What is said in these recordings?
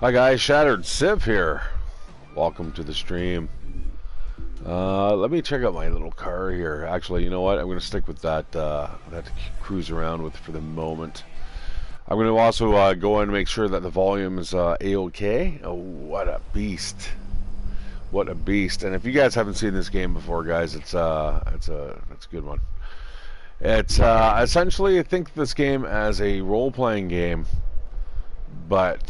Hi guys, ShatteredCiv here. Welcome to the stream. Let me check out my little car here. Actually, you know what? I'm going to stick with that that to cruise around with for the moment. I'm going to also go in and make sure that the volume is A-OK. Oh, what a beast! What a beast! And if you guys haven't seen this game before, guys, it's a good one. It's essentially, I think this game as a role-playing game, but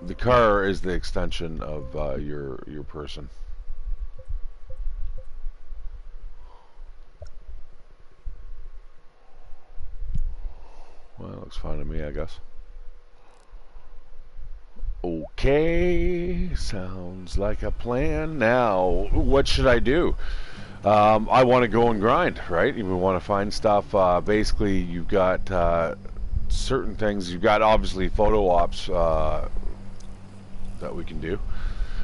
the car is the extension of your person. Well, it looks fine to me, I guess. Okay, sounds like a plan. Now, what should I do? I want to go and grind, right? You want to find stuff. Basically, you've got certain things. You've got obviously photo ops that we can do.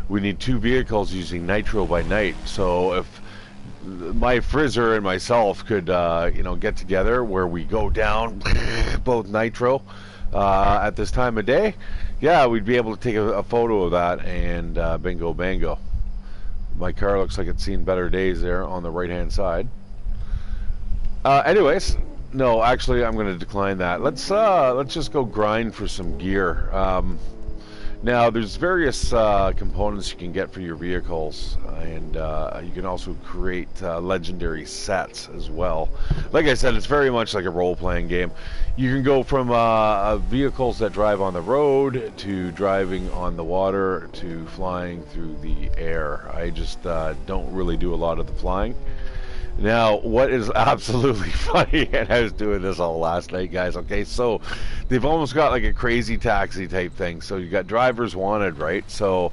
We need 2 vehicles using nitro by night. So if my frizzer and myself could, you know, get together where we go down both nitro at this time of day, yeah, we'd be able to take a photo of that and bingo bango. My car looks like it's seen better days there on the right hand side. Anyways, no, actually I'm going to decline that. Let's just go grind for some gear. Now, there's various components you can get for your vehicles, and you can also create legendary sets as well. Like I said, it's very much like a role-playing game. You can go from vehicles that drive on the road to driving on the water to flying through the air. I just don't really do a lot of the flying. Now, what is absolutely funny, and I was doing this all last night, guys, okay, so they've almost got like a crazy taxi type thing. So you got drivers wanted, right? So,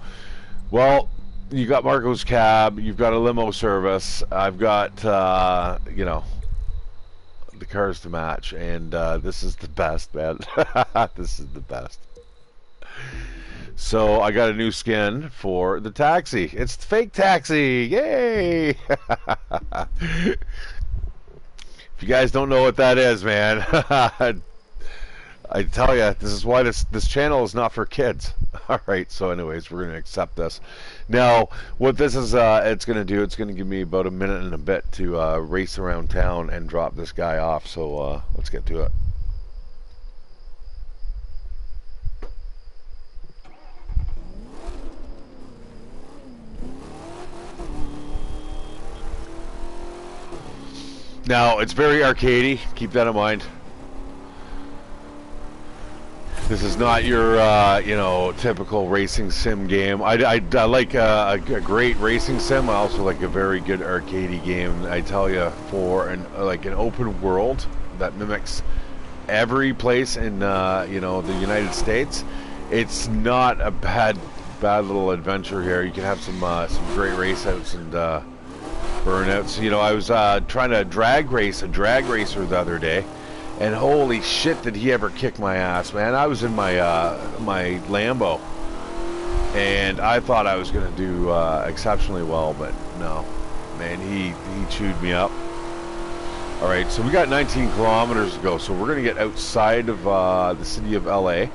well, you got Marco's Cab, you've got a limo service, I've got, you know, the cars to match, and this is the best, man. This is the best. So I got a new skin for the taxi. It's the fake taxi. Yay! If you guys don't know what that is, man, I tell you, this is why this channel is not for kids. All right. So, anyways, we're gonna accept this. Now, what this is, it's gonna do, it's gonna give me about a minute and a bit to race around town and drop this guy off. So let's get to it. Now, it's very arcadey, keep that in mind. This is not your, you know, typical racing sim game. I like a great racing sim. I also like a very good arcadey game. I tell you, for an open world that mimics every place in, you know, the United States, it's not a bad little adventure here. You can have some great race outs and burnouts. You know, I was trying to drag race a drag racer the other day, and holy shit, did he ever kick my ass, man. I was in my my Lambo, and I thought I was going to do exceptionally well, but no, man, he chewed me up. All right, so we got 19 kilometers to go, so we're going to get outside of the city of LA.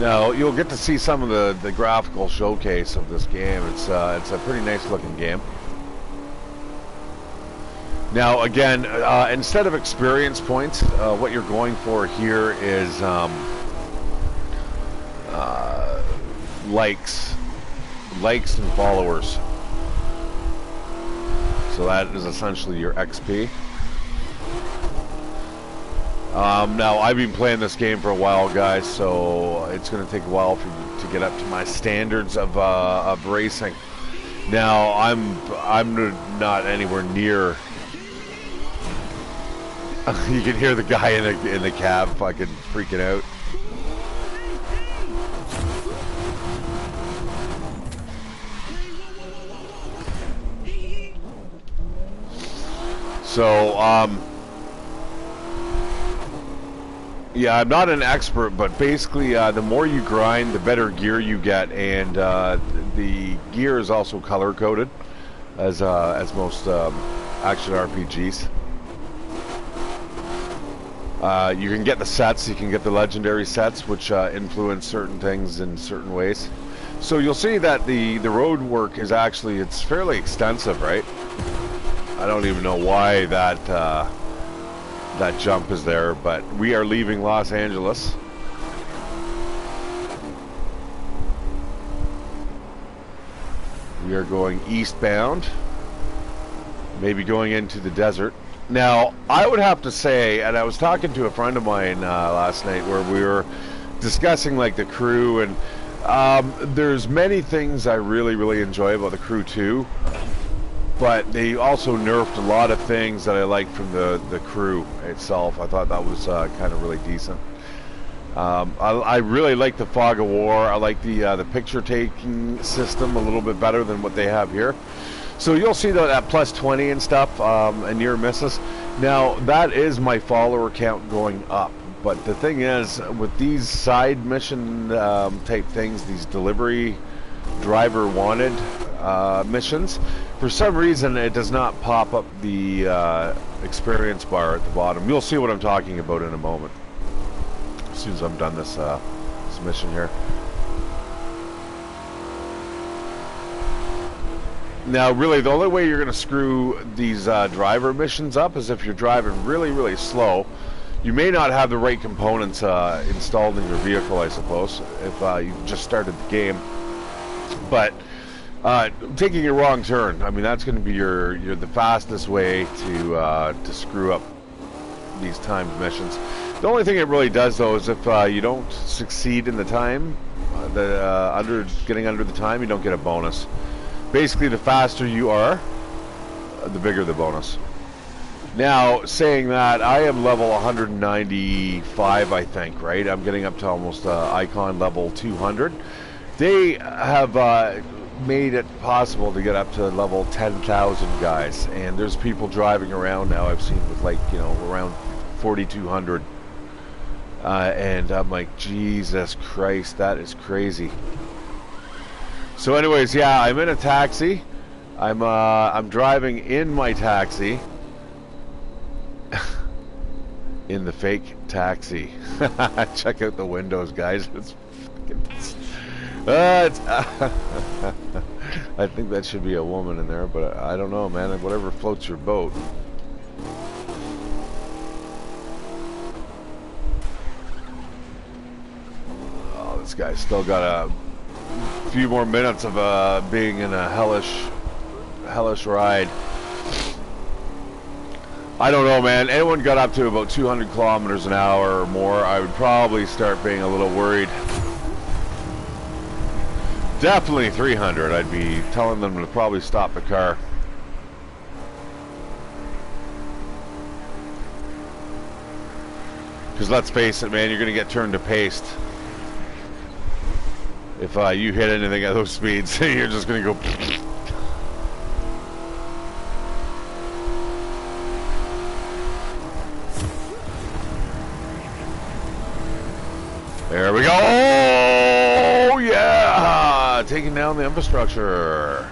Now, you'll get to see some of the graphical showcase of this game. It's a pretty nice looking game. Now, again, instead of experience points, what you're going for here is likes and followers. So that is essentially your XP. Now, I've been playing this game for a while, guys, so it's going to take a while for you to get up to my standards of racing. Now, I'm not anywhere near. You can hear the guy in the cab fucking freaking out. So, yeah, I'm not an expert, but basically, the more you grind, the better gear you get, and the gear is also color-coded. as most action RPGs. You can get the sets, you can get the legendary sets, which influence certain things in certain ways. So you'll see that the road work is actually, it's fairly extensive, right? I don't even know why that that jump is there, but we are leaving Los Angeles. We are going eastbound, maybe going into the desert. Now, I would have to say, and I was talking to a friend of mine last night where we were discussing like the crew, and there's many things I really enjoy about the crew too, but they also nerfed a lot of things that I liked from the crew itself. I thought that was kind of really decent. I really like the fog of war. I like the picture taking system a little bit better than what they have here. So you'll see that plus 20 and stuff, and near misses. Now that is my follower count going up. But the thing is, with these side mission type things, these delivery driver wanted missions, for some reason it does not pop up the experience bar at the bottom. You'll see what I'm talking about in a moment, as soon as I'm done this mission here. Now, really, the only way you're going to screw these driver missions up is if you're driving really slow. You may not have the right components installed in your vehicle, I suppose, if you just started the game. But taking a wrong turn, I mean, that's going to be the fastest way to screw up these timed missions. The only thing it really does, though, is if you don't succeed in the time, getting under the time, you don't get a bonus. Basically, the faster you are, the bigger the bonus. Now, saying that, I am level 195, I think, right? I'm getting up to almost icon level 200. They have made it possible to get up to level 10,000 guys, and there's people driving around now I've seen with, like, you know, around 4,200. And I'm like, Jesus Christ, that is crazy. So anyways, yeah, I'm in a taxi. I'm driving in my taxi. In the fake taxi. Check out the windows, guys. It's I think that should be a woman in there, but I don't know, man. Whatever floats your boat. Oh, this guy's still got a few more minutes of being in a hellish ride. I don't know, man. Anyone got up to about 200 kilometers an hour or more, I would probably start being a little worried. Definitely 300. I'd be telling them to probably stop the car. Because let's face it, man, you're going to get turned to paste. If you hit anything at those speeds, you're just going to go... There we go! Oh, yeah! Taking down the infrastructure.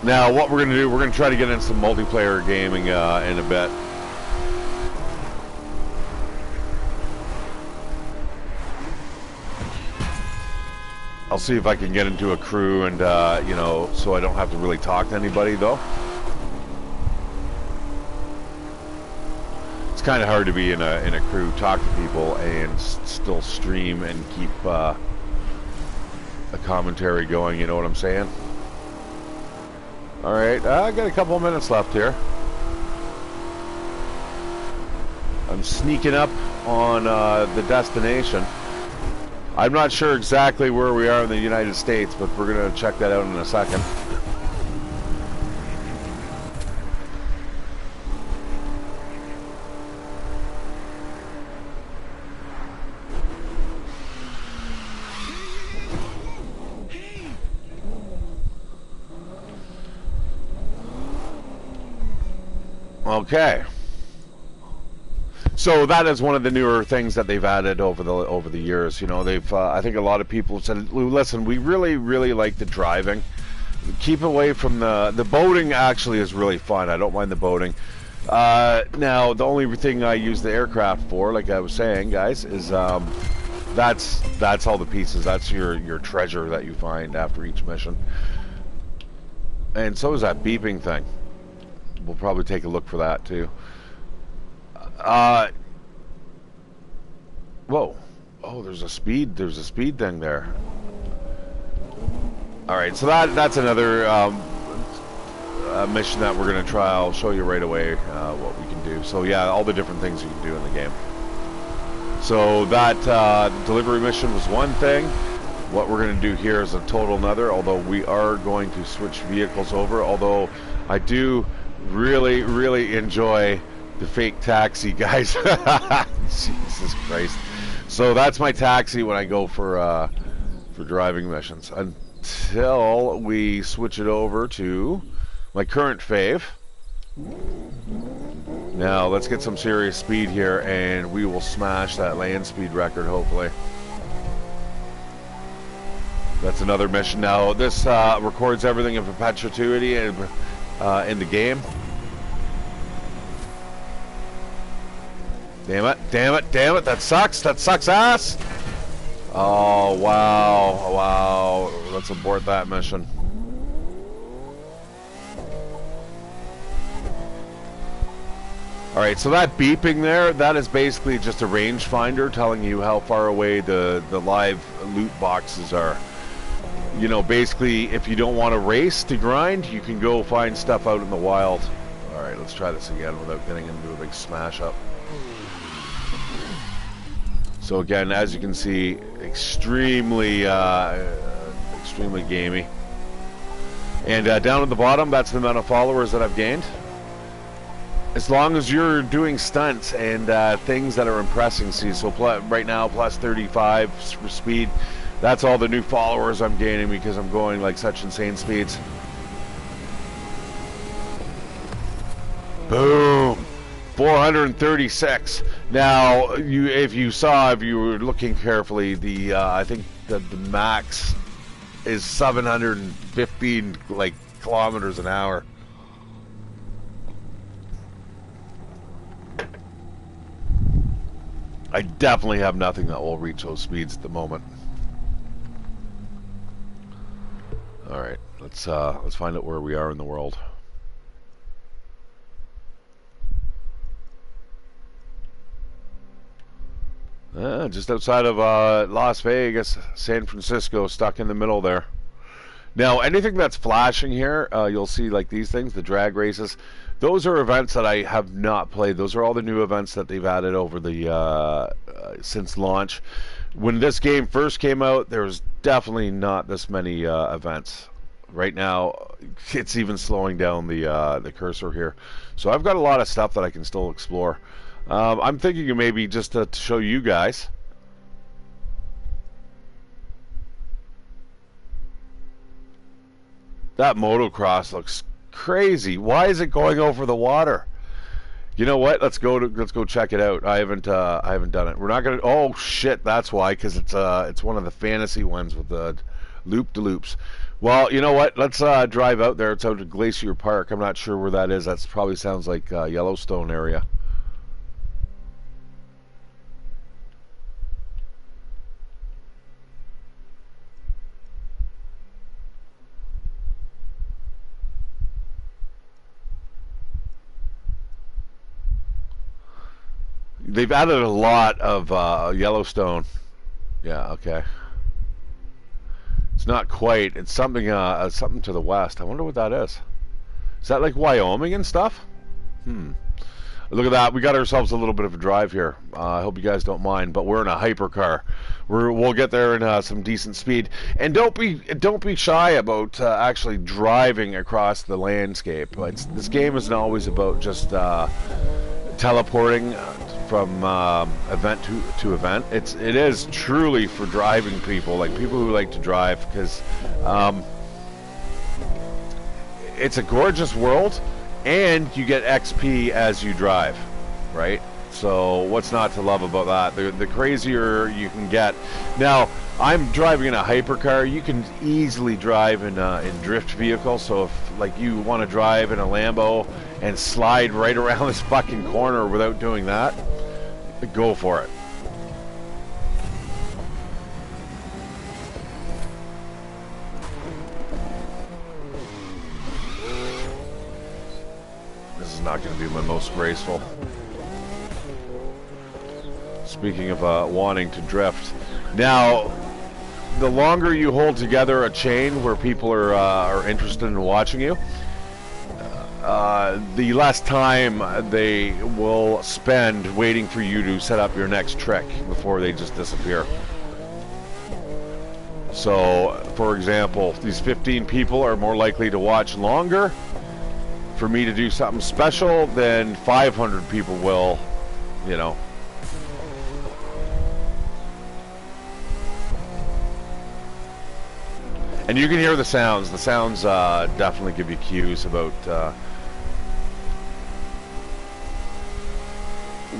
Now, what we're going to do, we're going to try to get into some multiplayer gaming in a bit. I'll see if I can get into a crew and, you know, so I don't have to really talk to anybody, though. It's kind of hard to be in a crew, talk to people, and still stream and keep a commentary going, you know what I'm saying? Alright, I got a couple of minutes left here. I'm sneaking up on the destination. I'm not sure exactly where we are in the United States, but we're going to check that out in a second. Okay. So that is one of the newer things that they've added over the years. You know, they've I think a lot of people said, listen, we really like the driving. keep away from the boating. Actually, is really fun. I don't mind the boating. Now, the only thing I use the aircraft for, like I was saying, guys, is that's all the pieces. That's your treasure that you find after each mission. And so is that beeping thing. We'll probably take a look for that too. Whoa! Oh, there's a speed thing there. All right, so that's another mission that we're gonna try. I'll show you right away what we can do. So yeah, all the different things you can do in the game. So that delivery mission was one thing. What we're going to do here is a total another, although we are going to switch vehicles over, although I do really, really enjoy the fake taxi, guys. Jesus Christ. So that's my taxi when I go for driving missions, until we switch it over to my current fave. Now, let's get some serious speed here, and we will smash that land speed record, hopefully. That's another mission. Now, this records everything in perpetuity in the game. Damn it, damn it, damn it, that sucks ass! Oh, wow, wow. Let's abort that mission. Alright, so that beeping there, that is basically just a rangefinder telling you how far away the live loot boxes are. You know, basically, if you don't want to race to grind, you can go find stuff out in the wild. Alright, let's try this again without getting into a big smash up. So again, as you can see, extremely gamey. And down at the bottom, that's the amount of followers that I've gained. As long as you're doing stunts and things that are impressing, see, so right now, plus 35 for speed. That's all the new followers I'm gaining because I'm going like such insane speeds. Boom! 436. Now, if you were looking carefully, I think the max is 715 kilometers an hour. I definitely have nothing that will reach those speeds at the moment. All right, let's find out where we are in the world. Just outside of Las Vegas, San Francisco, stuck in the middle there. Now, anything that's flashing here, you'll see like these things, the drag races. Those are events that I have not played. Those are all the new events that they've added over the since launch. When this game first came out, there was definitely not this many events. Right now, it's even slowing down the cursor here. So I've got a lot of stuff that I can still explore. I'm thinking of maybe just to show you guys. That motocross looks crazy. Why is it going over the water? You know what? Let's go check it out. I haven't done it. We're not gonna. Oh shit! That's why, because it's one of the fantasy ones with the loop-de-loops. Well, you know what? Let's drive out there. It's out at Glacier Park. I'm not sure where that is. That probably sounds like Yellowstone area. They've added a lot of Yellowstone. Yeah, okay. It's not quite. It's something something to the west. I wonder what that is. Is that like Wyoming and stuff? Look at that. We got ourselves a little bit of a drive here. I hope you guys don't mind, but we're in a hypercar. We'll get there in some decent speed. And don't be shy about actually driving across the landscape. This game isn't always about just teleporting from event to event. It is truly for driving people, like people who like to drive, because it's a gorgeous world and you get XP as you drive, right? So what's not to love about that? The crazier you can get. Now, I'm driving in a hypercar. You can easily drive in drift vehicles. So if like you want to drive in a Lambo and slide right around this fucking corner without doing that, go for it. This is not going to be my most graceful. Speaking of wanting to drift, now the longer you hold together a chain where people are interested in watching you, the less time they will spend waiting for you to set up your next trick before they just disappear. So, for example, these 15 people are more likely to watch longer for me to do something special than 500 people will, you know. And you can hear the sounds. The sounds definitely give you cues about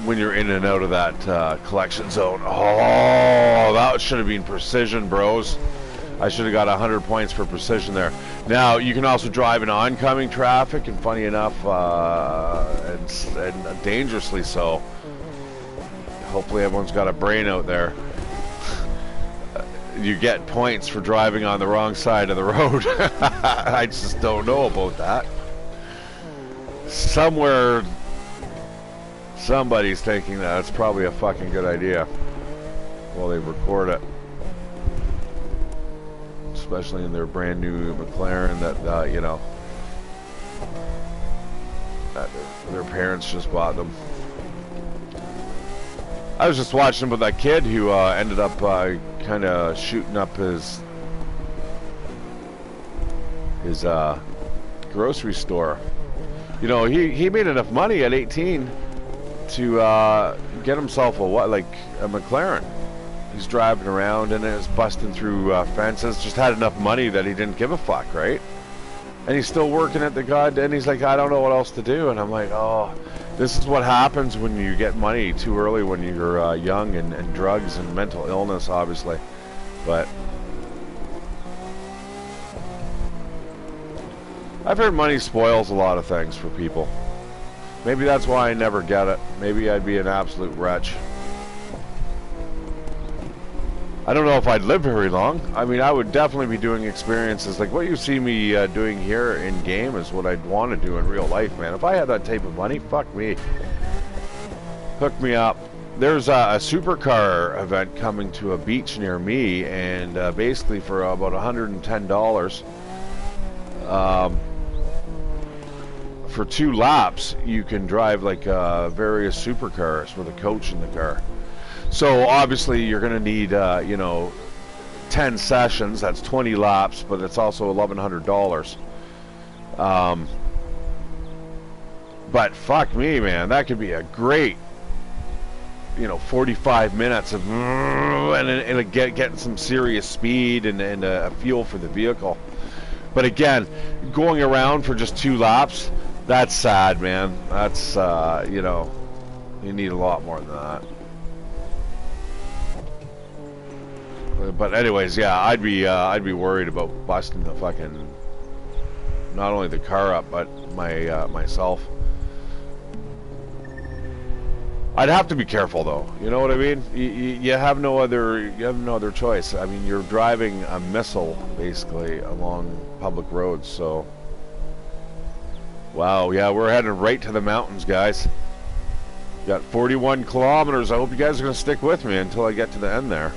when you're in and out of that collection zone. Oh, that should have been precision, bros. I should have got 100 points for precision there. Now, you can also drive in oncoming traffic, and funny enough, and dangerously so. Hopefully everyone's got a brain out there. You get points for driving on the wrong side of the road. I just don't know about that. Somewhere, somebody's thinking that it's probably a fucking good idea while they record it. Especially in their brand new McLaren that, you know, that their parents just bought them. I was just watching with that kid who ended up kind of shooting up his grocery store. You know, he made enough money at 18 to get himself a McLaren. He's driving around and is busting through fences. Just had enough money that he didn't give a fuck, right? And he's still working at the god. And he's like, I don't know what else to do. And I'm like, oh. This is what happens when you get money too early when you're young, and drugs and mental illness, obviously. But I've heard money spoils a lot of things for people. Maybe that's why I never get it. Maybe I'd be an absolute wretch. I don't know if I'd live very long. I mean, I would definitely be doing experiences like what you see me doing here in game is what I'd want to do in real life, man. If I had that type of money, fuck me. Hook me up. There's a supercar event coming to a beach near me, and basically for about $110, for 2 laps, you can drive like various supercars with a coach in the car. So obviously you're going to need, you know, 10 sessions. That's 20 laps, but it's also $1,100. But fuck me, man, that could be a great, you know, 45 minutes of and getting some serious speed and a feel for the vehicle. But again, going around for just 2 laps, that's sad, man. That's you know, you need a lot more than that. But anyways, yeah, I'd be worried about busting the fucking, not only the car up, but myself. I'd have to be careful though. You know what I mean? You have no other choice. I mean, you're driving a missile basically along public roads. So, wow, yeah, we're heading right to the mountains, guys. Got 41 kilometers. I hope you guys are gonna stick with me until I get to the end there.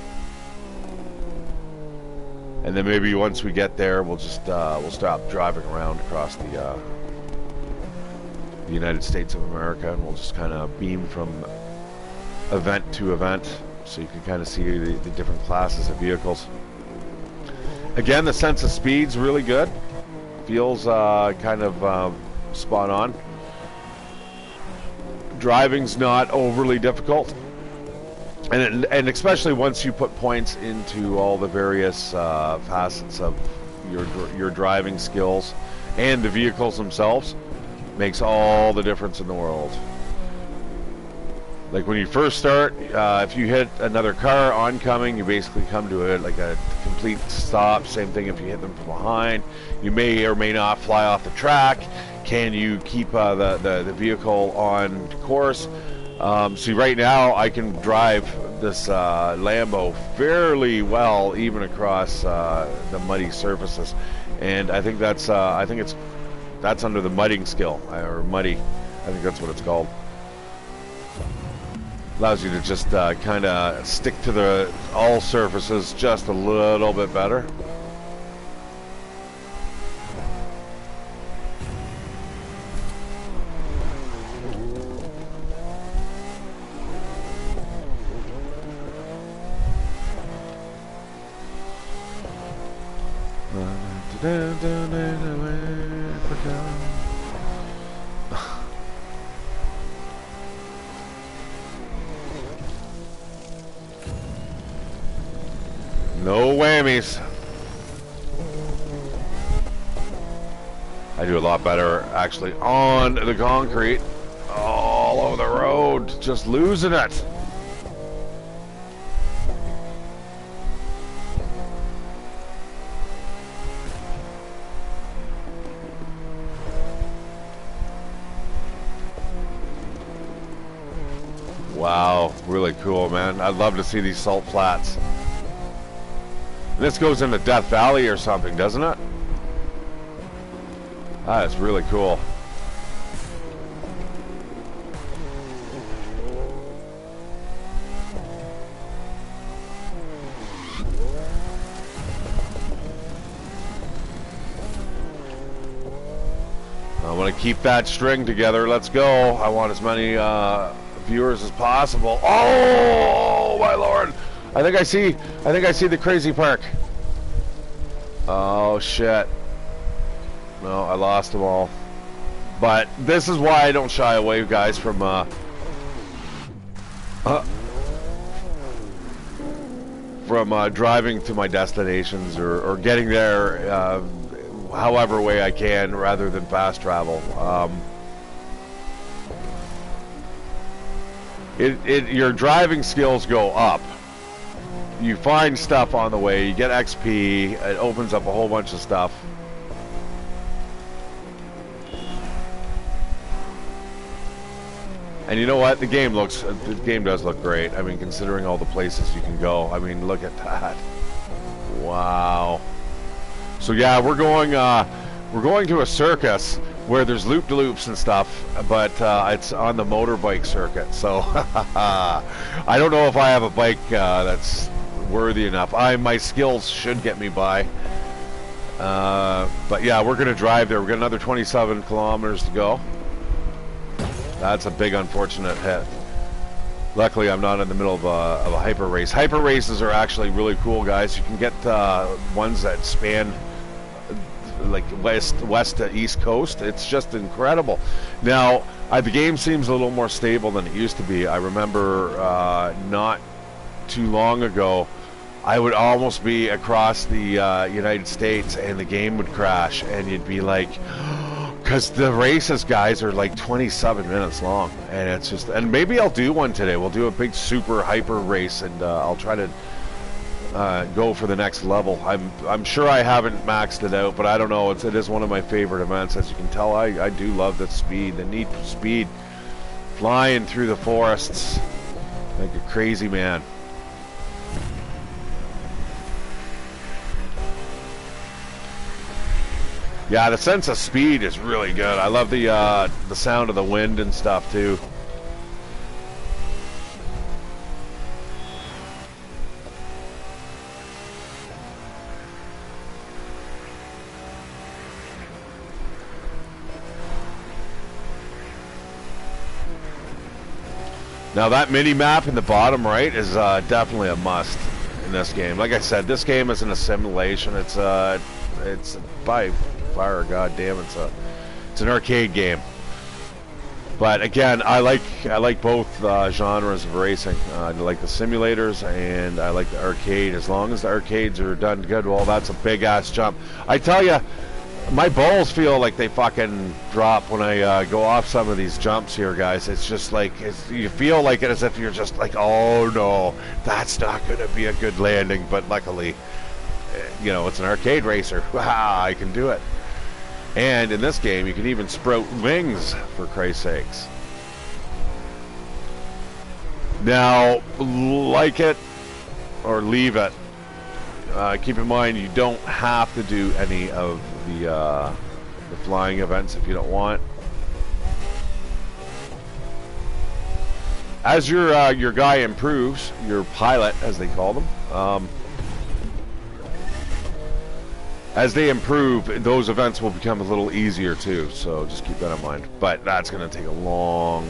And then maybe once we get there, we'll just we'll stop driving around across the United States of America, and we'll just kind of beam from event to event, so you can kind of see the different classes of vehicles. Again, the sense of speed's really good. Feels kind of spot on. Driving's not overly difficult. And especially once you put points into all the various facets of your driving skills and the vehicles themselves, makes all the difference in the world. Like when you first start, if you hit another car oncoming, you basically come to a complete stop. Same thing if you hit them from behind. You may or may not fly off the track. Can you keep the vehicle on course? See, right now I can drive this Lambo fairly well, even across the muddy surfaces, and I think that's under the mudding skill, or muddy. I think that's what it's called. Allows you to just kind of stick to all surfaces just a little bit better. No whammies. I do a lot better actually on the concrete, all over the road, just losing it. Wow, really cool, man. I'd love to see these salt flats. This goes into Death Valley or something, doesn't it? Ah, it's really cool. I want to keep that string together. Let's go. I want as many viewers as possible. Oh my lord! I think I see the crazy park. Oh shit. No, I lost them all. But this is why I don't shy away, guys, from driving to my destinations or getting there however way I can rather than fast travel. Your driving skills go up. You find stuff on the way, you get XP, it opens up a whole bunch of stuff. And you know what? The game does look great. I mean, considering all the places you can go. I mean, look at that. Wow. So yeah, we're going to a circus where there's loop-de-loops and stuff, but it's on the motorbike circuit. So I don't know if I have a bike that's worthy enough. My skills should get me by. But yeah, we're gonna drive there. We've got another 27 kilometers to go. That's a big unfortunate hit. Luckily, I'm not in the middle of a hyper race. Hyper races are actually really cool, guys. You can get ones that span like west to east coast. It's just incredible. Now, the game seems a little more stable than it used to be. I remember not too long ago, I would almost be across the United States and the game would crash, and you'd be like, because the races, guys, are like 27 minutes long, and it's just, and maybe I'll do one today. We'll do a big super hyper race, and I'll try to go for the next level. I'm sure I haven't maxed it out, but I don't know. It is one of my favorite events. As you can tell, I do love the speed, the need for speed, flying through the forests like a crazy man. Yeah, the sense of speed is really good. I love the sound of the wind and stuff too. Now that mini map in the bottom right is definitely a must in this game. Like I said, this game isn't a simulation. It's by far, goddamn, it's an arcade game. But again, I like both genres of racing. I like the simulators and I like the arcade. As long as the arcades are done good, well, that's a big ass jump. I tell you, My balls feel like they fucking drop when I go off some of these jumps here, guys. It's just like, you feel like it as if you're just like, oh no, that's not going to be a good landing. But luckily, you know, it's an arcade racer. Wow, I can do it. And in this game, you can even sprout wings, for Christ's sakes. Now, like it or leave it. Keep in mind, you don't have to do any of the flying events if you don't want. As your guy improves, your pilot, as they call them, as they improve, those events will become a little easier too. So just keep that in mind. But that's going to take a long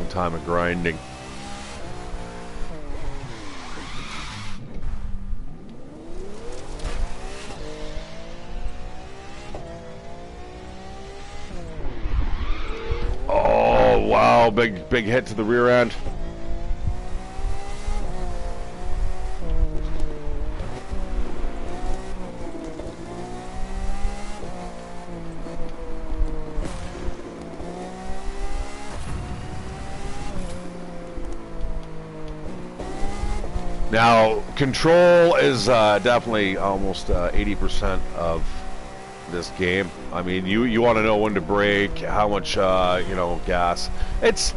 time of grinding. Oh, wow, big hit to the rear end. Now, control is definitely almost 80% of this game. I mean, you want to know when to brake, how much you know, gas. It's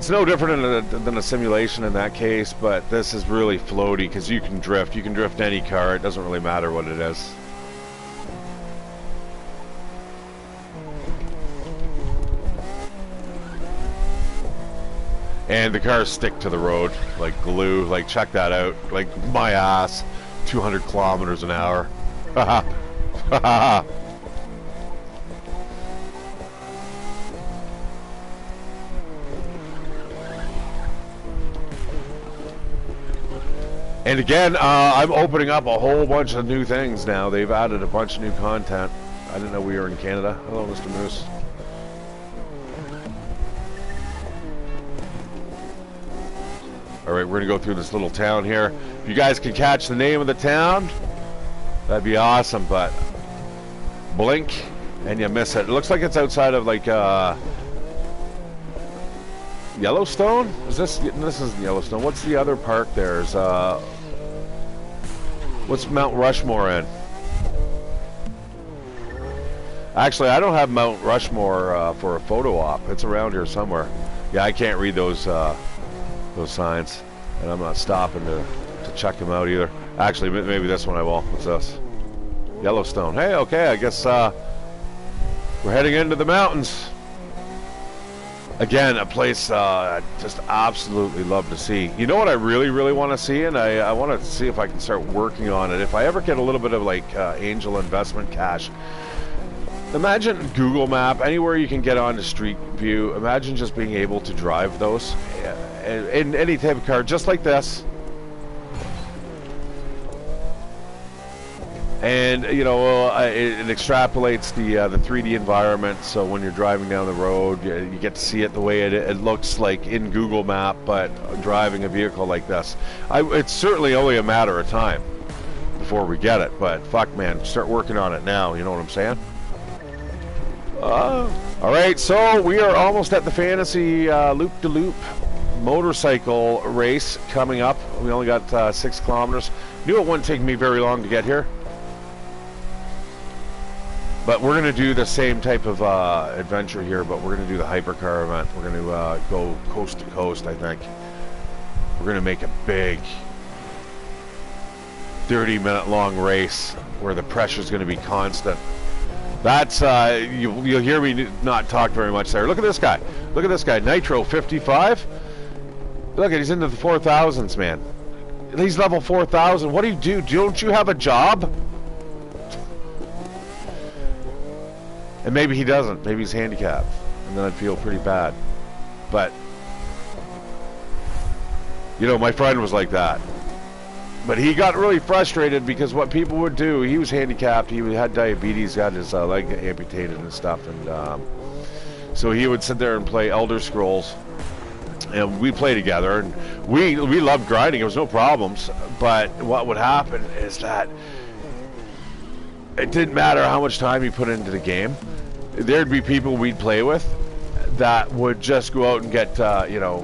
no different than a simulation in that case, but this is really floaty because you can drift. You can drift any car. It doesn't really matter what it is. And the cars stick to the road like glue. Like, check that out. Like, my ass, 200 kilometers an hour. Haha. Haha. And again, I'm opening up a whole bunch of new things now. They've added a bunch of new content. I didn't know we were in Canada. Hello, Mr. Moose. Alright, we're going to go through this little town here. If you guys can catch the name of the town, that'd be awesome, but blink and you miss it. It looks like it's outside of, like, Yellowstone? Is this isn't Yellowstone. What's the other park there? Is, what's Mount Rushmore in? Actually, I don't have Mount Rushmore for a photo op. It's around here somewhere. Yeah, I can't read those signs, and I'm not stopping to check them out either. Actually, maybe this one I will. What's this? Yellowstone. Hey, okay, I guess we're heading into the mountains. Again, a place I just absolutely love to see. You know what I really want to see, and I want to see if I can start working on it. If I ever get a little bit of, like, angel investment cash, imagine Google Map, anywhere you can get onto Street View, imagine just being able to drive those in any type of car, just like this. And, you know, it extrapolates the 3D environment, so when you're driving down the road, you get to see it the way it looks like in Google Map, but driving a vehicle like this. It's certainly only a matter of time before we get it, but fuck, man, start working on it now, you know what I'm saying? Alright, so we are almost at the fantasy loop-de-loop motorcycle race coming up. We only got 6 kilometers. Knew it wouldn't take me very long to get here. But we're going to do the same type of adventure here, but we're going to do the hypercar event. We're going to go coast to coast, I think. We're going to make a big 30-minute long race where the pressure is going to be constant. That's, you'll hear me not talk very much there. Look at this guy. Look at this guy. Nitro 55. Look, he's into the 4,000s, man. He's level 4,000. What do? Don't you have a job? And maybe he doesn't. Maybe he's handicapped. And then I'd feel pretty bad. But, you know, my friend was like that. But he got really frustrated because what people would do, he was handicapped, he had diabetes, got his leg amputated and stuff, and so he would sit there and play Elder Scrolls, and we'd play together, and we loved grinding, there was no problems, but what would happen is that it didn't matter how much time you put into the game. There'd be people we'd play with that would just go out and get, you know,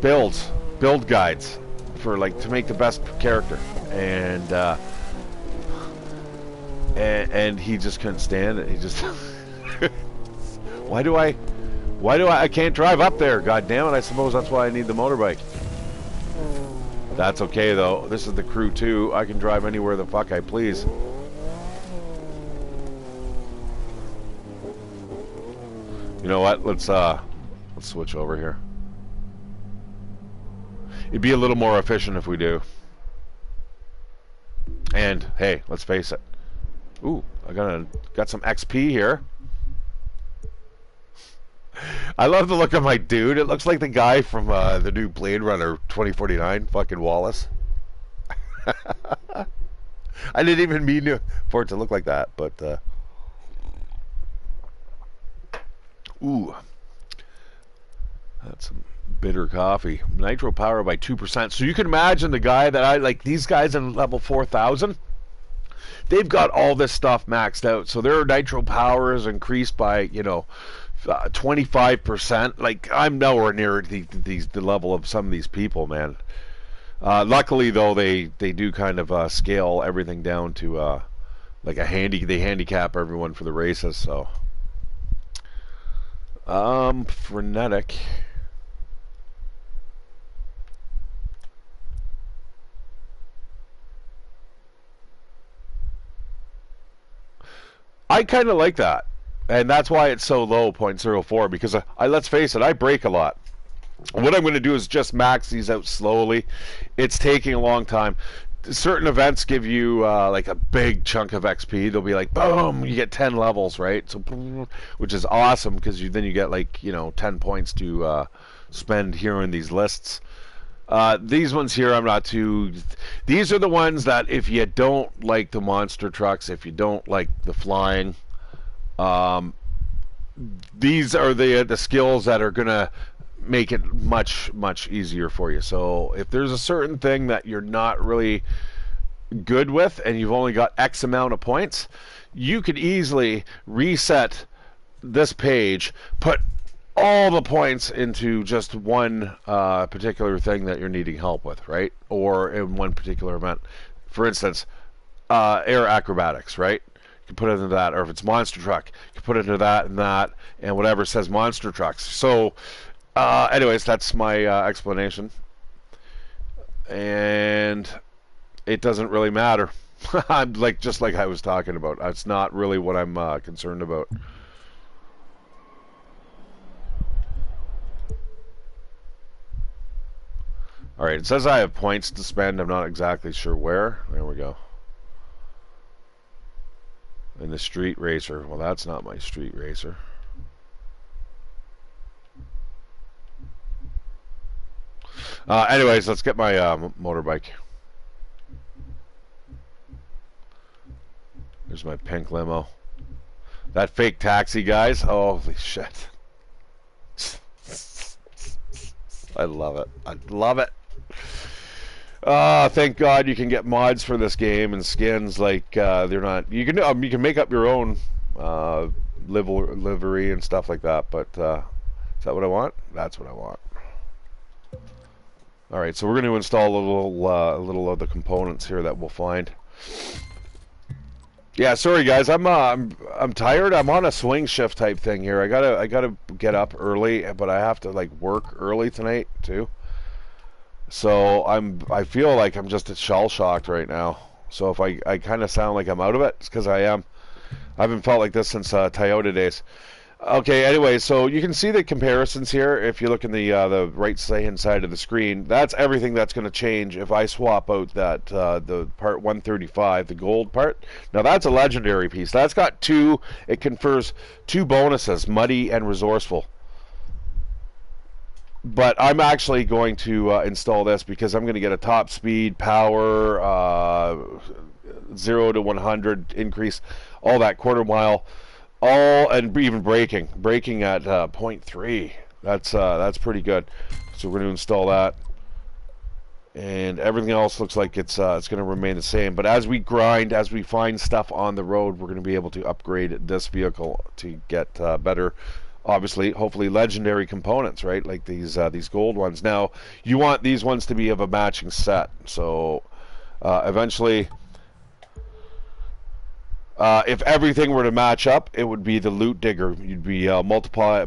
build guides for like to make the best character, and he just couldn't stand it. He just why do I can't drive up there? God damn it! I suppose that's why I need the motorbike. That's okay though. This is the crew too. I can drive anywhere the fuck I please. You know what? Let's switch over here. It'd be a little more efficient if we do. And hey, let's face it. Ooh, I got some XP here. I love the look of my dude. It looks like the guy from the new Blade Runner 2049, fucking Wallace. I didn't even mean for it to look like that, but ooh, that's some bitter coffee. Nitro power by 2%. So you can imagine the guy that I like. These guys in level 4000. They've got all this stuff maxed out, so their nitro power is increased by, you know, 25%. Like, I'm nowhere near the level of some of these people, man. Luckily, though, they do kind of scale everything down to like a they handicap everyone for the races. So, frenetic. I kind of like that, and that's why it's so low, 0.04, because let's face it, I break a lot. What I'm going to do is just max these out slowly. It's taking a long time. Certain events give you like a big chunk of XP. They'll be like, boom, you get 10 levels, right? So, which is awesome, because then you get like, you know, 10 points to spend here in these lists. These ones here, I'm not too... These are the ones that if you don't like the monster trucks, if you don't like the flying, these are the skills that are going to make it much, much easier for you. So if there's a certain thing that you're not really good with and you've only got X amount of points, you could easily reset this page, put all the points into just one particular thing that you're needing help with, right? Or in one particular event. For instance, air acrobatics, right? You can put it into that. Or if it's monster truck, you can put it into that, and whatever says monster trucks. So, anyways, that's my explanation. And it doesn't really matter. I'm just like I was talking about. It's not really what I'm concerned about. Alright, it says I have points to spend. I'm not exactly sure where. There we go. In the street racer. Well, that's not my street racer. Anyways, let's get my motorbike. There's my pink limo. That fake taxi, guys. Holy shit. I love it. I love it. Thank God you can get mods for this game and skins. Like they're not. You can make up your own livery and stuff like that. But is that what I want? That's what I want. All right, so we're going to install a little of the components here that we'll find. Yeah, sorry guys, I'm tired. I'm on a swing shift type thing here. I gotta get up early, but I have to like work early tonight too. So I feel like I'm just shell shocked right now. So if I kind of sound like I'm out of it, it's because I am. I haven't felt like this since Toyota days. Okay, anyway, so you can see the comparisons here. If you look in the right hand side of the screen, that's everything that's going to change if I swap out that the part 135, the gold part. Now that's a legendary piece. That's got two. It confers two bonuses: muddy and resourceful. But I'm actually going to install this because I'm going to get a top speed, power, 0 to 100 increase, all that quarter mile. And even braking at 0.3. That's pretty good. So we're going to install that. and everything else looks like it's going to remain the same. But as we grind, as we find stuff on the road, we're going to be able to upgrade this vehicle to get better, obviously, hopefully legendary components, right? Like these gold ones. Now, you want these ones to be of a matching set, so eventually, if everything were to match up, it would be the loot digger. You'd be multiply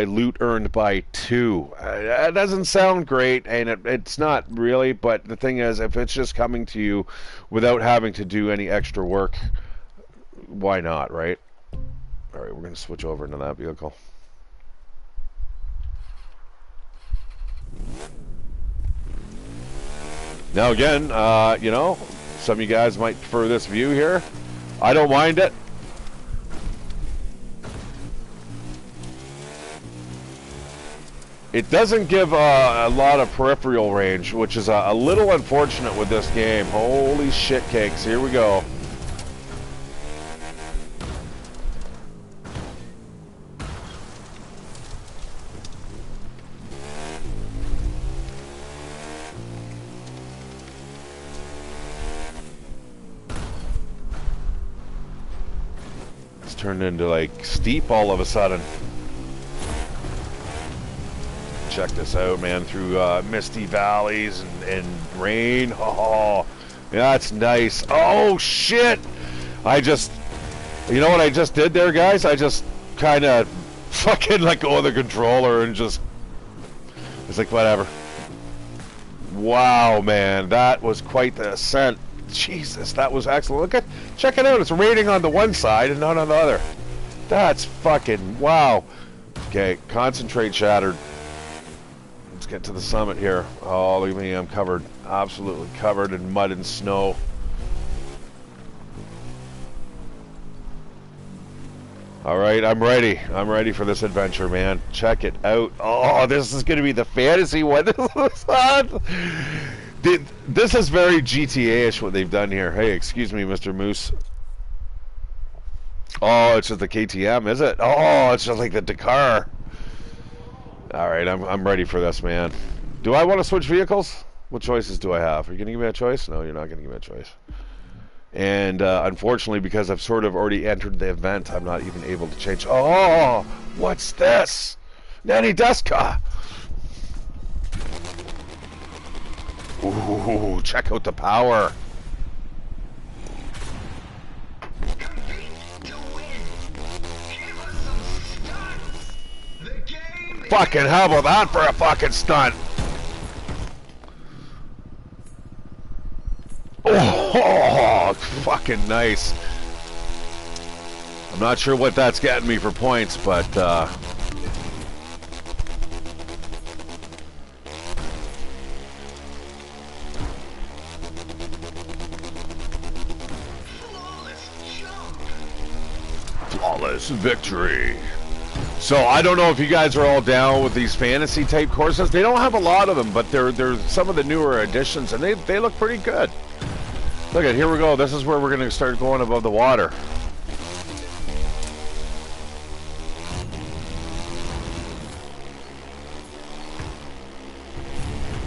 loot earned by 2. That doesn't sound great, and it's not really. But the thing is, if it's just coming to you without having to do any extra work, why not, right? All right, we're going to switch over into that vehicle. Now again, you know, some of you guys might prefer this view here. I don't mind it. It doesn't give a lot of peripheral range, which is a little unfortunate with this game. Holy shit cakes, here we go. Turned into like steep all of a sudden. Check this out, man, through misty valleys and rain. Oh, that's nice. Oh shit, you know what I just did there, guys? I just kind of fucking let go of the controller and just, it's like whatever. Wow, man, that was quite the ascent. Jesus, that was excellent. Check it out. It's raining on the one side and not on the other. That's fucking wow. Okay, concentrate, Shattered. Let's get to the summit here. Oh, look at me. I'm covered. Absolutely covered in mud and snow. Alright, I'm ready. I'm ready for this adventure, man. Check it out. Oh, this is going to be the fantasy one. This is very GTA-ish what they've done here. Hey, excuse me, Mr. Moose. Oh, it's just the KTM, is it? Oh, it's just like the Dakar. Alright, I'm ready for this, man. Do I want to switch vehicles? What choices do I have? Are you going to give me a choice? No, you're not going to give me a choice. And unfortunately, because I've sort of already entered the event, I'm not even able to change. Oh, what's this? Nanny Deska. Ooh, check out the power. Fucking how about that for a fucking stunt? Oh, fucking nice. I'm not sure what that's getting me for points, but flawless victory. So I don't know if you guys are all down with these fantasy type courses. They don't have a lot of them, but they're some of the newer additions, and they look pretty good. Look at, here we go. This is where we're going to start going above the water.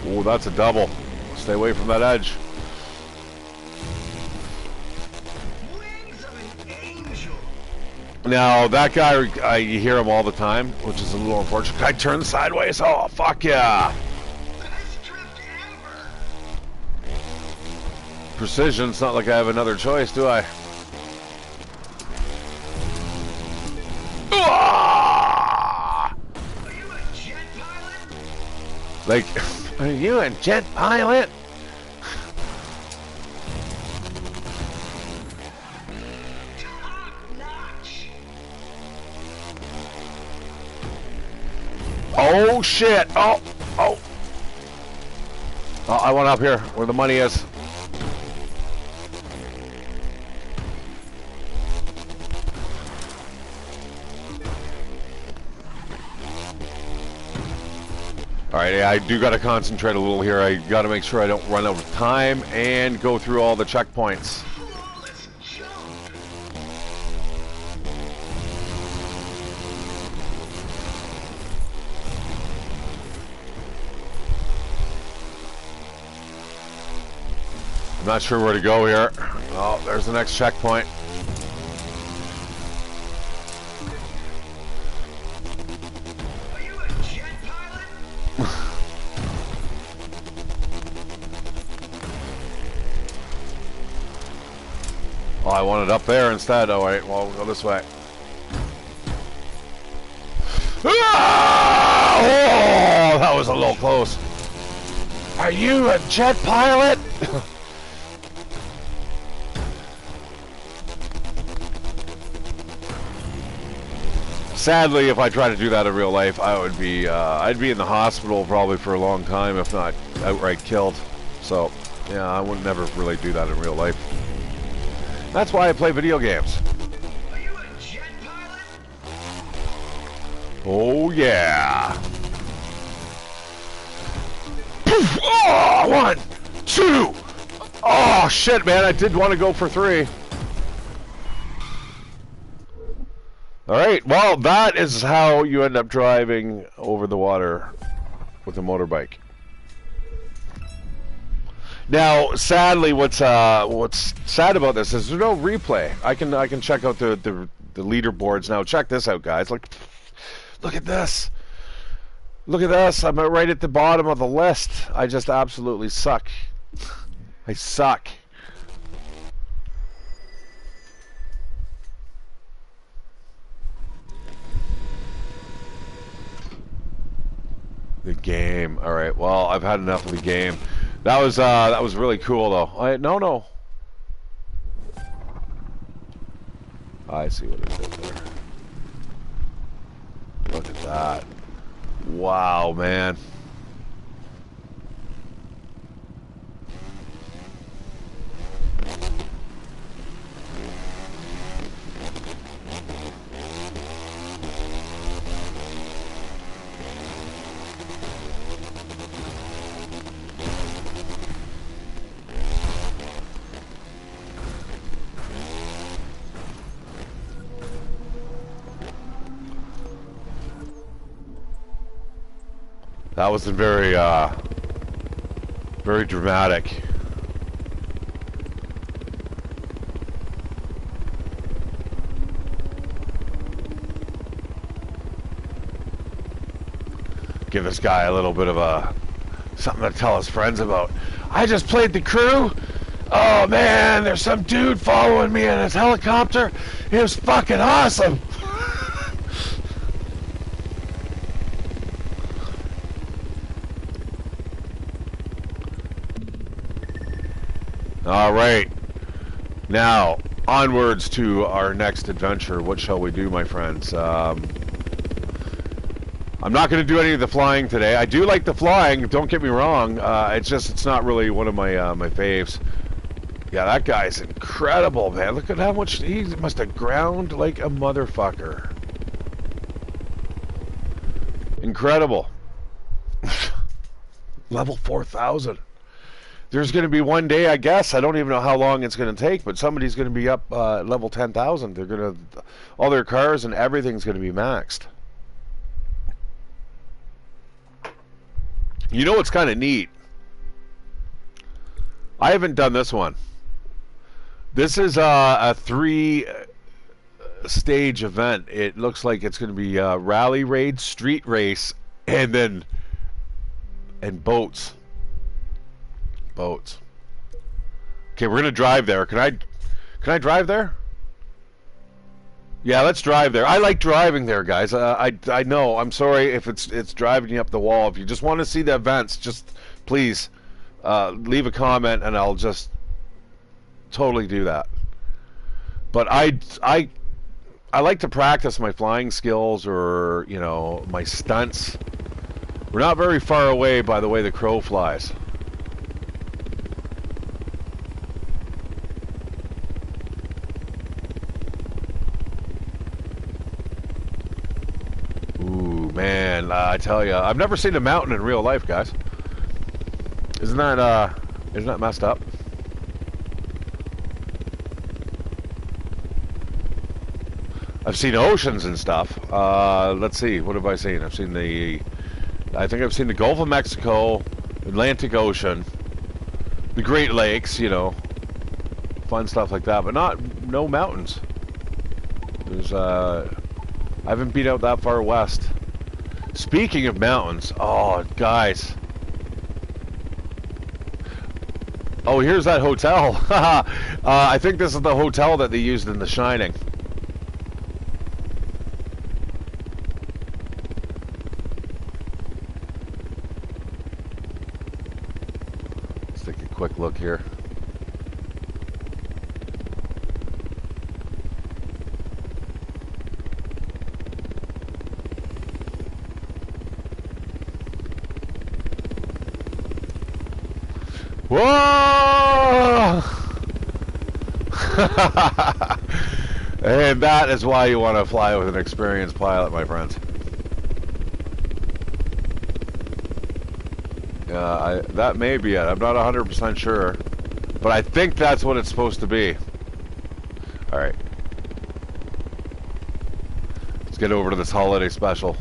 Oh, that's a double. Stay away from that edge. Now, that guy, you hear him all the time, which is a little unfortunate. Guy turns sideways. Oh, fuck yeah. Precision. It's not like I have another choice, do I? Ah! Are you a jet pilot? Like, are you a jet pilot? Oh shit! Oh! Oh! Oh, I want up here where the money is. Alright, I do gotta concentrate a little here. I gotta make sure I don't run out of time and go through all the checkpoints. I'm not sure where to go here. Oh, there's the next checkpoint. Are you a jet pilot? Oh, I wanted up there instead. Oh, wait. Well, we'll go this way. Ah! Oh, that was a little close. Are you a jet pilot? Sadly, if I tried to do that in real life, I would be, I'd be in the hospital probably for a long time, if not outright killed. So, yeah, I would never really do that in real life. That's why I play video games. Are you a jet pilot? Oh, yeah. Poof! Oh, 1, 2. Oh, shit, man. I did want to go for 3. All right. Well, that is how you end up driving over the water with a motorbike. Now, sadly, what's sad about this is there's no replay. I can check out the leaderboards now. Check this out, guys. Look at this. Look at this. I'm right at the bottom of the list. I just absolutely suck. I suck. The game. All right. Well, I've had enough of the game. That was really cool though. No. I see what it is there. Look at that. Wow, man. That was very dramatic. Give this guy a little bit of something to tell his friends about. I just played the crew. Oh man, there's some dude following me in his helicopter. It was fucking awesome. All right, now onwards to our next adventure. What shall we do, my friends? I'm not going to do any of the flying today. I do like the flying, don't get me wrong. It's not really one of my my faves. Yeah, that guy's incredible, man. Look at how much he must have ground like a motherfucker. Incredible. Level 4,000. There's going to be one day, I guess, I don't even know how long it's going to take, but somebody's going to be up level 10,000. They're going to, all their cars and everything's going to be maxed. You know what's kind of neat? I haven't done this one. This is a 3-stage event. It looks like it's going to be rally raid, street race, and boats. Boats. Okay, we're gonna drive there. Can I drive there? Yeah, let's drive there. I like driving there, guys. I know. I'm sorry if it's driving you up the wall. If you just want to see the events, just please leave a comment, and I'll just totally do that. But I like to practice my flying skills, or my stunts. We're not very far away, by the way the crow flies. Man, I tell you, I've never seen a mountain in real life, guys. Isn't that messed up? I've seen oceans and stuff. Let's see, what have I seen? I think I've seen the Gulf of Mexico, Atlantic Ocean, the Great Lakes, you know, fun stuff like that, but no mountains. There's I haven't been out that far west. Speaking of mountains, oh guys. Oh, here's that hotel. I think this is the hotel that they used in The Shining. Let's take a quick look here. Whoa! And that is why you want to fly with an experienced pilot, my friends. That may be it. I'm not 100% sure, but I think that's what it's supposed to be. All right, let's get over to this holiday special.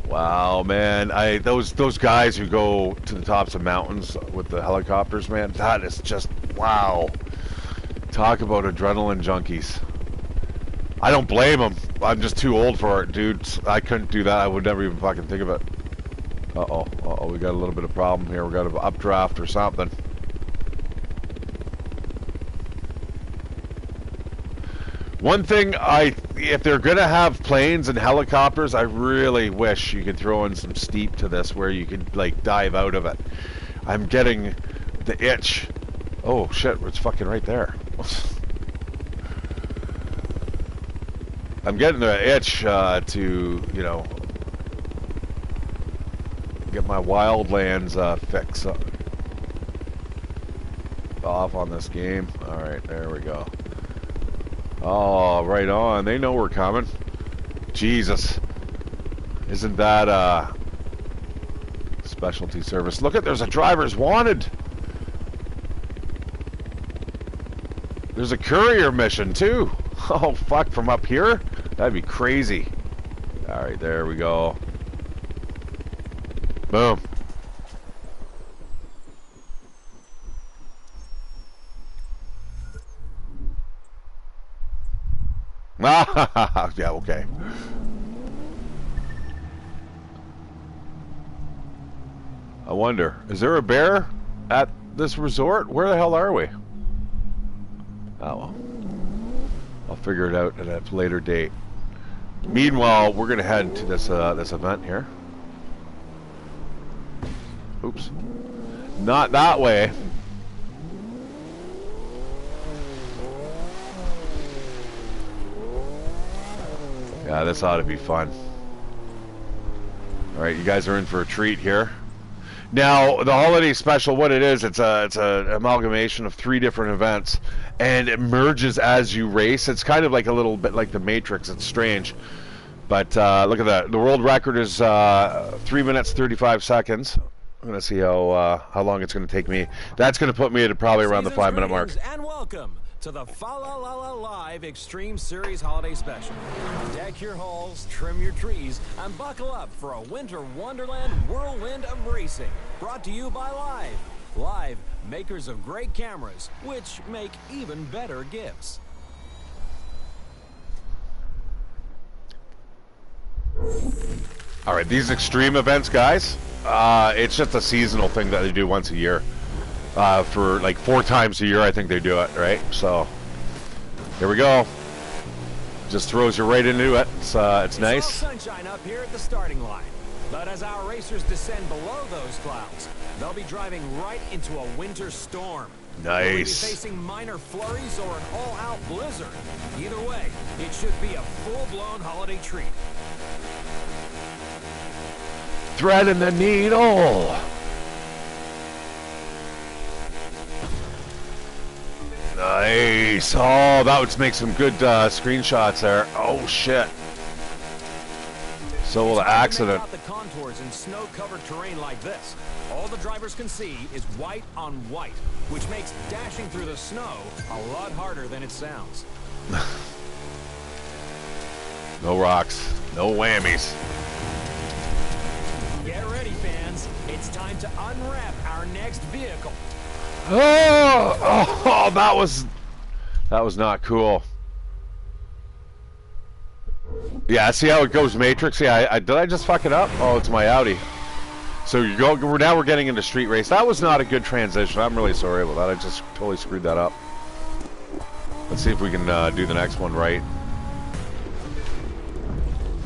Wow, man! Those guys who go to the tops of mountains with the helicopters, man, that is just wow. Talk about adrenaline junkies. I don't blame them. I'm just too old for it, dude. I couldn't do that. I would never even fucking think of it. Uh-oh, we got a little bit of problem here. We got an updraft or something. One thing, if they're gonna have planes and helicopters, I really wish you could throw in some steep to this where you could like dive out of it. I'm getting the itch. Oh shit, it's fucking right there. I'm getting the itch to, you know, get my wildlands fix off on this game. All right, there we go. Oh, right on. They know we're coming. Jesus. Isn't that specialty service? Look at, there's a driver's wanted. There's a courier mission too. Oh fuck, from up here? That'd be crazy. Alright, there we go. Boom. Yeah, okay. I wonder, is there a bear at this resort? Where the hell are we? Oh well. I'll figure it out at a later date. Meanwhile, we're gonna head to this this event here. Oops. Not that way. Yeah, this ought to be fun. All right, you guys are in for a treat here. Now, the holiday special, what it is, it's an amalgamation of 3 different events, and it merges as you race. It's kind of like a little bit like the Matrix. It's strange, but look at that. The world record is 3 minutes 35 seconds. I'm gonna see how long it's gonna take me. That's gonna put me at probably around the 5-minute mark. And welcome to the Fa La La La Live Extreme Series Holiday Special. Deck your halls, trim your trees, and buckle up for a winter wonderland whirlwind of racing. Brought to you by Live. Live, makers of great cameras, which make even better gifts. All right, these extreme events, guys, it's just a seasonal thing that they do once a year. For like 4 times a year, I think they do it, right? So, here we go. Just throws you right into it. It's nice. All sunshine up here at the starting line. But as our racers descend below those clouds, they'll be driving right into a winter storm. Nice. Will we be facing minor flurries or an all-out blizzard? Either way, it should be a full-blown holiday treat. Threading the needle. Nice. Oh, that would make some good screenshots there. Oh shit. So will the accident. The contours in snow-covered terrain like this, all the drivers can see is white on white, which makes dashing through the snow a lot harder than it sounds. No rocks, no whammies. fans. It's time to unwrap our next vehicle. Oh, that was not cool. Yeah, see how it goes Matrix? Yeah, did I just fuck it up? Oh, it's my Audi. So now we're getting into street race. That was not a good transition. I'm really sorry about that. I just totally screwed that up. Let's see if we can do the next one right.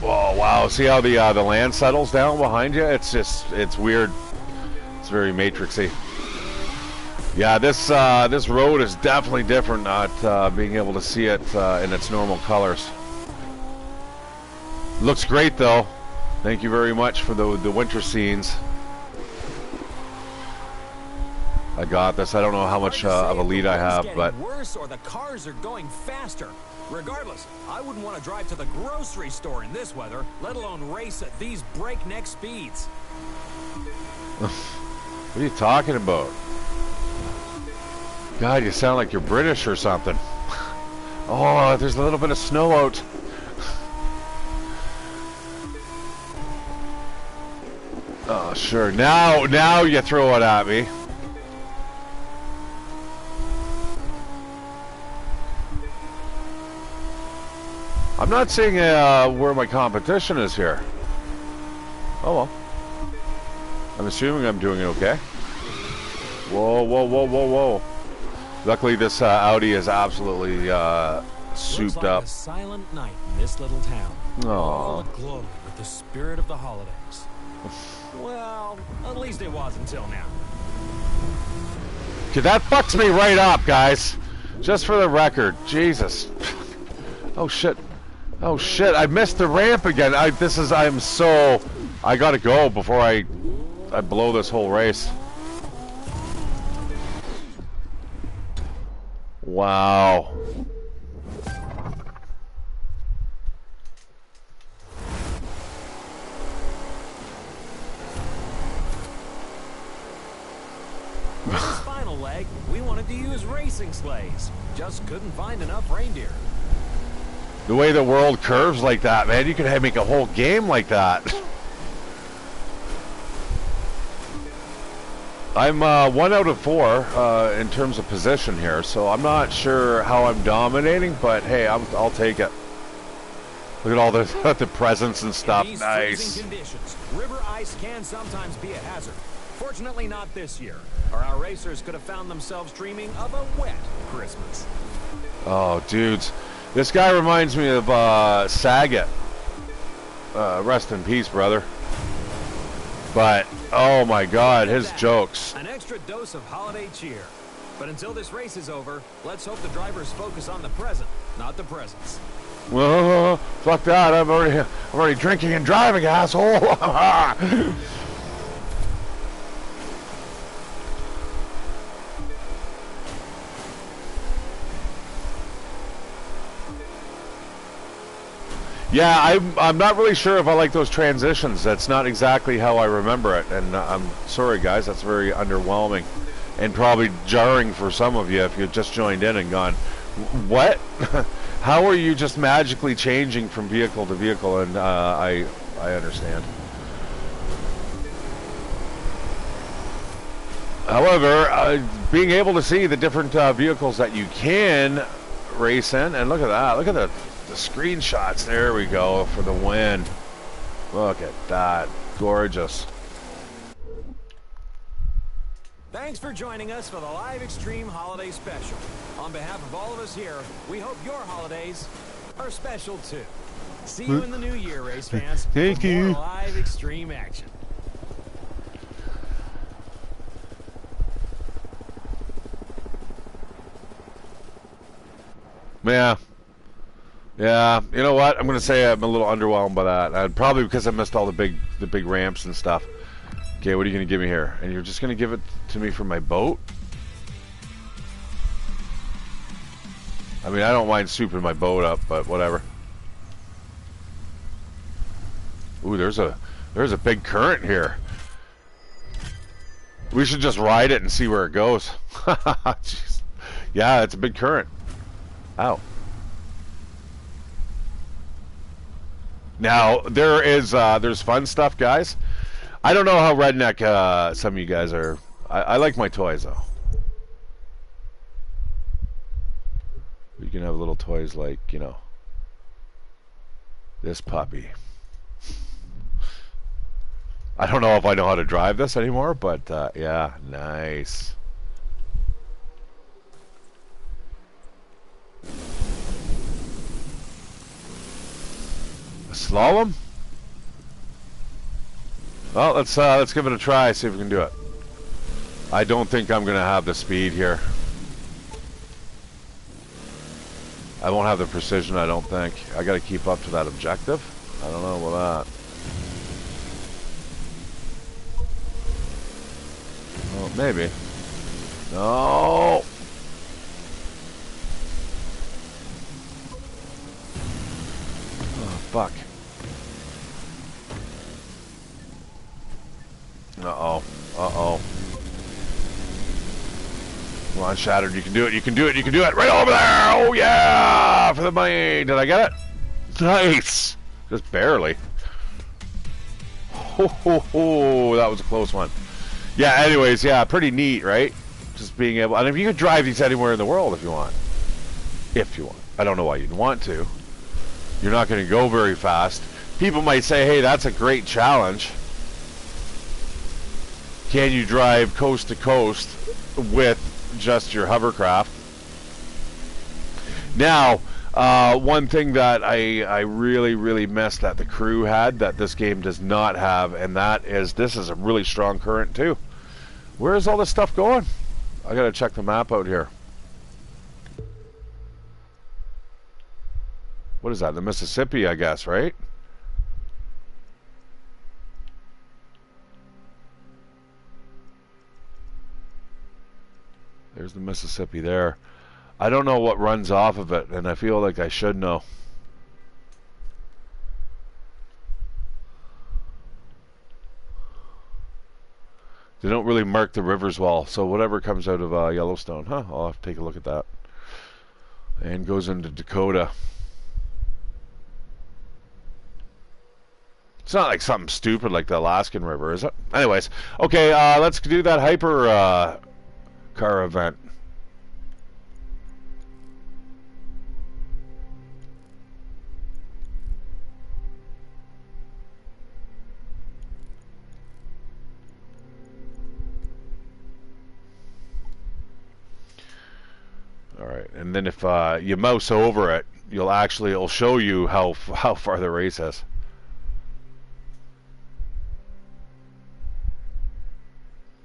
Oh wow! See how the land settles down behind you? It's weird. It's very Matrixy. Yeah, this road is definitely different. Not being able to see it in its normal colors. Looks great though. Thank you very much for the winter scenes. I got this. I don't know how much of a lead I have, but worse or the cars are going faster. Regardless, I wouldn't want to drive to the grocery store in this weather, let alone race at these breakneck speeds. What are you talking about? God, you sound like you're British or something. Oh, there's a little bit of snow out. Oh, sure. Now you throw it at me. I'm not seeing where my competition is here. Oh well. I'm assuming I'm doing it okay. Whoa, whoa, whoa, whoa, whoa. Luckily this Audi is absolutely souped like up. A silent night in this little town. All aglow with the spirit of the holidays. Well, at least it was until now. Okay, that fucks me right up, guys. Just for the record. Jesus. Oh shit. Oh shit, I missed the ramp again. I gotta go before I blow this whole race. Wow. For this final leg, we wanted to use racing sleighs. Just couldn't find enough reindeer. The way the world curves like that, man, you could make a whole game like that. I'm 1 out of 4 in terms of position here, so I'm not sure how I'm dominating, but hey, I'll take it. Look at all the presents and stuff. In these nice. freezing conditions, river ice can sometimes be a hazard. Fortunately, not this year, or our racers could have found themselves dreaming of a wet Christmas. Oh, dudes. This guy reminds me of Saget. Rest in peace, brother. But, oh my god, his jokes. An extra dose of holiday cheer. But until this race is over, let's hope the drivers focus on the present, not the presents. Whoa, fuck that, I'm already drinking and driving, asshole. Yeah, I'm not really sure if I like those transitions. That's not exactly how I remember it, and I'm sorry, guys. That's very underwhelming, and probably jarring for some of you if you just joined in and gone, "What? How are you just magically changing from vehicle to vehicle?" And I understand. However, being able to see the different vehicles that you can race in, and look at that. Look at the screenshots. There we go for the win. Look at that. Gorgeous. Thanks for joining us for the Live Extreme Holiday Special. On behalf of all of us here, we hope your holidays are special too. See you in the new year, race fans. Thank for you. more Live Extreme action. Yeah. Yeah, you know what? I'm gonna say I'm a little underwhelmed by that. Probably because I missed all the big ramps and stuff. Okay, what are you gonna give me here? And you're just gonna give it to me for my boat? I mean, I don't mind souping my boat up, but whatever. Ooh, there's a big current here. We should just ride it and see where it goes. Jeez. Yeah, it's a big current. Ow. Now there's fun stuff, guys. I don't know how redneck some of you guys are. I like my toys though. You can have little toys like, you know, this puppy. I don't know if I know how to drive this anymore, but yeah, nice. A slalom? Well, let's give it a try, see if we can do it. I don't think I'm gonna have the speed here. I won't have the precision, I don't think. I gotta keep up to that objective. I don't know about that. Well, maybe. No! Oh, fuck. Uh-oh. Uh-oh. Come on, Shattered. You can do it. You can do it. You can do it. Right over there. Oh, yeah. For the money. Did I get it? Nice. Just barely. Ho, ho, ho. That was a close one. Yeah, anyways, yeah, pretty neat, right? Just being able... And if you could drive these anywhere in the world if you want. If you want. I don't know why you'd want to. You're not going to go very fast. People might say, hey, that's a great challenge. Can you drive coast to coast with just your hovercraft? Now, one thing that I really missed that the crew had that this game does not have, and that is this is a really strong current too. Where is all this stuff going? I gotta check the map out here. What is that? The Mississippi, I guess, right? There's the Mississippi there. I don't know what runs off of it, and I feel like I should know. They don't really mark the rivers well, so whatever comes out of Yellowstone, huh? I'll have to take a look at that. And goes into Dakota. It's not like something stupid like the Alaskan River, is it? Anyways, okay, let's do that hyper car event. All right, and then if you mouse over it, it'll show you how far the race is.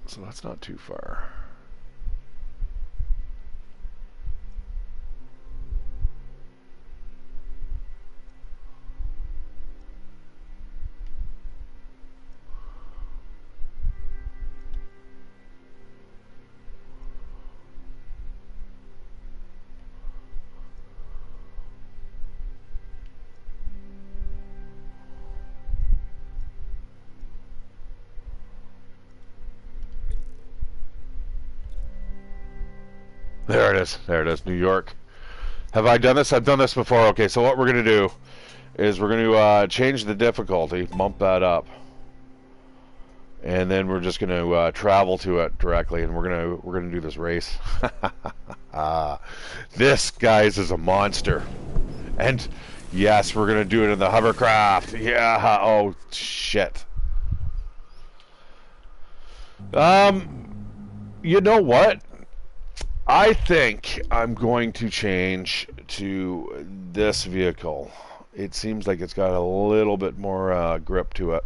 So that's not too far. There it is. There it is. New York. Have I done this? I've done this before. Okay, so what we're going to do is we're going to change the difficulty, bump that up, and then we're just going to travel to it directly, and we're going to do this race. This, guys, is a monster. And yes, we're going to do it in the hovercraft. Yeah. Oh shit. You know what? I think I'm going to change to this vehicle. It seems like it's got a little bit more grip to it.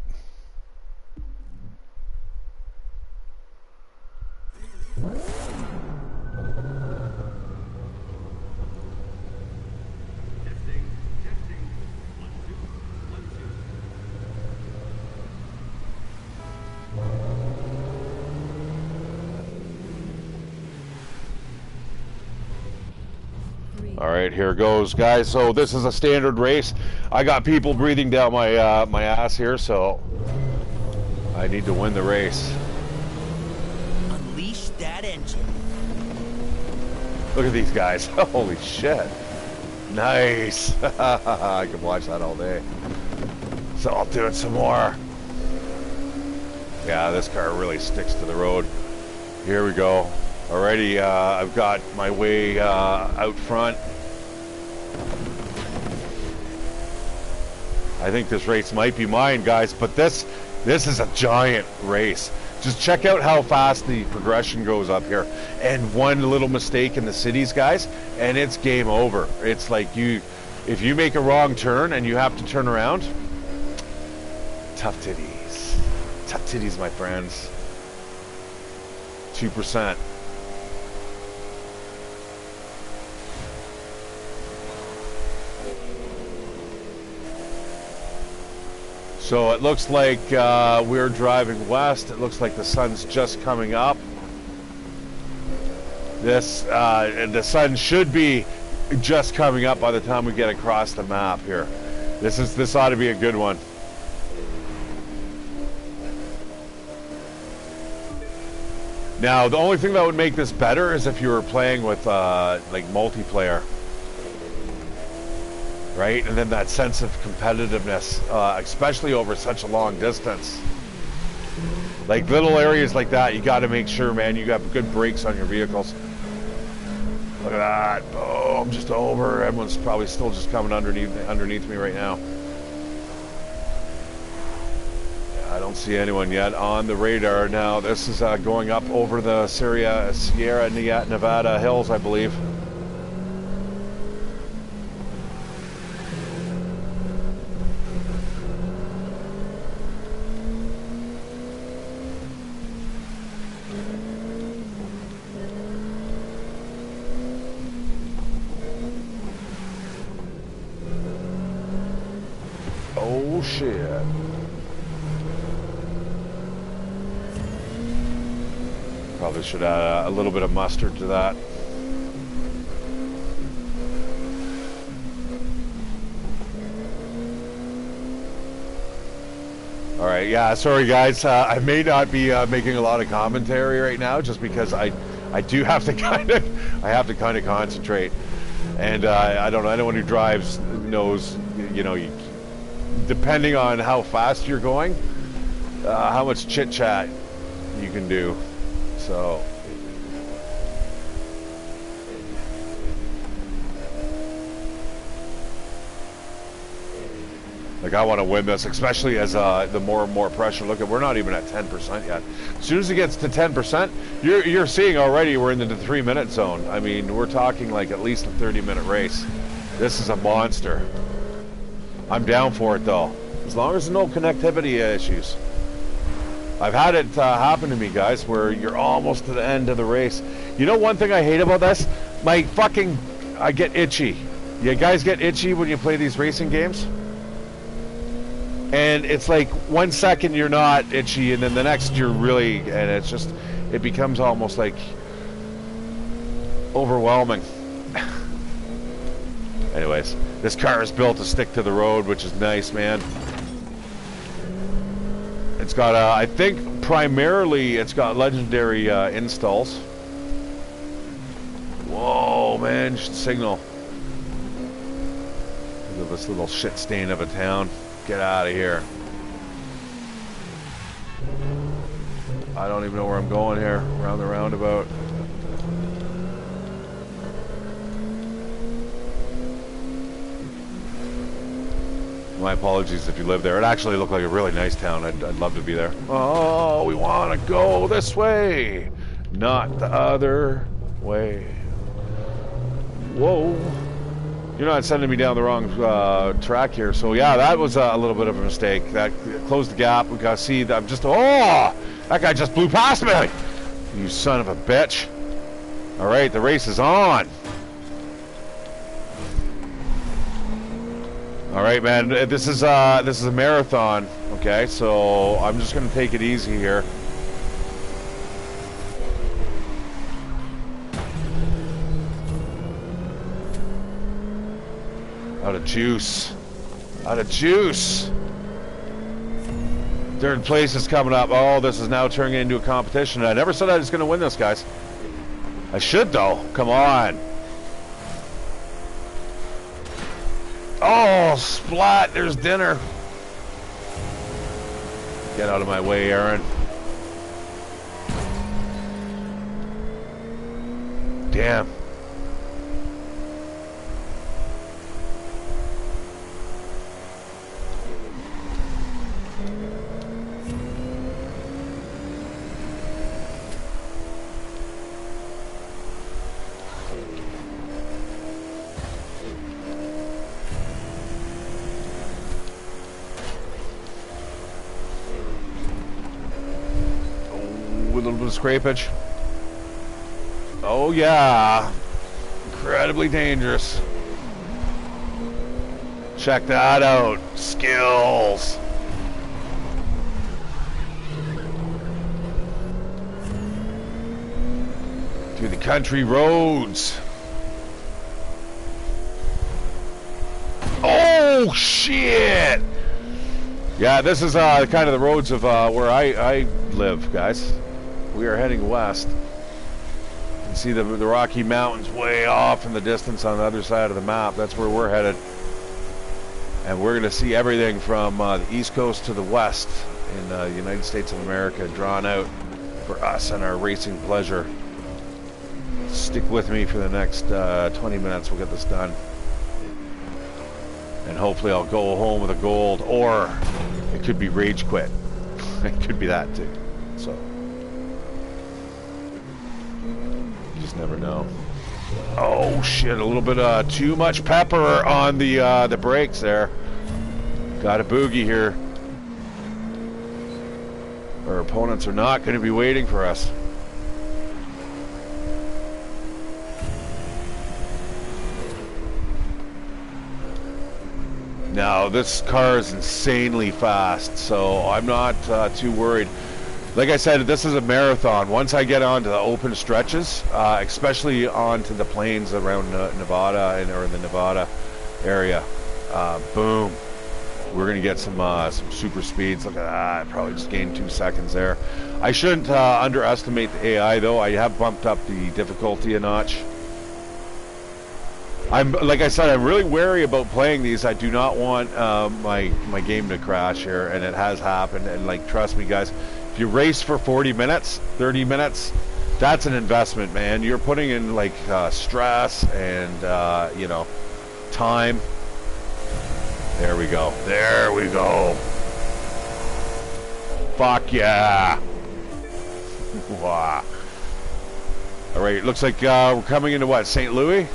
All right, here goes, guys. So this is a standard race. I got people breathing down my my ass here, so I need to win the race. Unleash that engine. Look at these guys. Holy shit. Nice. I could watch that all day. So I'll do it some more. Yeah, this car really sticks to the road. Here we go. Already, I've got my way out front. I think this race might be mine, guys, but this is a giant race. Just check out how fast the progression goes up here. And one little mistake in the cities, guys, and it's game over. It's like if you make a wrong turn and you have to turn around, tough titties. Tough titties, my friends. 2%. So it looks like we're driving west. It looks like the sun's just coming up. The sun should be just coming up by the time we get across the map here. This ought to be a good one. Now, the only thing that would make this better is if you were playing with like multiplayer. Right? And then that sense of competitiveness, especially over such a long distance. Like little areas like that, you got to make sure, man, you got good brakes on your vehicles. Look at that. Oh, I'm just over. Everyone's probably still just coming underneath me right now. I don't see anyone yet on the radar. Now, this is going up over the Sierra Nevada hills, I believe. Oh shit. Probably should add a little bit of mustard to that. All right, yeah, sorry guys. I may not be making a lot of commentary right now just because I do have to kind of concentrate. And I don't know, anyone who drives knows, you know, depending on how fast you're going, how much chit chat you can do. So like I want to win this, especially as the more and more pressure. Look at, we're not even at 10% yet. As soon as it gets to 10%, you're seeing already we're into the 3-minute zone. I mean, we're talking like at least a 30-minute race. This is a monster. I'm down for it though, as long as there's no connectivity issues. I've had it happen to me, guys, where you're almost to the end of the race. You know one thing I hate about this? I get itchy. You guys get itchy when you play these racing games? And it's like 1 second you're not itchy, and then the next you're really, and it's just, it becomes almost like overwhelming. Anyways, this car is built to stick to the road, which is nice, man. It's got, I think primarily it's got legendary installs. Whoa, man, you should signal. Look at this little shit stain of a town. Get out of here. I don't even know where I'm going here, around the roundabout. My apologies if you live there. It actually looked like a really nice town. I'd love to be there. Oh, we want to go this way, not the other way. Whoa. You're not sending me down the wrong track here. So yeah, that was a little bit of a mistake. That closed the gap. We got to see that I'm just, oh, that guy just blew past me. You son of a bitch. All right, the race is on. All right, man, this is a marathon, okay? So I'm just gonna take it easy here. Out of juice. Out of juice. Third place is coming up. Oh, this is now turning into a competition. I never said I was gonna win this, guys. I should though. Come on. Oh, splat, there's dinner. Get out of my way, Aaron. damn. Oh, a little bit of scrapage. Oh yeah, incredibly dangerous. Check that out, skills. Through the country roads. Oh shit! Yeah, this is kind of the roads of where I live, guys. We are heading west. You can see the Rocky Mountains way off in the distance on the other side of the map. That's where we're headed. And we're going to see everything from the East Coast to the West in the United States of America drawn out for us and our racing pleasure. Stick with me for the next 20 minutes. We'll get this done. And hopefully I'll go home with a gold, or it could be rage quit. It could be that too. So you just never know. Oh shit, a little bit too much pepper on the brakes there. Got a boogie here. Our opponents are not going to be waiting for us. Now, this car is insanely fast, so I'm not too worried. Like I said, this is a marathon. Once I get onto the open stretches, especially onto the plains around Nevada or in the Nevada area, boom, we're going to get some super speeds. Look at that. I probably just gained 2 seconds there. I shouldn't underestimate the AI, though. I have bumped up the difficulty a notch. Like I said, I'm really wary about playing these. I do not want my game to crash here, and it has happened. And like, trust me, guys, if you race for 40 minutes, 30 minutes, that's an investment, man. You're putting in like stress and you know, time. There we go. There we go. Fuck yeah! Wow. All right, looks like we're coming into what, St. Louis?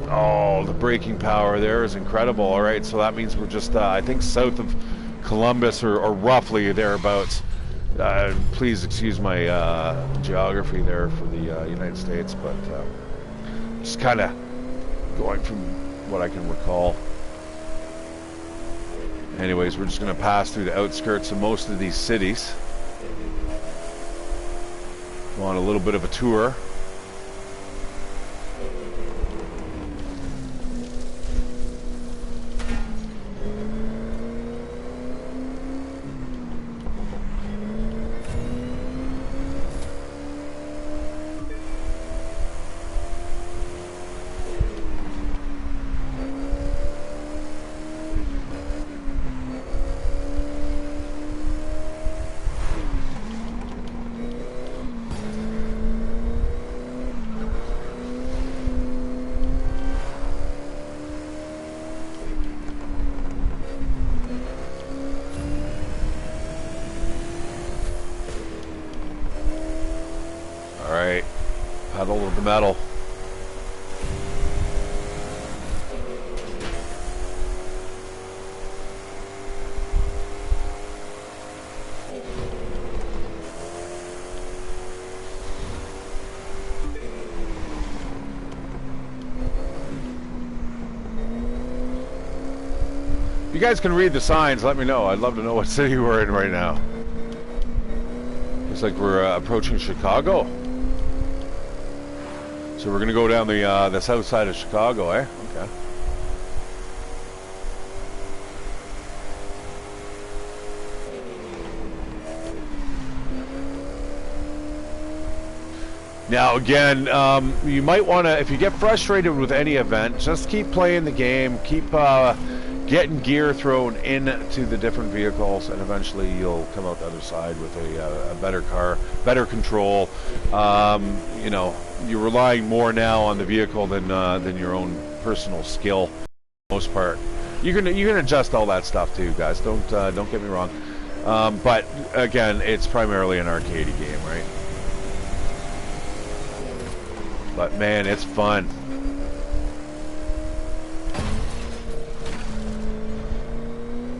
Oh, the braking power there is incredible. All right, so that means we're just, I think, south of Columbus or roughly thereabouts. Please excuse my geography there for the United States, but just kind of going from what I can recall. Anyways, we're just going to pass through the outskirts of most of these cities. Go on a little bit of a tour. Pedal to the metal. If you guys can read the signs, let me know. I'd love to know what city we're in right now. Looks like we're approaching Chicago. So we're going to go down the south side of Chicago, eh? Okay. Now again, you might want to, if you get frustrated with any event, just keep playing the game, keep getting gear thrown into the different vehicles, and eventually you'll come out the other side with a better car, better control. You know, you're relying more now on the vehicle than your own personal skill, for the most part. You can adjust all that stuff too, guys. Don't get me wrong. But again, it's primarily an arcade game, right? But man, it's fun.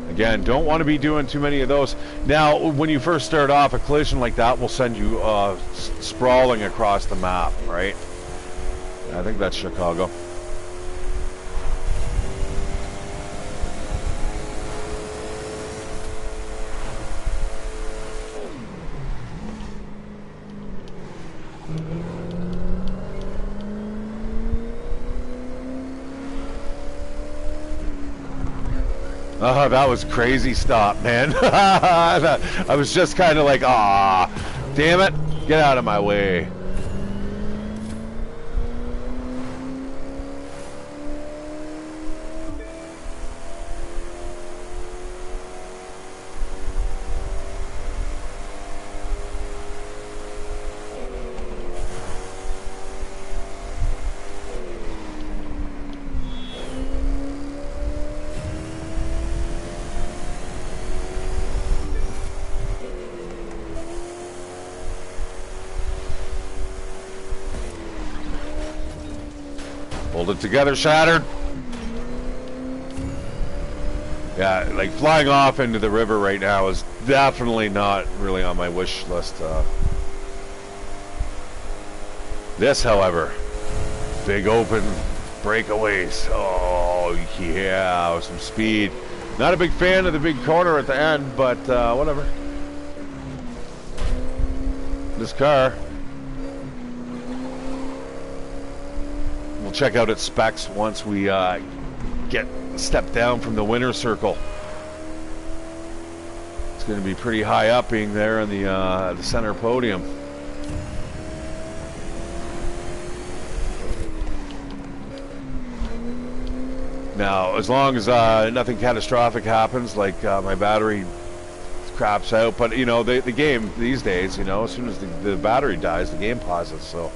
Again, don't want to be doing too many of those. Now, when you first start off, a collision like that will send you sprawling across the map, right? I think that's Chicago. Oh, that was crazy stop, man. I was just kind of like, ah, damn it, get out of my way. Hold it together, Shattered. Yeah, like flying off into the river right now is definitely not really on my wish list. This, however, big open breakaways. Oh, yeah, some speed. Not a big fan of the big corner at the end, but whatever. This car. We'll check out its specs once we get a step down from the winner's circle. It's going to be pretty high up, being there in the center podium. Now, as long as nothing catastrophic happens, like my battery craps out, but you know, the game these days, you know, as soon as the battery dies, the game pauses. So.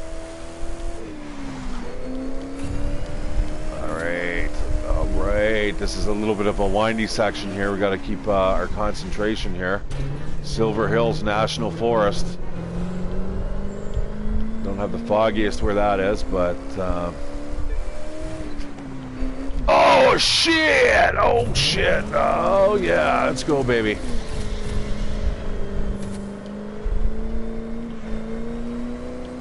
Alright, this is a little bit of a windy section here. We got to keep our concentration here. Silver Hills National Forest. Don't have the foggiest where that is, but oh shit! Oh shit! Oh yeah, let's go, baby.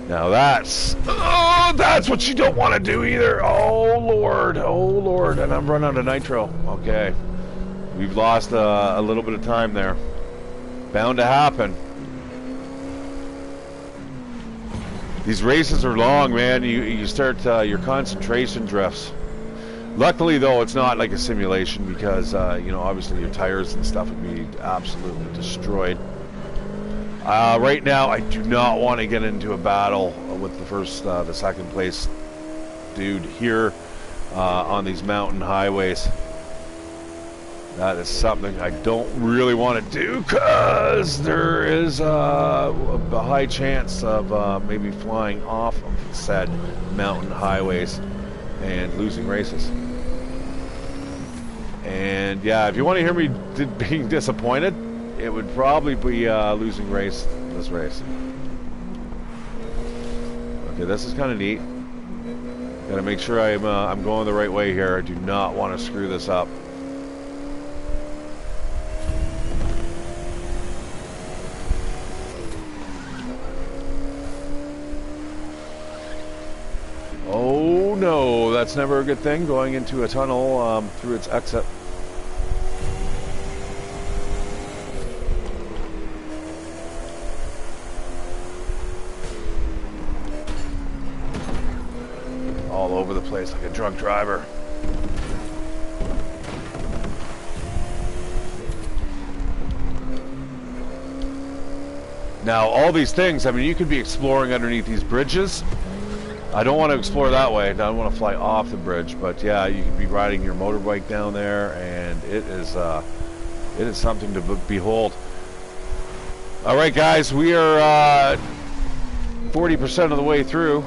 Now that's what you don't want to do either. Oh Lord, and I'm running out of nitro. Okay, we've lost a little bit of time there. Bound to happen. These races are long, man. You start your concentration drifts. Luckily, though, it's not like a simulation because you know, obviously your tires and stuff would be absolutely destroyed. Right now, I do not want to get into a battle with the second place dude here on these mountain highways. That is something I don't really want to do because there is a high chance of maybe flying off of said mountain highways and losing races. And yeah, if you want to hear me being disappointed, it would probably be losing this race. Okay, this is kind of neat. Gotta make sure I'm going the right way here. I do not want to screw this up. Oh no, that's never a good thing, going into a tunnel through its exit. All over the place like a drunk driver. Now, all these things, I mean, you could be exploring underneath these bridges I don't want to explore that way. I don't want to fly off the bridge, but yeah, you could be riding your motorbike down there, and it is something to behold. All right, guys, we are 40% of the way through.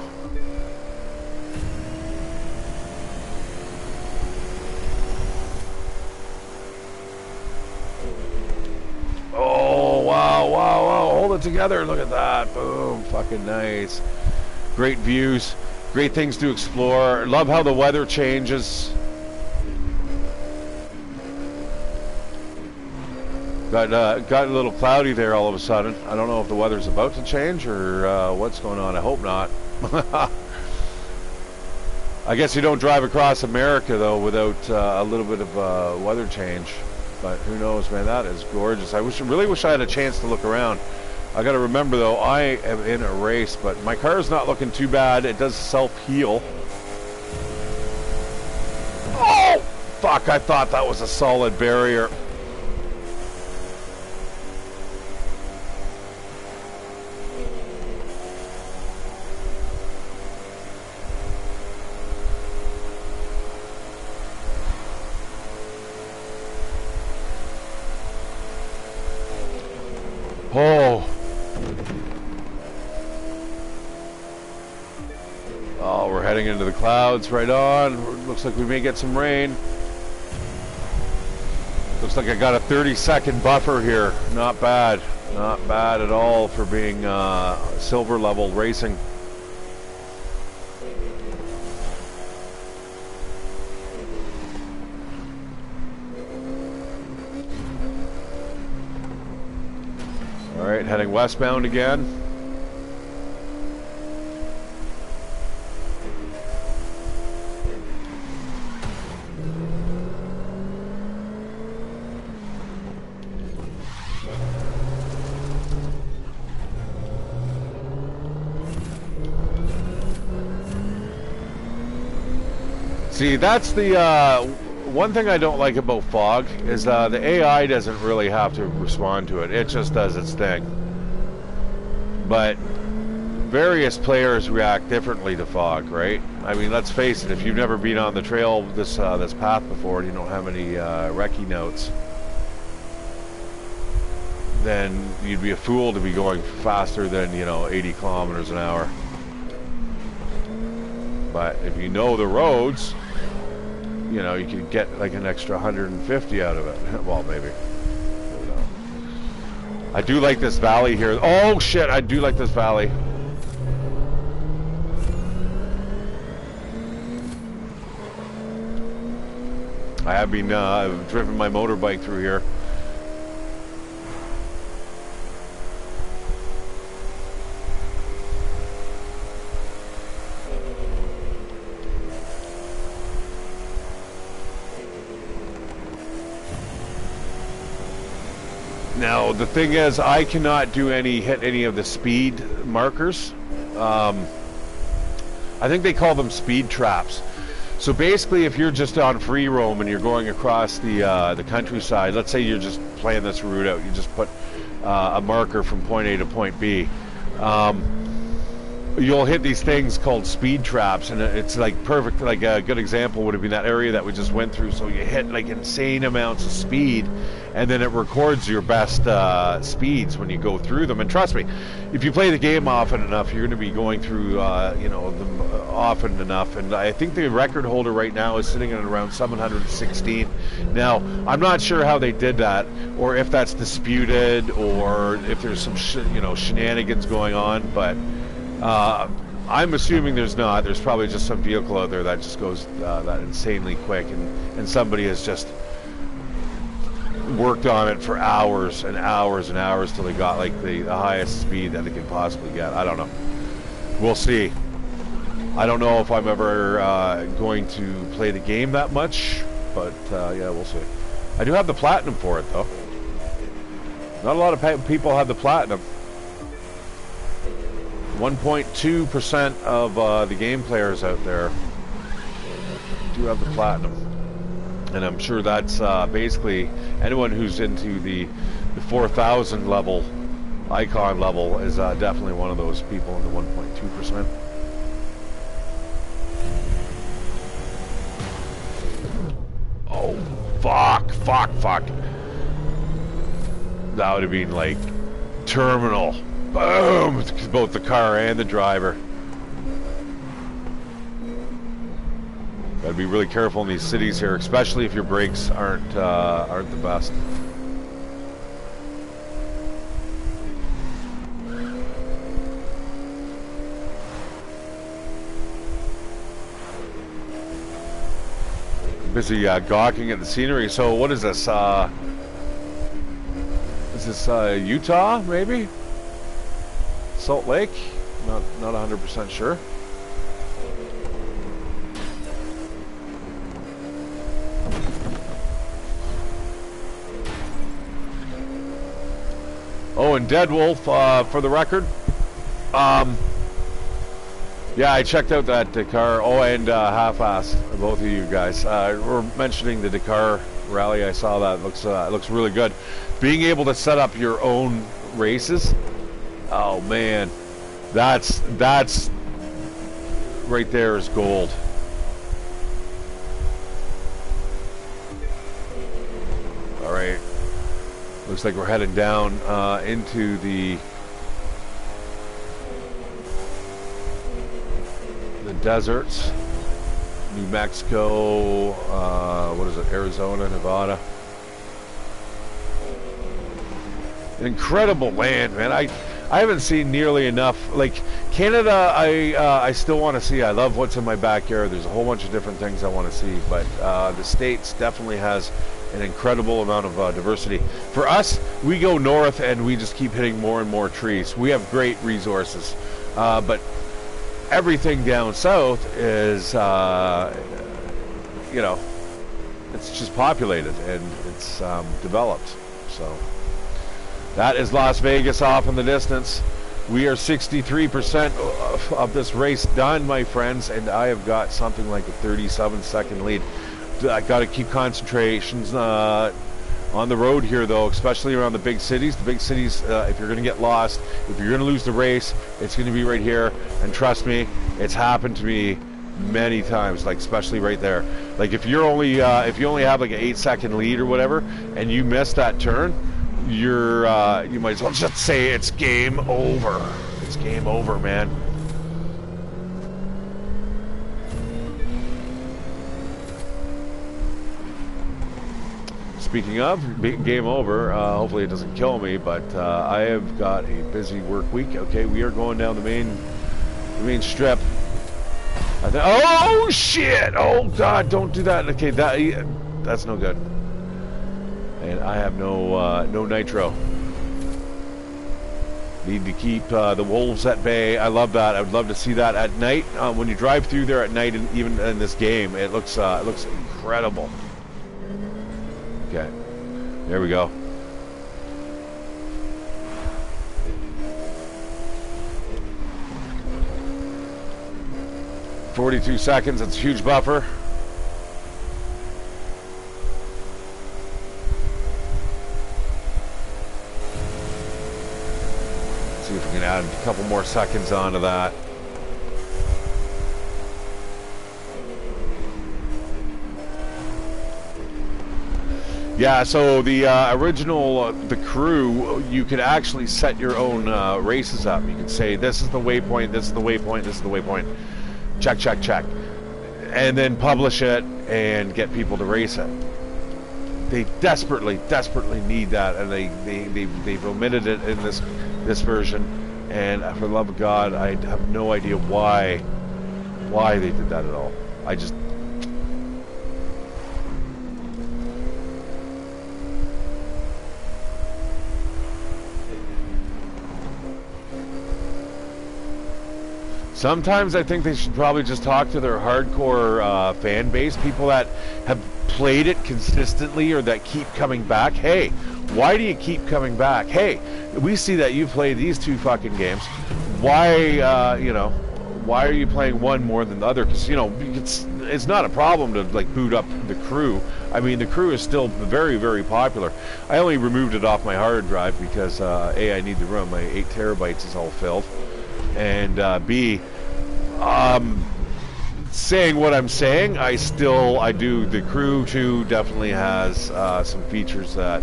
Oh, wow, wow, wow. Hold it together. Look at that. Boom. Fucking nice. Great views. Great things to explore. Love how the weather changes. Got a little cloudy there all of a sudden. I don't know if the weather's about to change or what's going on. I hope not. I guess you don't drive across America, though, without a little bit of weather change. But who knows, man? That is gorgeous. I really wish I had a chance to look around. I got to remember, though, I am in a race, but my car is not looking too bad. It does self-heal. Oh! Fuck, I thought that was a solid barrier. Oh. Oh, we're heading into the clouds right on. Looks like we may get some rain. Looks like I got a 30-second buffer here. Not bad. Not bad at all for being silver level racing. All right, heading westbound again. See, that's the one thing I don't like about fog is the AI doesn't really have to respond to it. It just does its thing. But various players react differently to fog, right? I mean, let's face it, if you've never been on the trail this path before and you don't have any recce notes, then you'd be a fool to be going faster than, 80 kilometers an hour. But if you know the roads, you can get like an extra 150 out of it. Well, maybe. I do like this valley here. Oh shit, I do like this valley. I have been I've driven my motorbike through here. Now the thing is, I cannot hit any of the speed markers. I think they call them speed traps. So basically, if you're just on free roam and you're going across the countryside, let's say you're just playing this route out, you just put a marker from point A to point B. You'll hit these things called speed traps, and it's like perfect. Like a good example would have been that area that we just went through. So you hit like insane amounts of speed, and then it records your best speeds when you go through them. And trust me, if you play the game often enough, you're going to be going through them often enough. And I think the record holder right now is sitting at around 716. Now, I'm not sure how they did that, or if that's disputed, or if there's some shenanigans going on, but. I'm assuming there's not. There's probably just some vehicle out there that just goes that insanely quick, and somebody has just worked on it for hours and hours and hours till they got like the highest speed that they could possibly get. I don't know. We'll see. I don't know if I'm ever going to play the game that much, but yeah, we'll see. I do have the platinum for it, though. Not a lot of people have the platinum. 1.2% of the game players out there do have the platinum, and I'm sure that's basically anyone who's into the 4,000 level icon level is definitely one of those people in the 1.2%. fuck. That would have been like terminal. Boom! Both the car and the driver. Gotta be really careful in these cities here, especially if your brakes aren't the best. Busy gawking at the scenery. So what is this? Is this Utah, maybe? Salt Lake? Not 100% sure. Oh, and Dead Wolf, for the record. Yeah, I checked out that Dakar. Oh, and Half-Ass, both of you guys. We're mentioning the Dakar rally. I saw that. Looks really good. Being able to set up your own races. Oh man, that's right there is gold. All right. Looks like we're heading down into the deserts. New Mexico, what is it, Arizona, Nevada. Incredible land, man. I haven't seen nearly enough. Like Canada, I still want to see. I love what's in my backyard. There's a whole bunch of different things I want to see, but the States definitely has an incredible amount of diversity. For us, we go north and we just keep hitting more and more trees. We have great resources, but everything down south is, you know, it's just populated and it's developed. So that is Las Vegas off in the distance. We are 63% of this race done, my friends, and I have got something like a 37-second lead. I got to keep concentrations on the road here, though, especially around the big cities. The big cities, if you're going to get lost, if you're going to lose the race, it's going to be right here. And trust me, it's happened to me many times, like especially right there. Like if you only have like an 8-second lead or whatever, and you miss that turn, you might as well just say it's game over. It's game over, man. Speaking of game over, hopefully it doesn't kill me, but I have got a busy work week. Okay, we are going down the main strip. Oh shit! Oh god, don't do that. Okay, that's no good. And I have no nitro. Need to keep the wolves at bay. I love that. I would love to see that at night. When you drive through there at night, and even in this game, it looks incredible. Okay, there we go. "42 seconds, that's a huge buffer. Let's see if we can add a couple more seconds onto that. Yeah, so the original, the crew, you could actually set your own races up. You can say, this is the waypoint, this is the waypoint, this is the waypoint. Check, check, check. And then publish it and get people to race it. They desperately need that, and they've omitted it in this version. And for the love of God, I have no idea why they did that at all. I just... Sometimes I think they should probably just talk to their hardcore fan base, people that have played it consistently or that keep coming back. Hey, why do you keep coming back? Hey, we see that you play these two fucking games. Why, you know, why are you playing one more than the other? Because, you know, it's not a problem to, like, boot up the crew. I mean, the crew is still very, very popular. I only removed it off my hard drive because, A, I need the room. My 8 terabytes is all filled. And B, saying what I'm saying, I do. The Crew 2 definitely has some features that,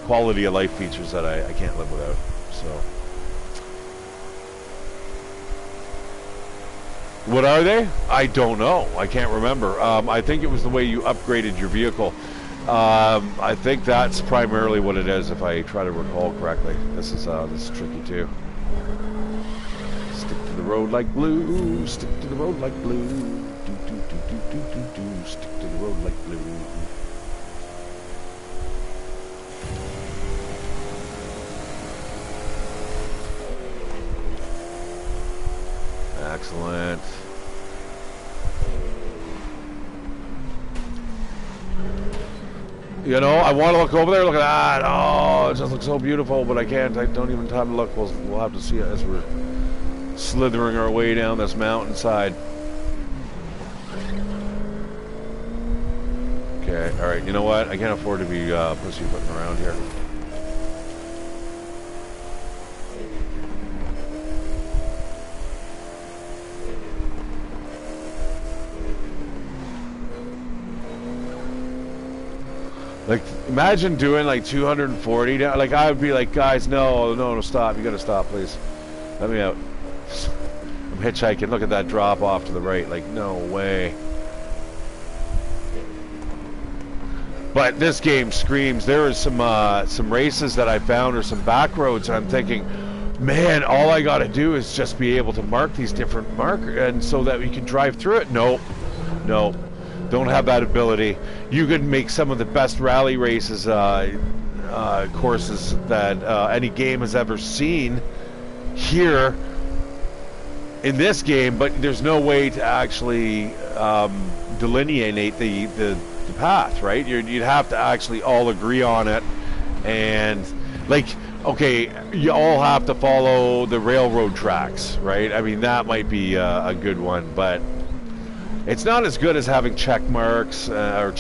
quality of life features that I can't live without. So, what are they? I don't know. I can't remember. I think it was the way you upgraded your vehicle. I think that's primarily what it is, if I try to recall correctly. This is tricky too. Stick to the road like glue. Stick to the road like glue. Do do do do do do do. Stick to the road like glue. Excellent. You know, I want to look over there, look at that. Oh, it just looks so beautiful, but I can't. I don't even have time to look. We'll have to see it as we're slithering our way down this mountainside. Okay, all right. You know what? I can't afford to be pussyfooting around here. Like, imagine doing like 240 down. Like, I would be like, guys, no, stop. You gotta stop, please. Let me out. I'm hitchhiking. Look at that drop off to the right. Like, no way. But this game screams. There is some races that I found, or some back roads, and I'm thinking, man, all I gotta do is just be able to mark these different markers, and so that we can drive through it. No. Don't have that ability. You could make some of the best rally races courses that any game has ever seen here in this game, but there's no way to actually delineate the path, right? You'd have to actually all agree on it, and like, okay, you all have to follow the railroad tracks, right? I mean, that might be a good one, but it's not as good as having check marks or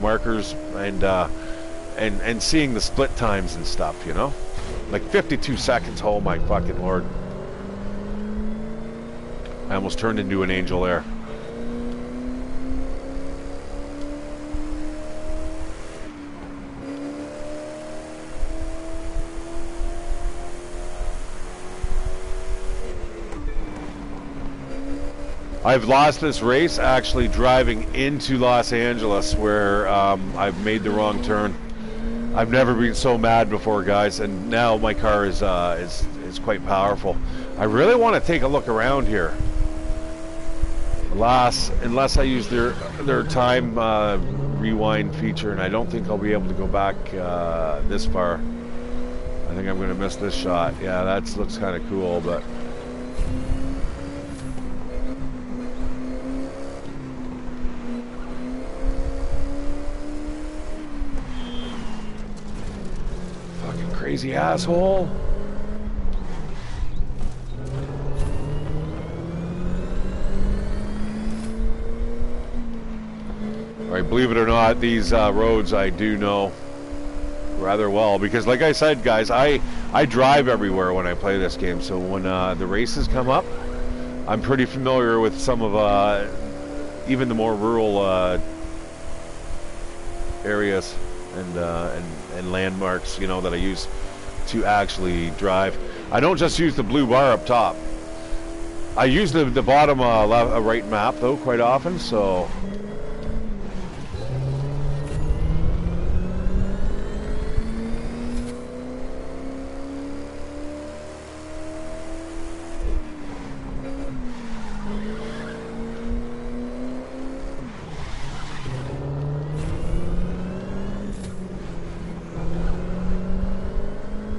markers and seeing the split times and stuff, you know? Like 52 seconds, oh my fucking lord. I almost turned into an angel there. I've lost this race actually driving into Los Angeles, where I've made the wrong turn. I've never been so mad before, guys, and now my car is quite powerful. I really want to take a look around here. Unless I use their time rewind feature, and I don't think I'll be able to go back this far. I think I'm going to miss this shot. Yeah, that looks kind of cool, but. Crazy asshole. Alright, believe it or not, these roads I do know rather well, because like I said, guys, I drive everywhere when I play this game, so when the races come up, I'm pretty familiar with some of even the more rural areas and landmarks, you know, that I use to actually drive. I don't just use the blue bar up top. I use the bottom right map though quite often, so.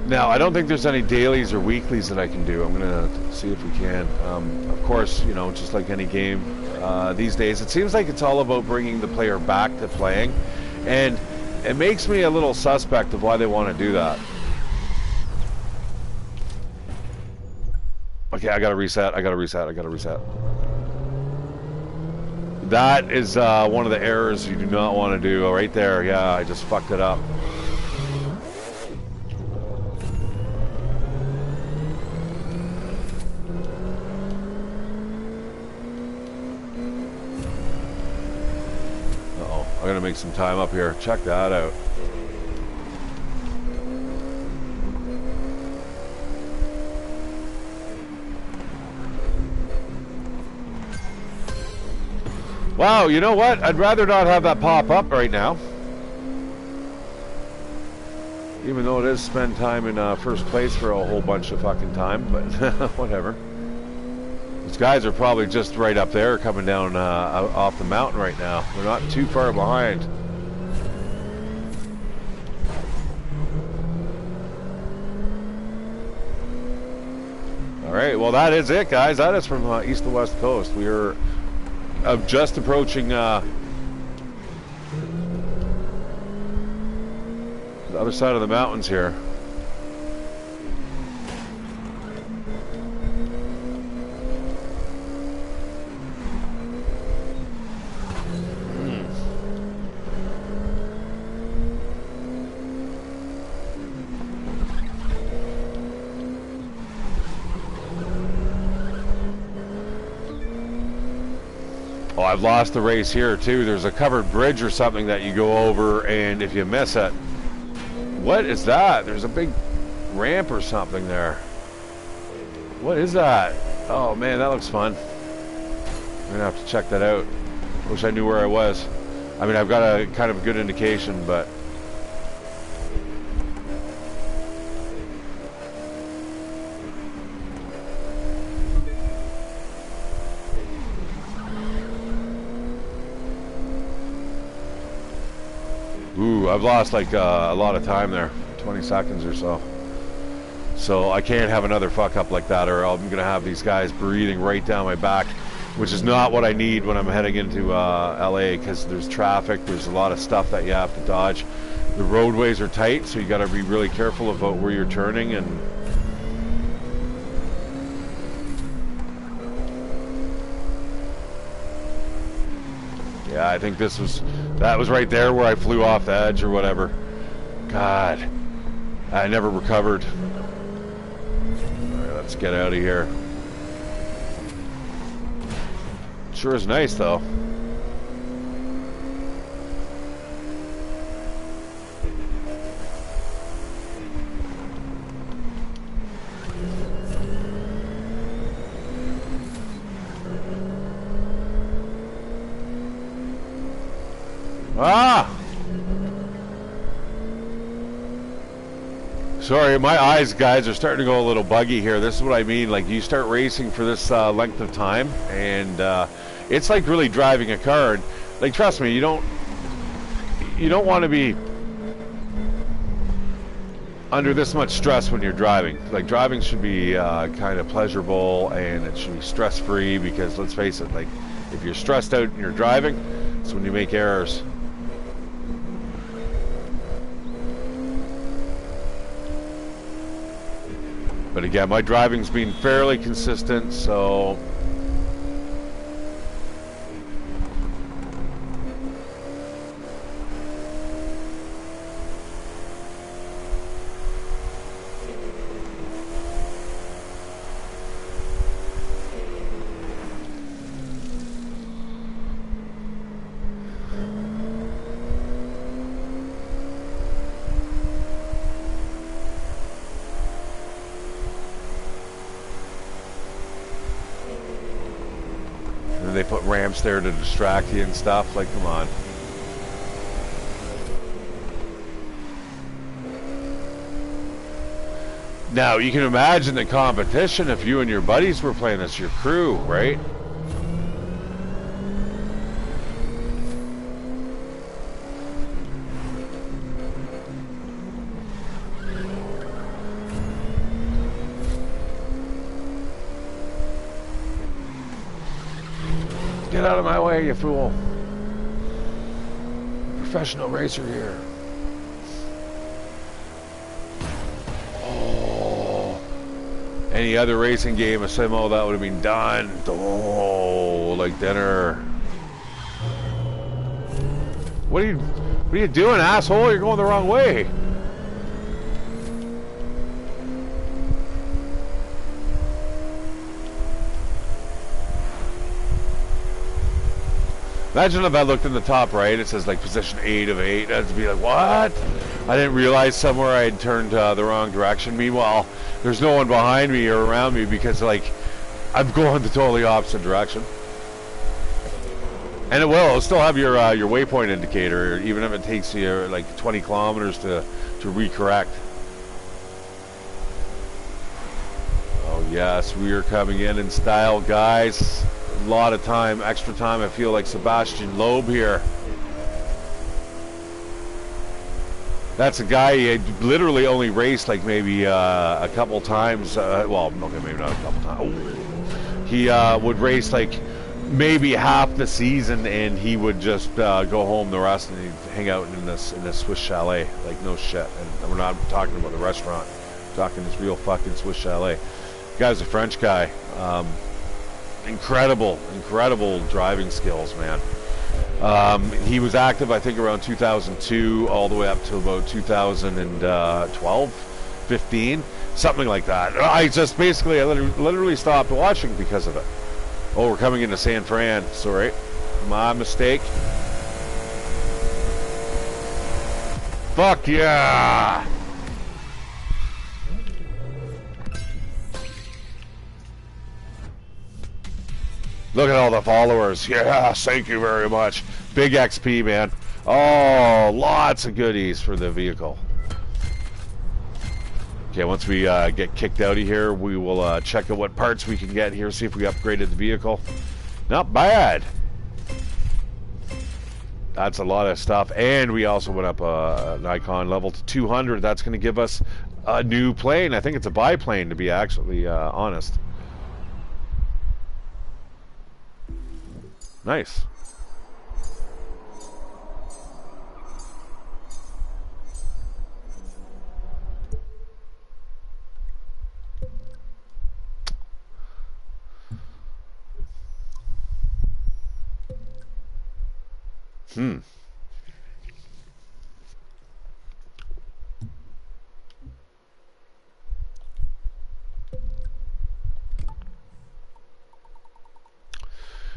Now, I don't think there's any dailies or weeklies that I can do. I'm going to see if we can. Of course, you know, just like any game these days, it seems like it's all about bringing the player back to playing. And it makes me a little suspect of why they want to do that. Okay, I got to reset. That is one of the errors you do not want to do. Right there, yeah, I just fucked it up. I'm gonna make some time up here. Check that out. Wow, you know what? I'd rather not have that pop up right now. Even though it is spend time in first place for a whole bunch of fucking time, but whatever. These guys are probably just right up there coming down off the mountain right now. They're not too far behind. Alright, well that is it, guys. That is from east to west coast. We are just approaching the other side of the mountains here. Oh, I've lost the race here too. There's a covered bridge or something that you go over, and if you miss it, what is that? There's a big ramp or something there. What is that? Oh man, that looks fun. I'm gonna have to check that out. Wish I knew where I was. I mean, I've got a kind of a good indication, but ooh, I've lost like a lot of time there, 20 seconds or so. So I can't have another fuck up like that, or I'm gonna have these guys breathing right down my back, which is not what I need when I'm heading into LA, because there's traffic, there's a lot of stuff that you have to dodge. The roadways are tight, so you gotta be really careful about where you're turning. And yeah, I think that was right there where I flew off the edge or whatever. God, I never recovered. All right, let's get out of here. Sure is nice though. Ah! Sorry, my eyes, guys, are starting to go a little buggy here. This is what I mean. Like, you start racing for this length of time, and it's like really driving a car. And, like, trust me, you don't want to be under this much stress when you're driving. Like, driving should be kind of pleasurable, and it should be stress-free, because let's face it, like, if you're stressed out and you're driving, it's when you make errors. But again, my driving's been fairly consistent, so they put ramps there to distract you and stuff. Like, come on. Now, you can imagine the competition if you and your buddies were playing this, your crew, right? Get out of my way, you fool. Professional racer here. Oh. Any other racing game, a Simo, that would have been done. Oh, like dinner. What are you doing, asshole? You're going the wrong way. Imagine if I looked in the top right, it says like position 8 of 8. I'd be like, what? I didn't realize somewhere I had turned the wrong direction. Meanwhile, there's no one behind me or around me because like I'm going the totally opposite direction. And it'll still have your waypoint indicator, even if it takes you like 20 kilometers to recorrect. Oh yes, we are coming in style, guys. A lot of time, extra time. I feel like Sebastian Loeb here. That's a guy he literally only raced like maybe a couple times. Well, okay, maybe not a couple times. Oh. He would race like maybe half the season, and he would just go home the rest, and he'd hang out in this Swiss chalet, like no shit. And we're not talking about the restaurant, we're talking this real fucking Swiss chalet. The guy's a French guy. Incredible driving skills, man. He was active, I think, around 2002 all the way up to about 2012, 15, something like that. I literally stopped watching because of it. Oh, we're coming into San Fran. Sorry, my mistake. Fuck yeah! Look at all the followers. Yeah, thank you very much. Big XP, man. Oh, lots of goodies for the vehicle. Okay, once we get kicked out of here, we will check out what parts we can get here, see if we upgraded the vehicle. Not bad. That's a lot of stuff. And we also went up an icon level to 200. That's going to give us a new plane. I think it's a biplane, to be actually honest. Nice.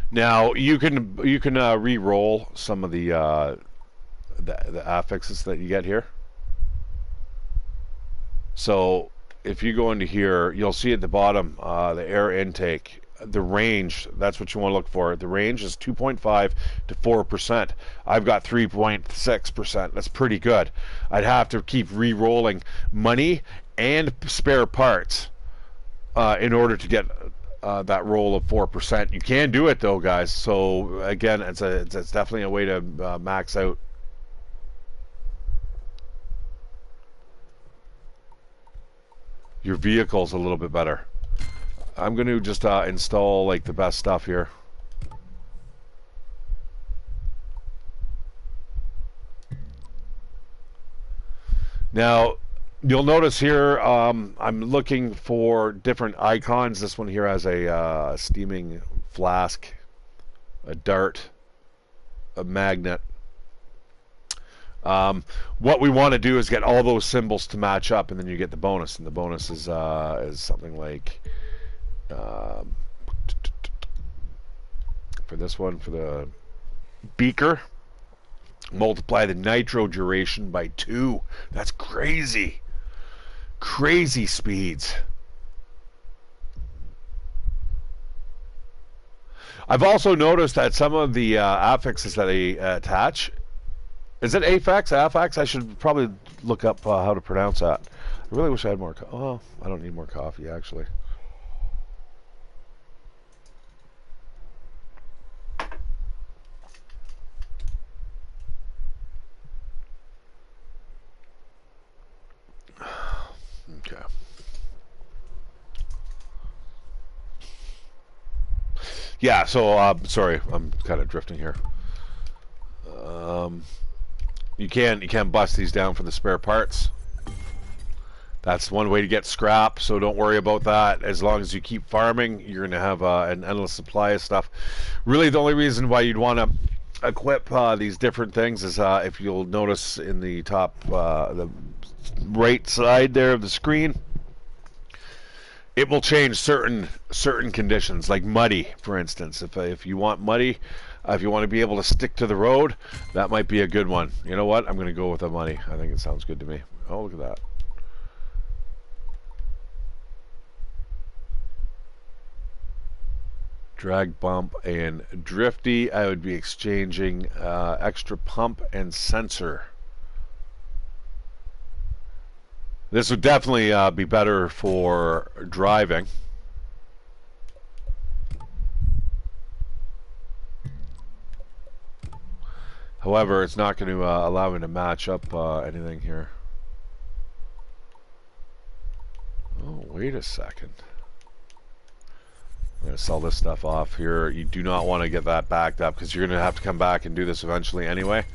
Now you can re-roll some of the affixes that you get here. So if you go into here, you'll see at the bottom the air intake, the range. That's what you want to look for. The range is 2.5 to 4%. I've got 3.6%. That's pretty good. I'd have to keep re-rolling money and spare parts in order to get that roll of 4%. You can do it though, guys. So again, it's definitely a way to max out. Your vehicle's a little bit better. I'm going to just install like the best stuff here. Now you'll notice here I'm looking for different icons. This one here has a steaming flask, a dart, a magnet. What we want to do is get all those symbols to match up, and then you get the bonus. And the bonus is something like for this one, for the beaker, multiply the nitro duration by 2. That's crazy. Crazy speeds. I've also noticed that some of the affixes that they attach, is it affix, affix? I should probably look up how to pronounce that. I really wish I had more oh, I don't need more coffee, actually. Okay. Yeah, so sorry, I'm kind of drifting here. You can bust these down for the spare parts. That's one way to get scrap, so don't worry about that. As long as you keep farming, you're going to have an endless supply of stuff. Really, the only reason why you'd want to equip these different things is if you'll notice in the top, the right side there of the screen, it will change certain conditions, like muddy, for instance. If you want muddy, if you want to be able to stick to the road, that might be a good one. You know what? I'm going to go with the muddy. I think it sounds good to me. Oh, look at that. Drag bump and drifty. I would be exchanging extra pump and sensor. This would definitely be better for driving. However, it's not going to allow me to match up anything here. Oh, wait a second. I'm going to sell this stuff off here. You do not want to get that backed up because you're going to have to come back and do this eventually anyway.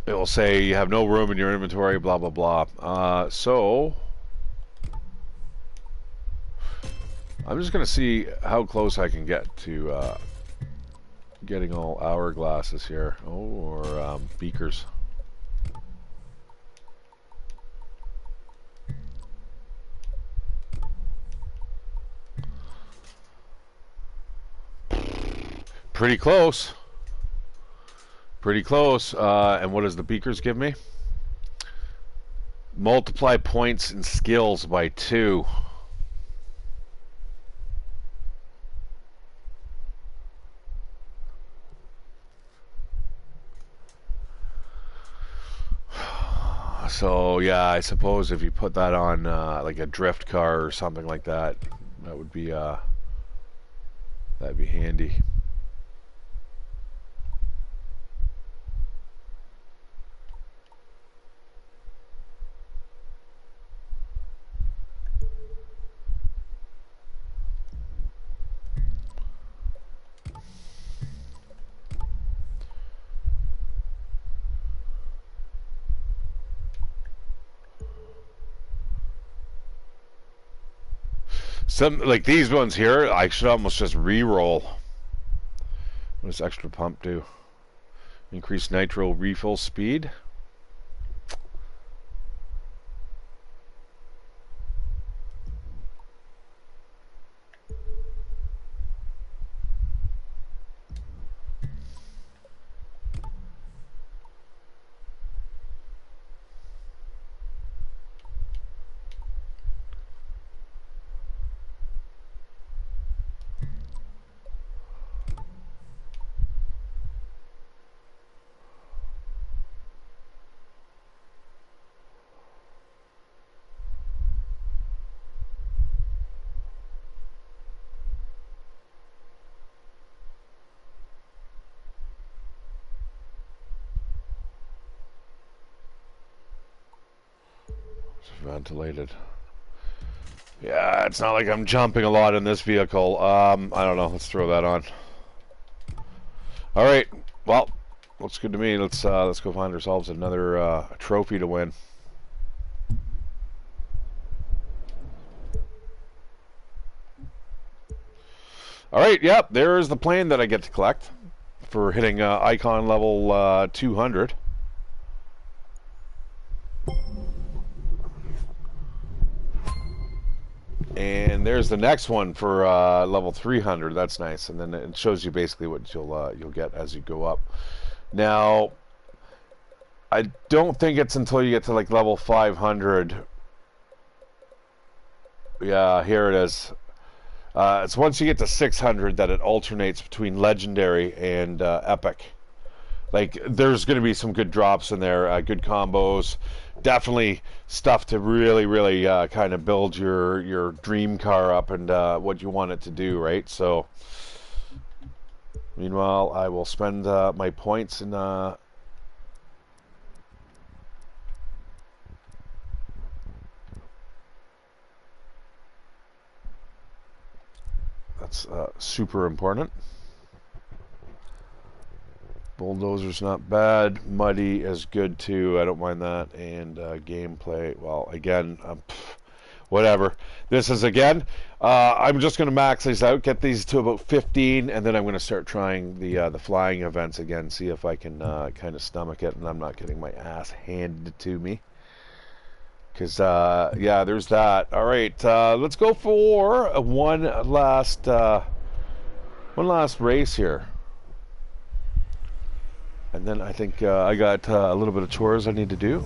It will say you have no room in your inventory, blah, blah, blah. So, I'm just going to see how close I can get to getting all hourglasses here. Oh, or beakers. Pretty close. Pretty close. And what does the beakers give me? Multiply points and skills by 2. So yeah, I suppose if you put that on like a drift car or something like that, that would be that'd be handy. Some like these ones here, I should almost just re-roll. What does extra pump do? Increase nitro refill speed. Ventilated. Yeah, it's not like I'm jumping a lot in this vehicle. I don't know. Let's throw that on. All right. Well, looks good to me. Let's go find ourselves another trophy to win. All right. Yep. There's the plane that I get to collect for hitting icon level 200. And there's the next one for level 300. That's nice. And then it shows you basically what you'll get as you go up. Now, I don't think it's until you get to like level 500. Yeah, here it is. It's once you get to 600 that it alternates between legendary and epic. Like, there's going to be some good drops in there, good combos. Definitely stuff to really, really kind of build your dream car up and what you want it to do, right? So, meanwhile, I will spend my points in... That's super important. Bulldozer's not bad. Muddy is good too. I don't mind that. And gameplay, well, again, whatever. This is, again, I'm just going to max these out, get these to about 15, and then I'm going to start trying the flying events again, see if I can kind of stomach it, and I'm not getting my ass handed to me. Because, yeah, there's that. All right, let's go for one last race here. And then I think I got a little bit of chores I need to do.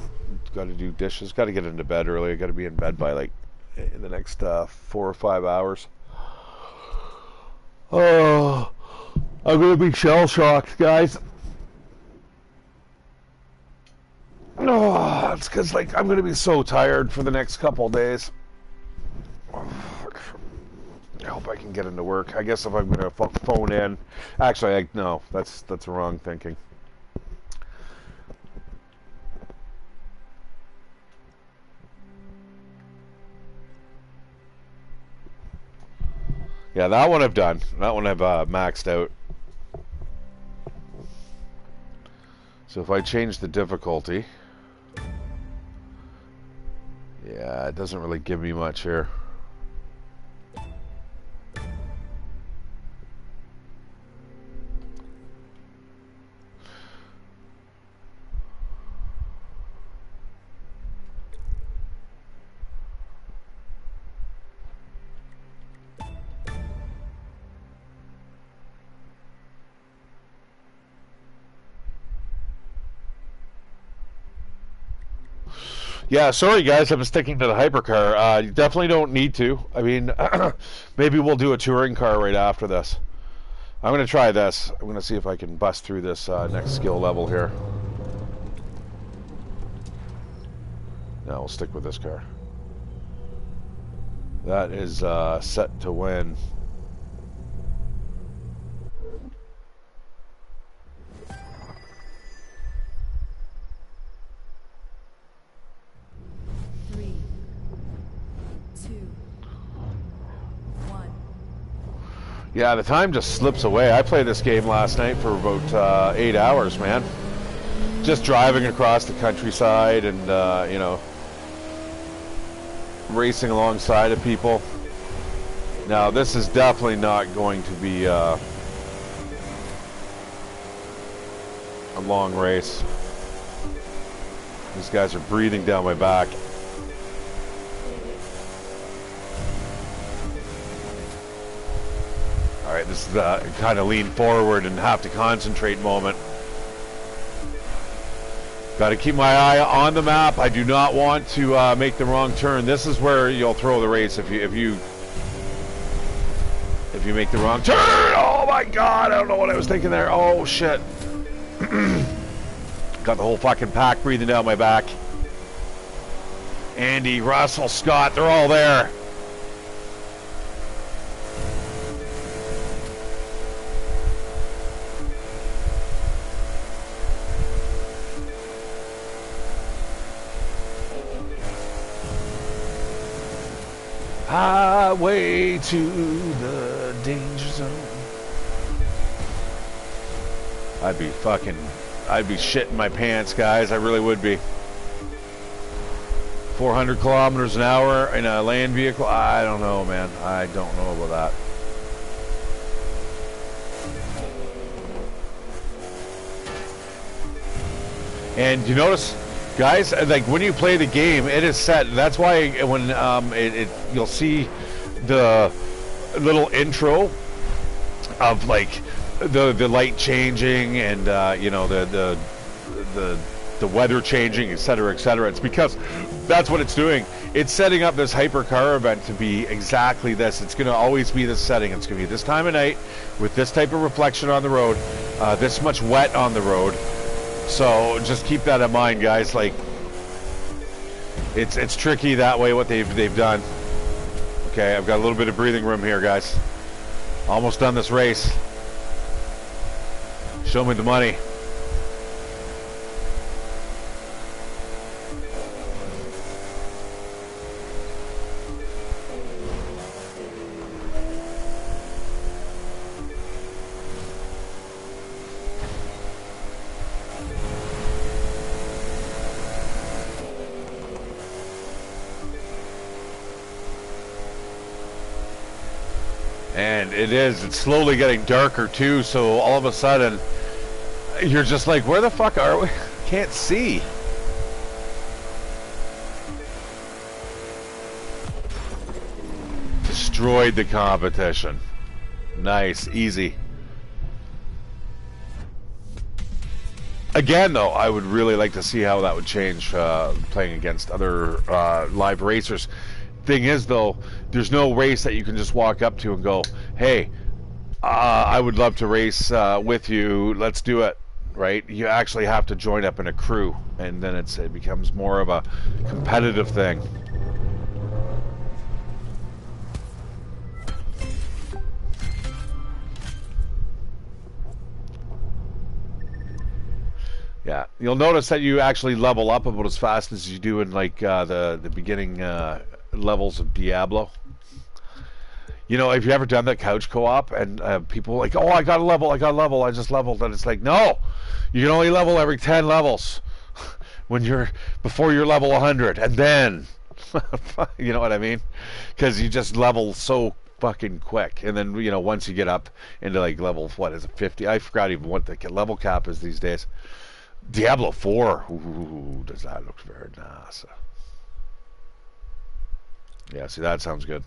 Got to do dishes. Got to get into bed early. I got to be in bed by like in the next 4 or 5 hours. Oh, I'm gonna be shell shocked, guys. Oh, it's because like I'm gonna be so tired for the next couple of days. Oh, I hope I can get into work. I guess if I'm gonna phone in, actually, no, that's wrong thinking. Yeah, that one I've done. That one I've maxed out. So if I change the difficulty, yeah, it doesn't really give me much here. Yeah, sorry guys, I was sticking to the hypercar. You definitely don't need to. I mean, maybe we'll do a touring car right after this. I'm going to try this. I'm going to see if I can bust through this next skill level here. No, we'll stick with this car. That is set to win. Yeah, the time just slips away. I played this game last night for about 8 hours, man. Just driving across the countryside and, you know, racing alongside of people. Now, this is definitely not going to be a long race. These guys are breathing down my back. Alright, this is the kind of lean forward and have to concentrate moment. Got to keep my eye on the map. I do not want to make the wrong turn. This is where you'll throw the race if you make the wrong turn. Oh my god, I don't know what I was thinking there. Oh shit. Got the whole fucking pack breathing down my back. Andy, Russell, Scott, they're all there. Highway to the danger zone. I'd be shitting my pants, guys. I really would be. 400 kilometers an hour in a land vehicle. I don't know, man. I don't know about that. And you notice, guys, like when you play the game, it is set. That's why when you'll see the little intro of like the light changing and you know the weather changing, etc., etc. It's because that's what it's doing. It's setting up this hypercar event to be exactly this. It's going to always be this setting. It's going to be this time of night with this type of reflection on the road, this much wet on the road. So just keep that in mind, guys. Like it's tricky that way what they've done. Okay, I've got a little bit of breathing room here, guys. Almost done this race. Show me the money. And it's slowly getting darker too, so all of a sudden you're just like, where the fuck are we? Can't see. destroyed the competition. Nice, easy. Again, though, I would really like to see how that would change playing against other live racers. Thing is, though, there's no race that you can just walk up to and go, hey, I would love to race with you, let's do it, right? You actually have to join up in a crew, and then it becomes more of a competitive thing. Yeah, you'll notice that you actually level up about as fast as you do in like the beginning levels of Diablo. You know, have you ever done that couch co-op and people are like, oh, I got a level, I just leveled, and it's like, no, you can only level every 10 levels when you're before you're level 100, and then you know what I mean? Because you just level so fucking quick, and then you know once you get up into like level, what is it, 50? I forgot even what the level cap is these days. Diablo 4. Ooh, does that look very nice. Yeah, see, that sounds good.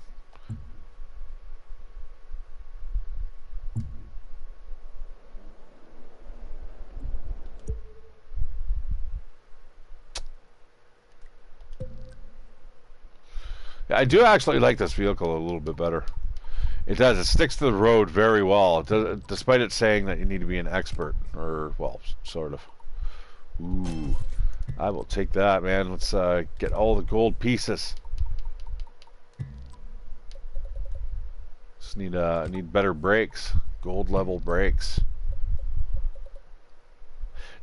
I do actually like this vehicle a little bit better. It does. It sticks to the road very well, despite it saying that you need to be an expert, or, well, sort of. Ooh, I will take that, man. Let's get all the gold pieces. Just need better brakes, gold level brakes.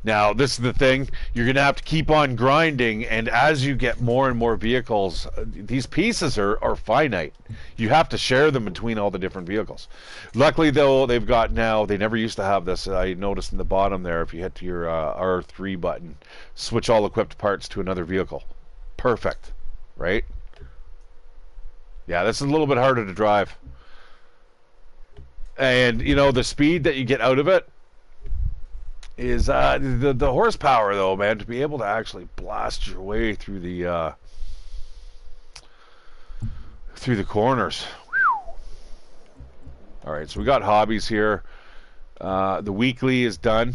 Now, this is the thing. You're going to have to keep on grinding, and as you get more and more vehicles, these pieces are finite. You have to share them between all the different vehicles. Luckily, though, they've got now, they never used to have this. I noticed in the bottom there, if you hit your R3 button, switch all equipped parts to another vehicle. Perfect, right? Yeah, this is a little bit harder to drive. And, you know, the speed that you get out of it, is the horsepower, though, man, to be able to actually blast your way through the corners. Whew. All right, so we got hobbies here. The weekly is done.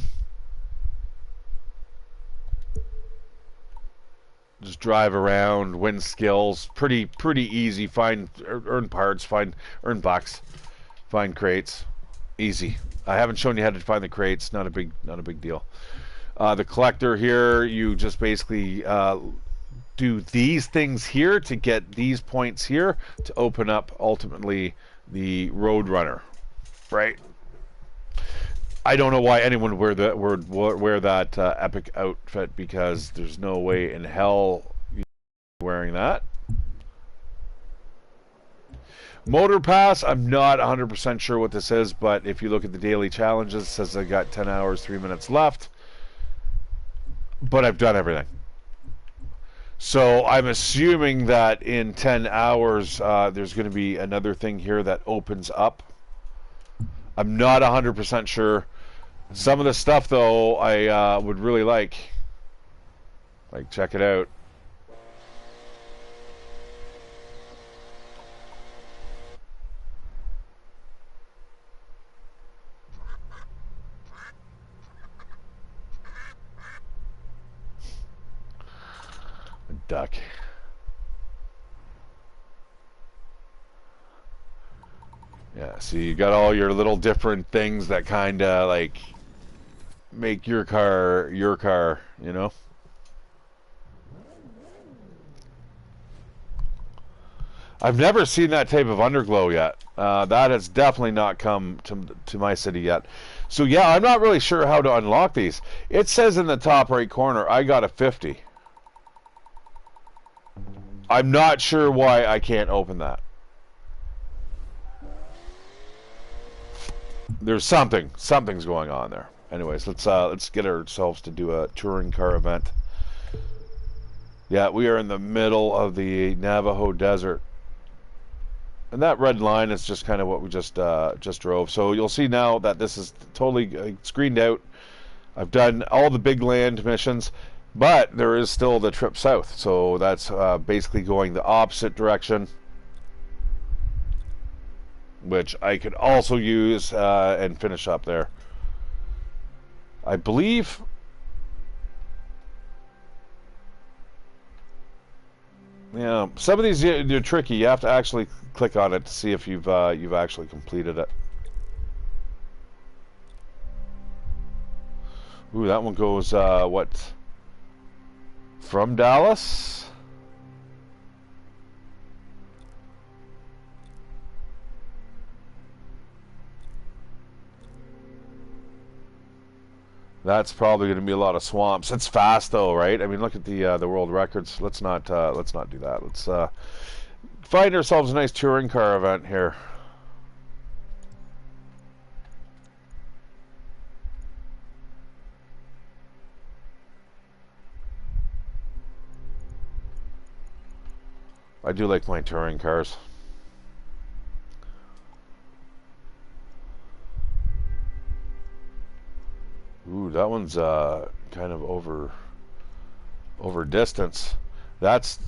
Just drive around, win skills. Pretty easy. Earn parts, earn bucks, find crates. Easy. I haven't shown you how to find the crates. Not a big deal. The collector here, you just basically do these things here to get these points here to open up ultimately the Roadrunner, right? I don't know why anyone would wear that epic outfit, because there's no way in hell you're wearing that. Motor Pass, I'm not 100% sure what this is, but if you look at the daily challenges, it says I got 10 hours, 3 minutes left. But I've done everything. So I'm assuming that in 10 hours, there's going to be another thing here that opens up. I'm not 100% sure. Some of the stuff, though, I would really like. Like, check it out. Duck. Yeah, so you got all your little different things that kind of like make your car, you know? I've never seen that type of underglow yet. That has definitely not come to my city yet. So yeah, I'm not really sure how to unlock these. It says in the top right corner, I got a 50. I'm not sure why I can't open that. There's something's going on there. Anyways, let's get ourselves to do a touring car event. Yeah, we are in the middle of the Navajo desert. And that red line is just kind of what we just drove. So you'll see now that this is totally screened out. I've done all the big land missions. But there is still the trip south, so that's basically going the opposite direction. which I could also use and finish up there. I believe. Yeah, some of these they're tricky. You have to actually click on it to see if you've actually completed it. Ooh, that one goes what? From Dallas? That's probably going to be a lot of swamps. It's fast though, right? I mean, look at the world records. Let's not do that. Let's find ourselves a nice touring car event here. I do like my touring cars. Ooh, that one's kind of over distance. That's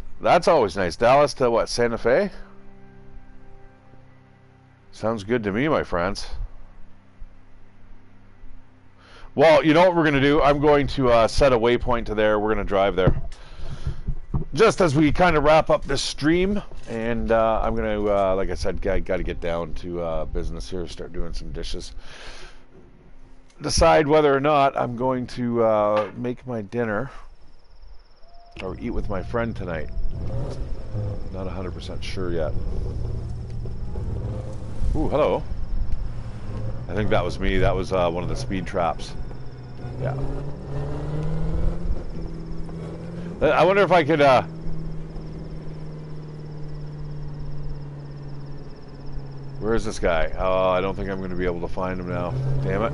always nice. Dallas to what? Santa Fe? Sounds good to me, my friends. Well, you know what we're going to do? I'm going to set a waypoint to there. We're going to drive there. Just as we kind of wrap up this stream, and I'm going to, like I said, got to get down to business here, start doing some dishes. Decide whether or not I'm going to make my dinner or eat with my friend tonight. Not 100% sure yet. Ooh, hello. I think that was me. That was one of the speed traps. Yeah. I wonder if I could... Where is this guy? Oh, I don't think I'm going to be able to find him now. Damn it.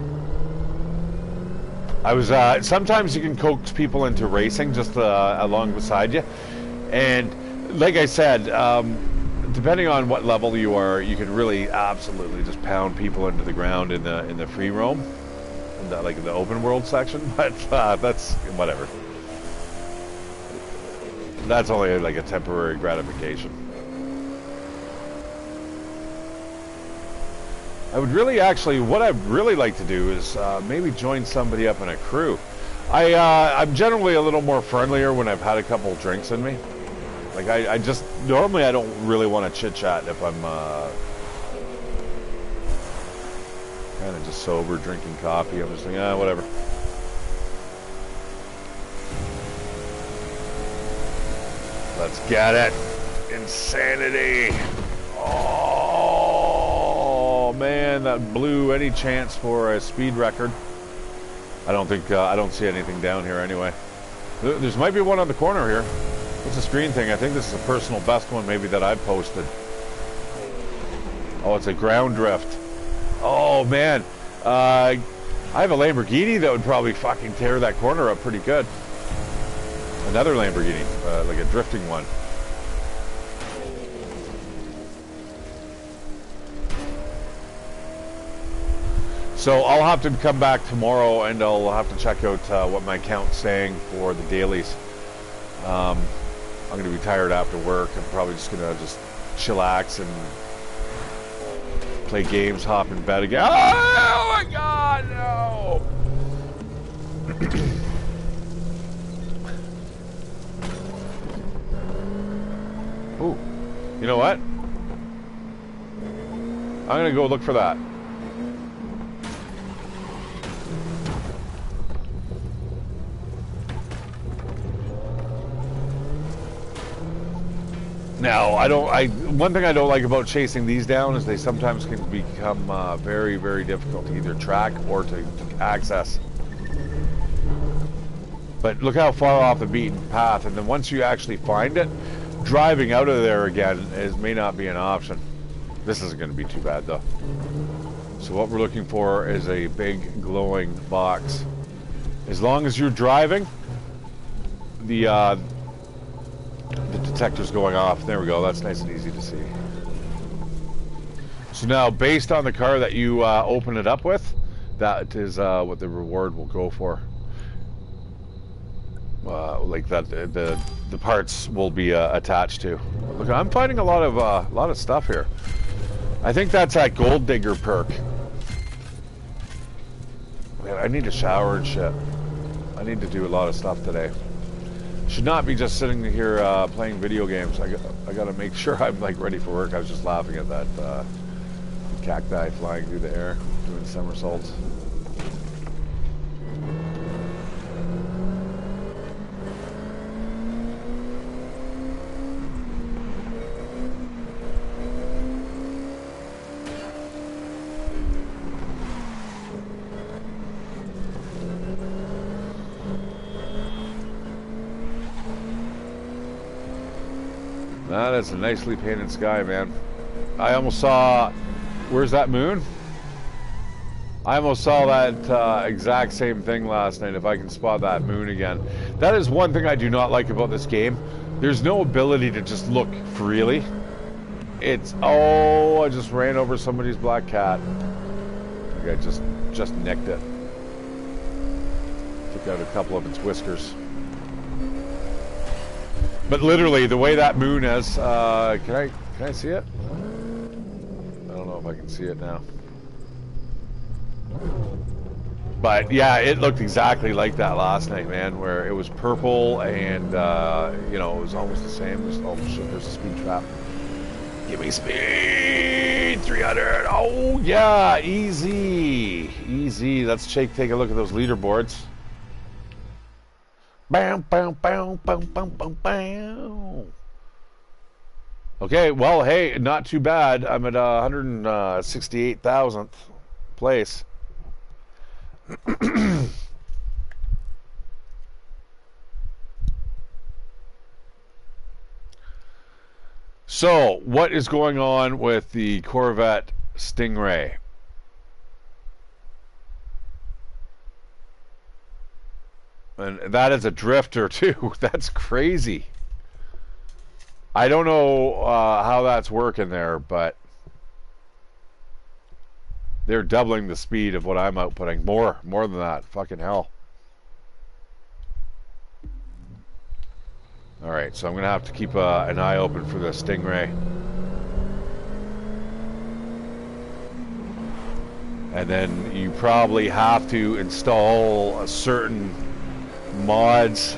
I was sometimes you can coax people into racing just along beside you, and like I said, depending on what level you are, you can really absolutely just pound people into the ground in the free roam, like in the open world section. But that's whatever. That's only like a temporary gratification. I would really what I'd really like to do is maybe join somebody up in a crew. I'm generally a little more friendlier when I've had a couple drinks in me. Like I just, normally I don't really want to chit chat if I'm kind of just sober, drinking coffee. I'm just like, whatever. Let's get it. Insanity. Oh man, that blew any chance for a speed record. I don't see anything down here anyway. There's might be one on the corner here. What's the screen thing? I think this is a personal best one maybe that I've posted. Oh, it's a ground drift. Oh man, I have a Lamborghini that would probably fucking tear that corner up pretty good. Another Lamborghini, like a drifting one. So I'll have to come back tomorrow and I'll have to check out what my account's saying for the dailies. I'm going to be tired after work. I'm probably just going to chillax and play games, hop in bed again. Oh my God, no! Ooh, you know what? I'm going to go look for that. Now, one thing I don't like about chasing these down is they sometimes can become very, very difficult to either track or to access. But look how far off the beaten path, and then once you actually find it, driving out of there again may not be an option. This isn't going to be too bad though. So what we're looking for is a big glowing box. As long as you're driving, the detector's going off. There we go. That's nice and easy to see. So now, based on the car that you open it up with, that is what the reward will go for. Like that, the parts will be attached to. Look, I'm finding a lot of stuff here. I think that's that Gold Digger perk. Man, I need to shower and shit. I need to do a lot of stuff today. Should not be just sitting here playing video games. I gotta make sure I'm like ready for work. I was just laughing at that cacti flying through the air, doing somersaults. That is a nicely painted sky, man. I almost saw... Where's that moon? I almost saw that exact same thing last night, if I can spot that moon again. That is one thing I do not like about this game. There's no ability to just look freely. It's... Oh, I just ran over somebody's black cat. I think I just nicked it. Took out a couple of its whiskers. But literally, the way that moon is, can I see it? I don't know if I can see it now. But yeah, it looked exactly like that last night, man, where it was purple and, you know, it was almost the same. Oh shit, there's a speed trap. Give me speed! 300! Oh yeah, easy! Easy. Let's take a look at those leaderboards. Bam, bam, bam, bam, bam, bam, bam. Okay, well, hey, not too bad. I'm at 168,000th place. So, what is going on with the Corvette Stingray? And that is a drifter too. That's crazy. I don't know how that's working there, but they're doubling the speed of what I'm outputting. More than that. Fucking hell. Alright, so I'm going to have to keep an eye open for the Stingray. And then you probably have to install a certain mods,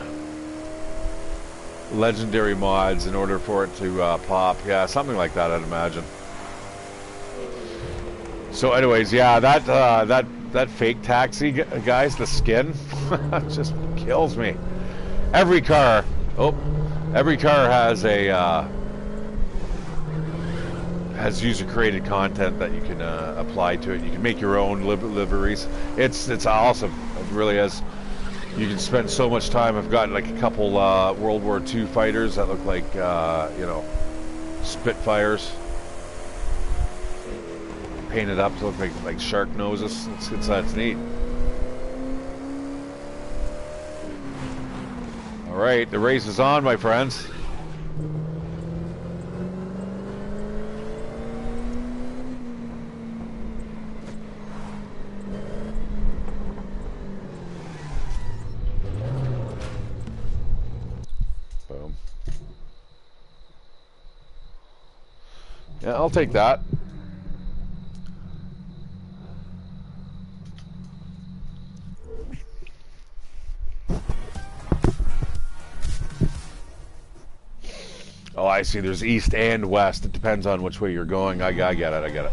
legendary mods, in order for it to pop. Yeah, something like that, I'd imagine. So anyways, yeah, that fake taxi, guys, the skin just kills me. Every car has a has user created content that you can apply to it. You can make your own liveries. It's awesome. It really is. You can spend so much time. I've got like a couple World War II fighters that look like, you know, Spitfires. Painted up to look like shark noses. It's neat. Alright, the race is on, my friends. Boom. Yeah, I'll take that. Oh, I see. There's east and west. It depends on which way you're going. I get it.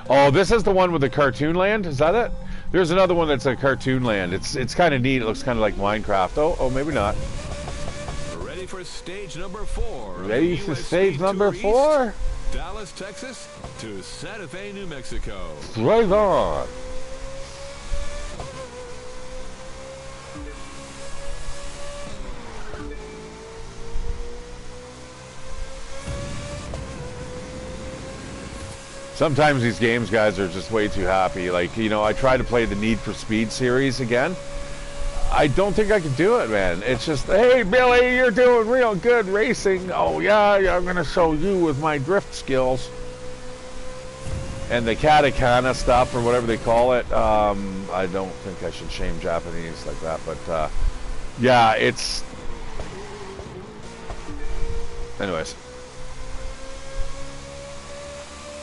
Oh, this is the one with the cartoon land? Is that it? There's another one that's a cartoon land. It's kind of neat. It looks kind of like Minecraft. Oh, maybe not. Ready for stage number 4. Ready for stage number 4? Dallas, Texas to Santa Fe, New Mexico. Right on. Sometimes these games, guys, are just way too happy. Like, you know, I try to play the Need for Speed series again. I don't think I can do it, man. It's just, hey, Billy, you're doing real good racing. Oh, yeah, I'm going to show you with my drift skills. And the katakana stuff, or whatever they call it, I don't think I should shame Japanese like that. But, yeah, it's... Anyways.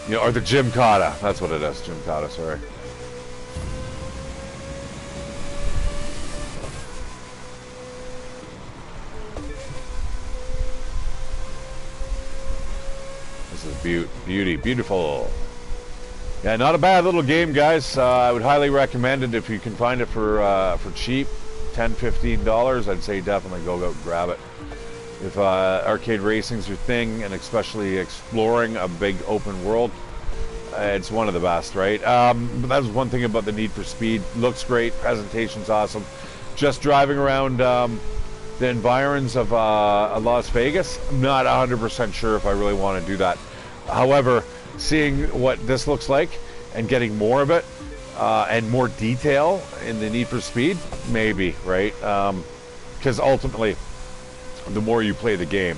You know, or the Gymkata. That's what it is. Gymkata, sorry. This is beautiful. Yeah, not a bad little game, guys. I would highly recommend it if you can find it for cheap, $10–15. I'd say definitely go out and grab it. If arcade racing's your thing, and especially exploring a big open world, it's one of the best, right? But that was one thing about the Need for Speed. Looks great, presentation's awesome. Just driving around the environs of Las Vegas, I'm not 100% sure if I really want to do that. However, seeing what this looks like and getting more of it and more detail in the Need for Speed, maybe, right? Because ultimately, the more you play the game,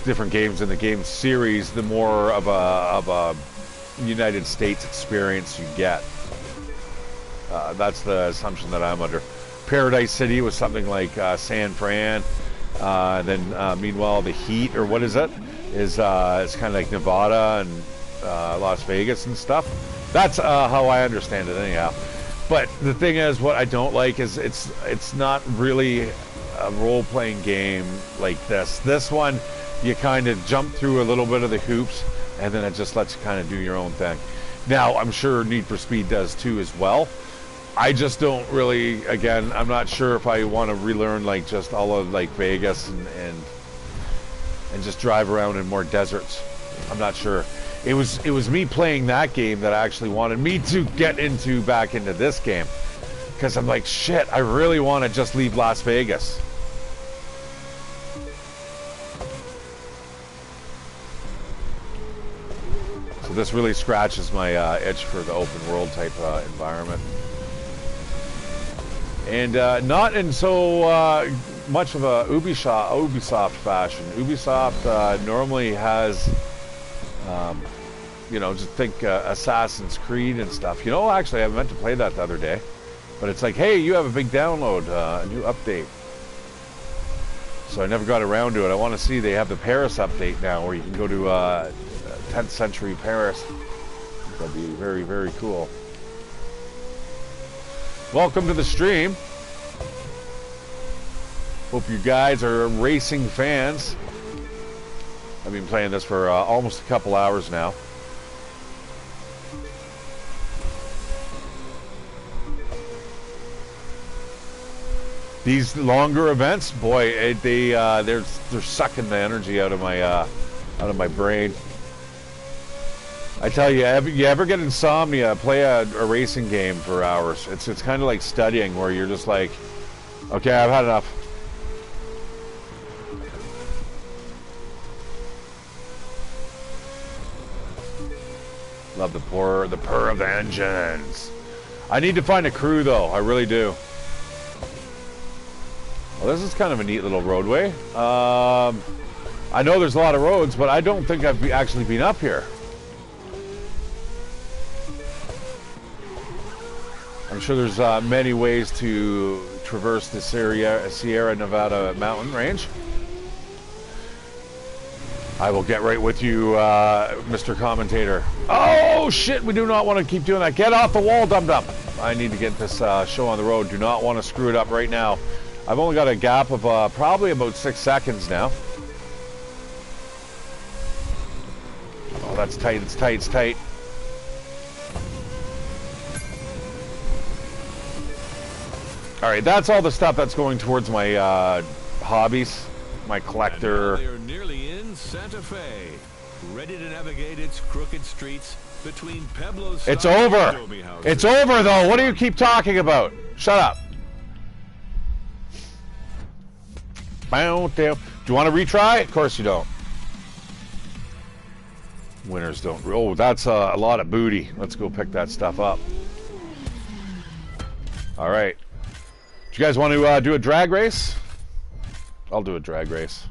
different games in the game series, the more of a United States experience you get. That's the assumption that I'm under. Paradise City was something like San Fran. Then meanwhile, the Heat, or what is it? Is it's kind of like Nevada and Las Vegas and stuff. That's how I understand it, anyhow. But the thing is, what I don't like is it's not really a role-playing game like this. This one, you kind of jump through a little bit of the hoops, and then it just lets you kind of do your own thing. Now, I'm sure Need for Speed does too as well. I just don't really, again, I'm not sure if I want to relearn like just all of like Vegas and just drive around in more deserts. I'm not sure. It was me playing that game that actually wanted me to get back into this game, because I'm like, shit, I really want to just leave Las Vegas. So this really scratches my itch for the open world type environment. And not in so much of a Ubisoft fashion. Ubisoft normally has, you know, just think Assassin's Creed and stuff. You know, actually, I meant to play that the other day. But it's like, hey, you have a big download, a new update. So I never got around to it. I want to see, they have the Paris update now, where you can go to 10th century Paris. That'd be very, very cool. Welcome to the stream. Hope you guys are racing fans. I've been playing this for almost a couple hours now. These longer events, boy, they're sucking the energy out of my brain. I tell you, you ever get insomnia, play a racing game for hours. It's kind of like studying, where you're just like, okay, I've had enough. Love the purr of the engines. I need to find a crew though, I really do. Well, this is kind of a neat little roadway. I know there's a lot of roads, but I don't think I've actually been up here. I'm sure there's many ways to traverse the Sierra Nevada mountain range. I will get right with you, Mr. Commentator. Oh, shit, we do not want to keep doing that. Get off the wall, dum-dum. I need to get this show on the road. Do not want to screw it up right now. I've only got a gap of probably about 6 seconds now. Oh, that's tight, it's tight, it's tight. All right, that's all the stuff that's going towards my hobbies, my collector. They're nearly in Santa Fe, ready to navigate its crooked streets between Pueblo's. It's over. It's over, though. What do you keep talking about? Shut up. Do you want to retry? Of course you don't. Winners don't. Oh, that's a lot of booty. Let's go pick that stuff up. All right. Do you guys want to do a drag race? I'll do a drag race.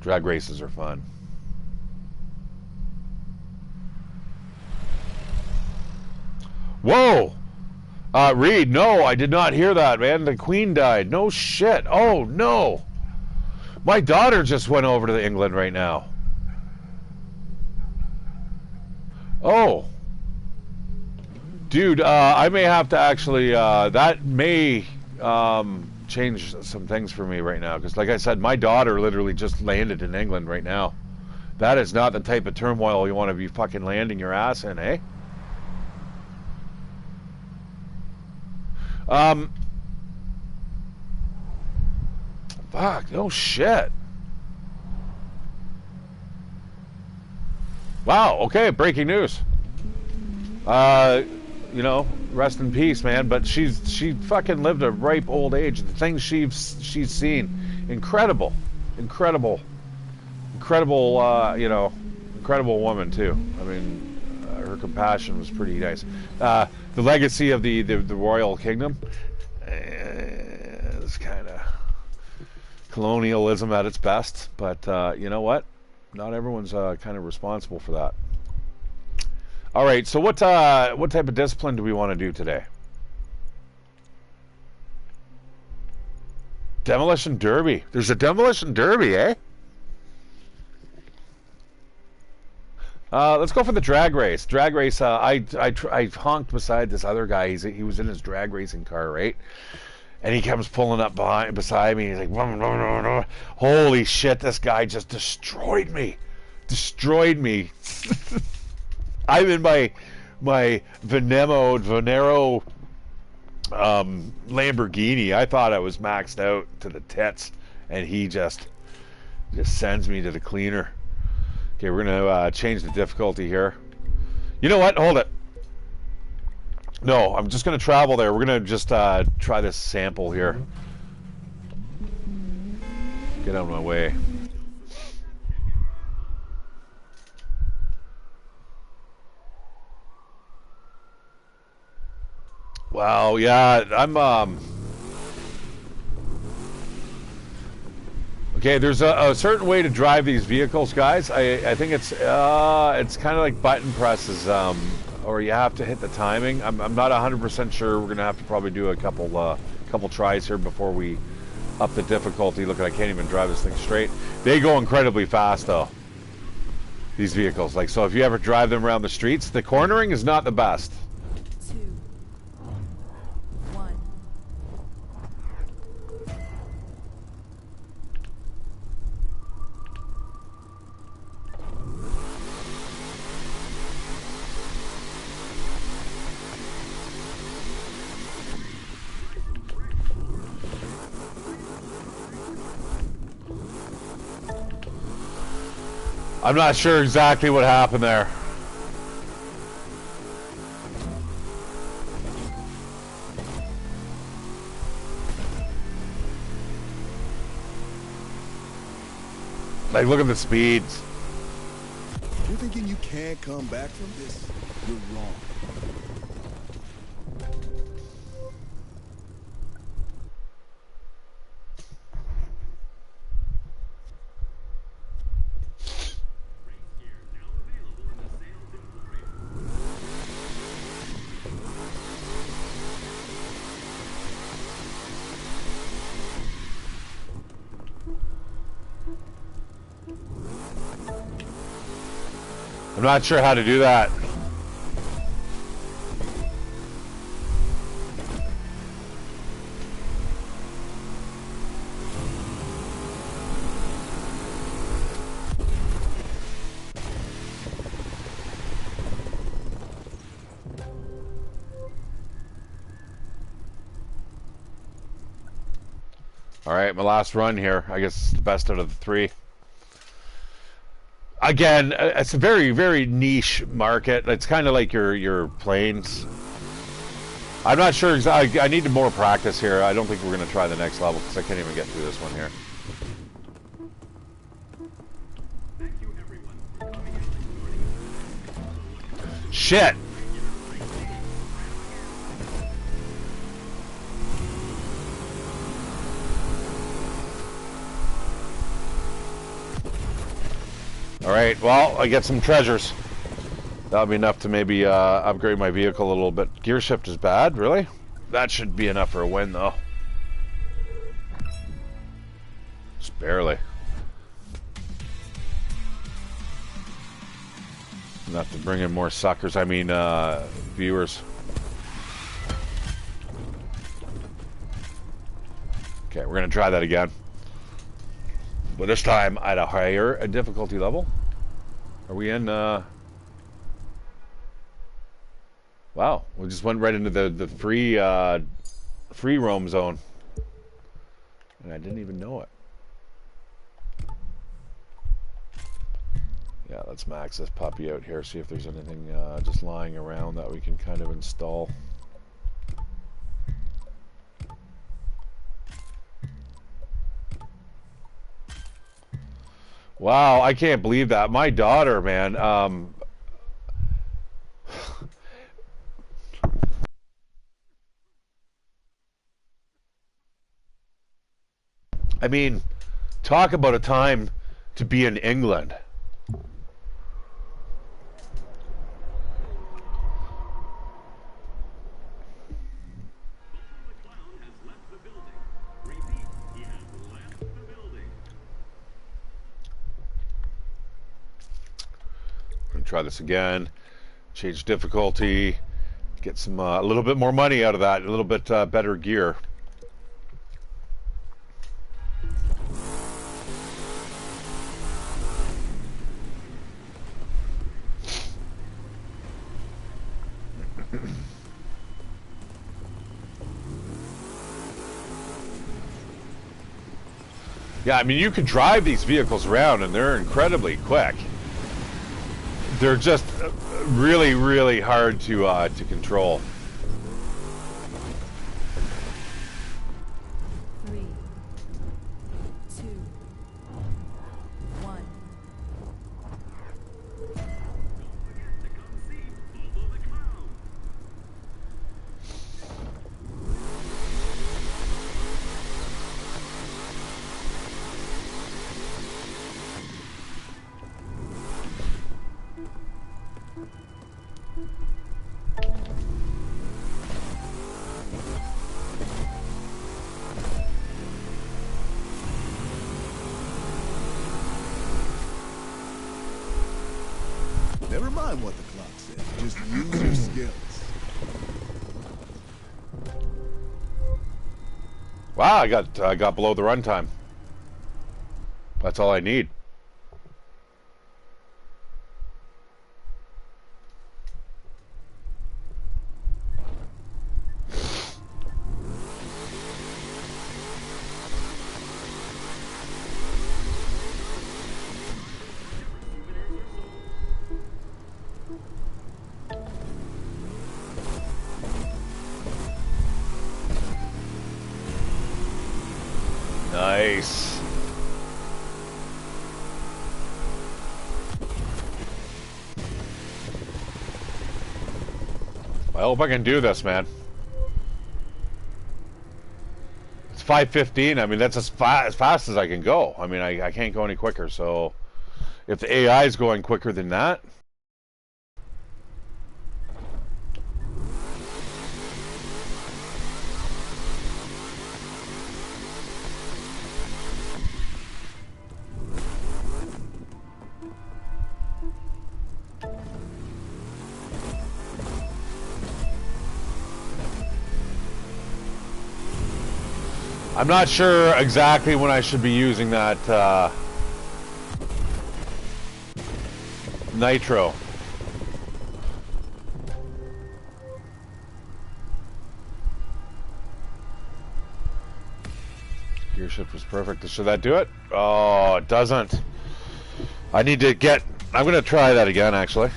Drag races are fun. Whoa! Reed, no, I did not hear that, man. The Queen died. No shit. Oh, no. My daughter just went over to England right now. Oh. Dude, I may have to actually, that may change some things for me right now. Because like I said, my daughter literally just landed in England right now. That is not the type of turmoil you want to be fucking landing your ass in, eh? Fuck, no shit. Wow, okay, breaking news. You know, rest in peace, man, but she fucking lived a ripe old age. The things she's seen, incredible, you know, incredible woman too. I mean, her compassion was pretty nice. The legacy of the royal kingdom is kind of colonialism at its best, but you know what? Not everyone's kind of responsible for that. All right, so what type of discipline do we want to do today? Demolition Derby. There's a Demolition Derby, eh? Let's go for the drag race. Drag race. I honked beside this other guy. He was in his drag racing car, right? And he comes pulling up beside me. He's like, "Run, run, run, run." Holy shit! This guy just destroyed me. I'm in my Venero Lamborghini. I thought I was maxed out to the tits, and he just sends me to the cleaner. Okay, we're gonna change the difficulty here. You know what? Hold it. No, I'm just gonna travel there. We're gonna just try this sample here. Get out of my way. Wow, yeah, I'm okay, there's a certain way to drive these vehicles, guys. I think it's kind of like button presses, or you have to hit the timing. I'm not 100% sure. We're gonna have to probably do a couple tries here before we up the difficulty. Look, I can't even drive this thing straight. They go incredibly fast though. These vehicles, like, so if you ever drive them around the streets, the cornering is not the best. I'm not sure exactly what happened there. Like, look at the speeds. You're thinking you can't come back from this? You're wrong. I'm not sure how to do that. All right, my last run here. I guess it's the best out of the three. Again, it's a very, very niche market. It's kind of like your planes. I'm not sure exactly. I need more practice here. I don't think we're going to try the next level because I can't even get through this one here. Shit! Alright, well, I get some treasures. That'll be enough to maybe upgrade my vehicle a little bit. Gear shift is bad, really? That should be enough for a win, though. Just barely. Enough to bring in more suckers, I mean, viewers. Okay, we're gonna try that again. But this time at a higher difficulty level. Are we in, Wow, we just went right into the free roam zone. And I didn't even know it. Yeah, let's max this puppy out here, see if there's anything just lying around that we can kind of install. Wow, I can't believe that. My daughter, man, I mean, talk about a time to be in England. I'm gonna try this again. Change difficulty. Get some a little bit more money out of that. A little bit better gear. Yeah, I mean, you can drive these vehicles around and they're incredibly quick. They're just really, really hard to control. 3, 2, 1. Never mind what the clock says. Just use your skills. Wow, I got below the runtime. That's all I need. Nice. I hope I can do this, man. It's 5:15. I mean, that's as fast as I can go. I mean, I can't go any quicker. So, if the AI is going quicker than that. I'm not sure exactly when I should be using that nitro. Gear shift was perfect. Should that do it? Oh, it doesn't. I need to get... I'm going to try that again, actually.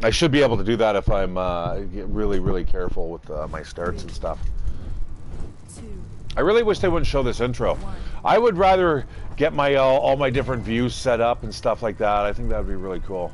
I should be able to do that if I'm really, really careful with my starts and stuff. I really wish they wouldn't show this intro. I would rather get my all my different views set up and stuff like that. I think that would be really cool.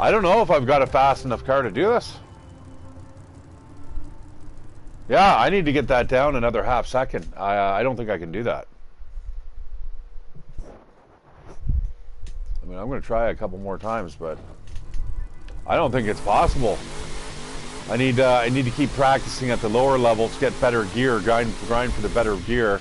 I don't know if I've got a fast enough car to do this. Yeah, I need to get that down another half second. I don't think I can do that. I mean, I'm going to try a couple more times, but I don't think it's possible. I need to keep practicing at the lower levels, get better gear, grind for the better gear.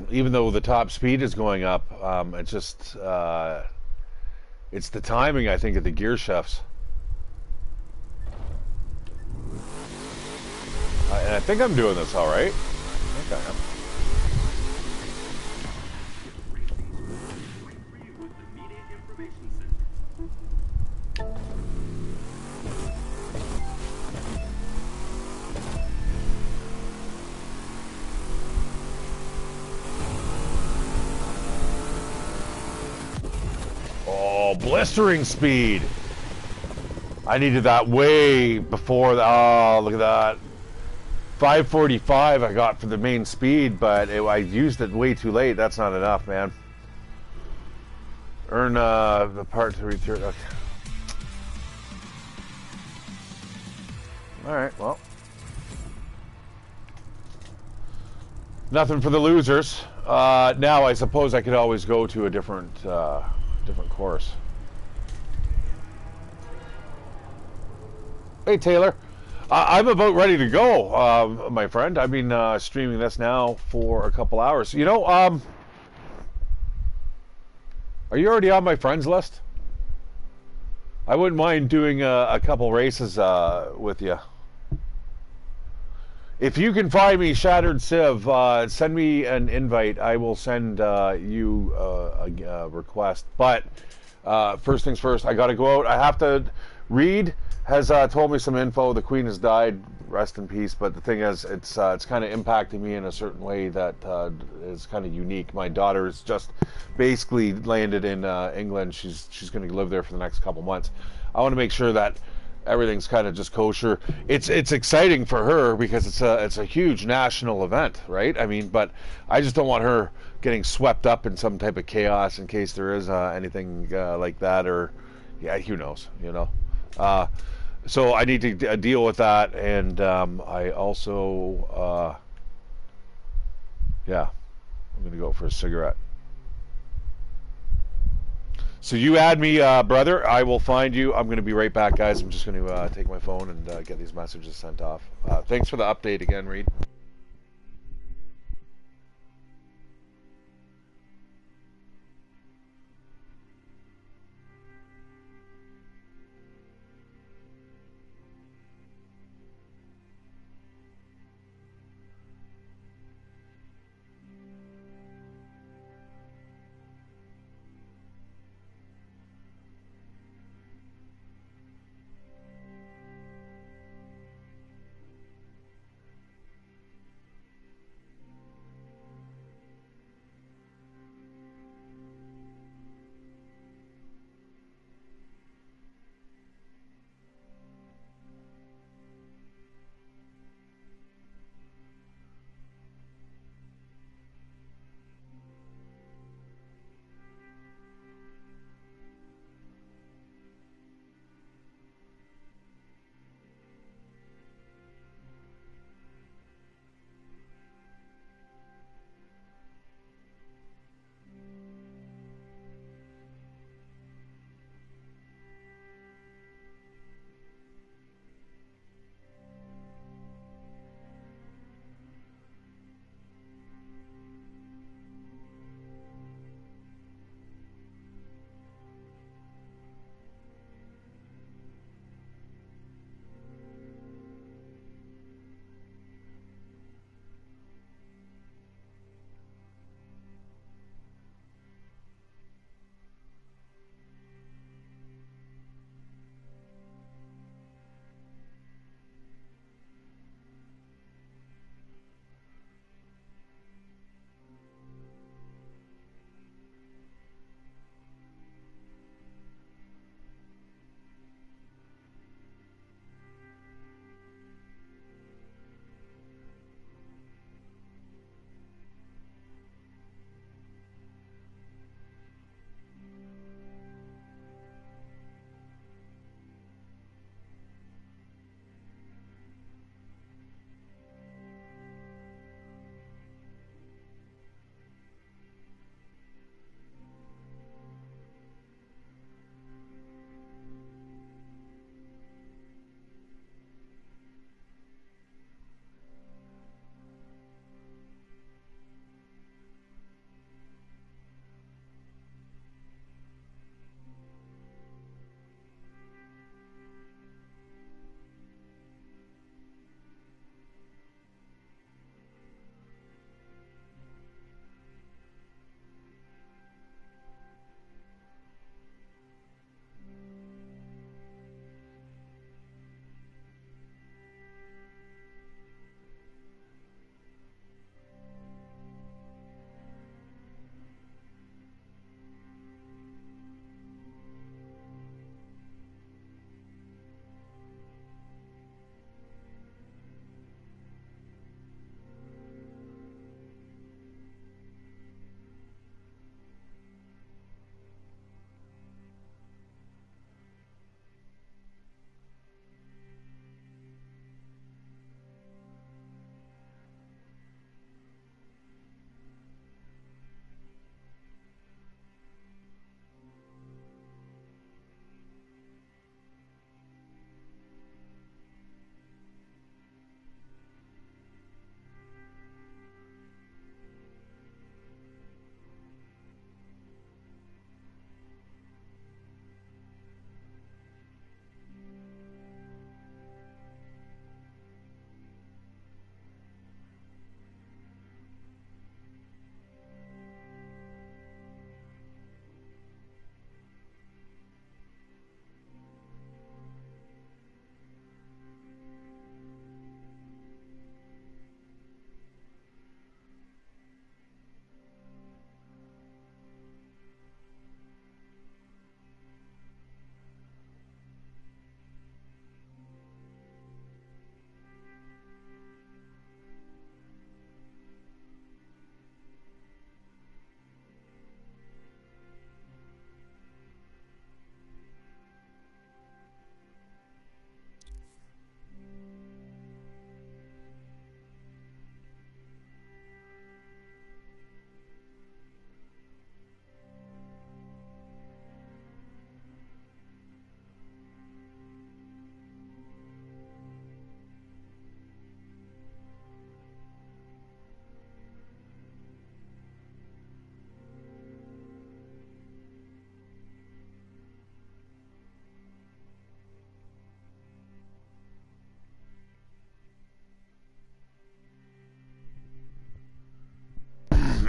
Even though the top speed is going up, it's just it's the timing, I think, of the gear shifts. And I think I'm doing this all right. I think I am. Oh, blistering speed. I needed that way before the, oh, look at that. 545 I got for the main speed, but I used it way too late. That's not enough, man. Earn the part to return. Okay. Alright, well. Nothing for the losers. Now I suppose I could always go to a different course. Hey Taylor, I'm about ready to go, my friend. I've been streaming this now for a couple hours. You know, are you already on my friends list? I wouldn't mind doing a couple races with you. If you can find me ShatteredCiv, send me an invite. I will send you a request. But first things first, I got to go out. I have to. Reed has told me some info. The Queen has died. Rest in peace. But the thing is, it's kind of impacting me in a certain way that is kind of unique. My daughter has just basically landed in England. She's going to live there for the next couple months. I want to make sure that everything's kind of just kosher. It's exciting for her because it's a huge national event, right? I mean, but I just don't want her getting swept up in some type of chaos in case there is anything like that, or yeah, who knows, you know. So I need to deal with that, and I also yeah, I'm gonna go for a cigarette. So you add me, brother. I will find you. I'm going to be right back, guys. I'm just going to take my phone and get these messages sent off. Thanks for the update again, Reed.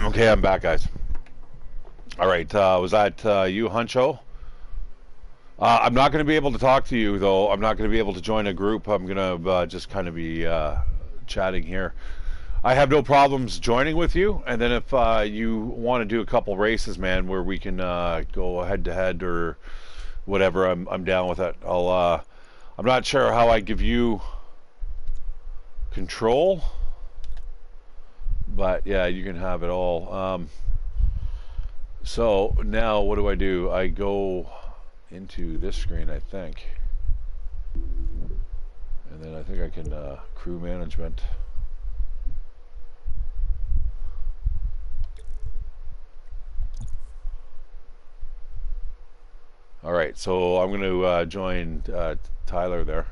Okay, I'm back, guys. All right, was that you, Huncho? I'm not going to be able to talk to you, though. I'm not going to be able to join a group. I'm going to just kind of be chatting here. I have no problems joining with you, and then if you want to do a couple races, man, where we can go head-to-head or whatever, I'm down with it. I'm not sure how I give you control, but yeah, you can have it all. So now what do? I go into this screen, I think, and then I think I can crew management. All right, so I'm going to join Tyler there.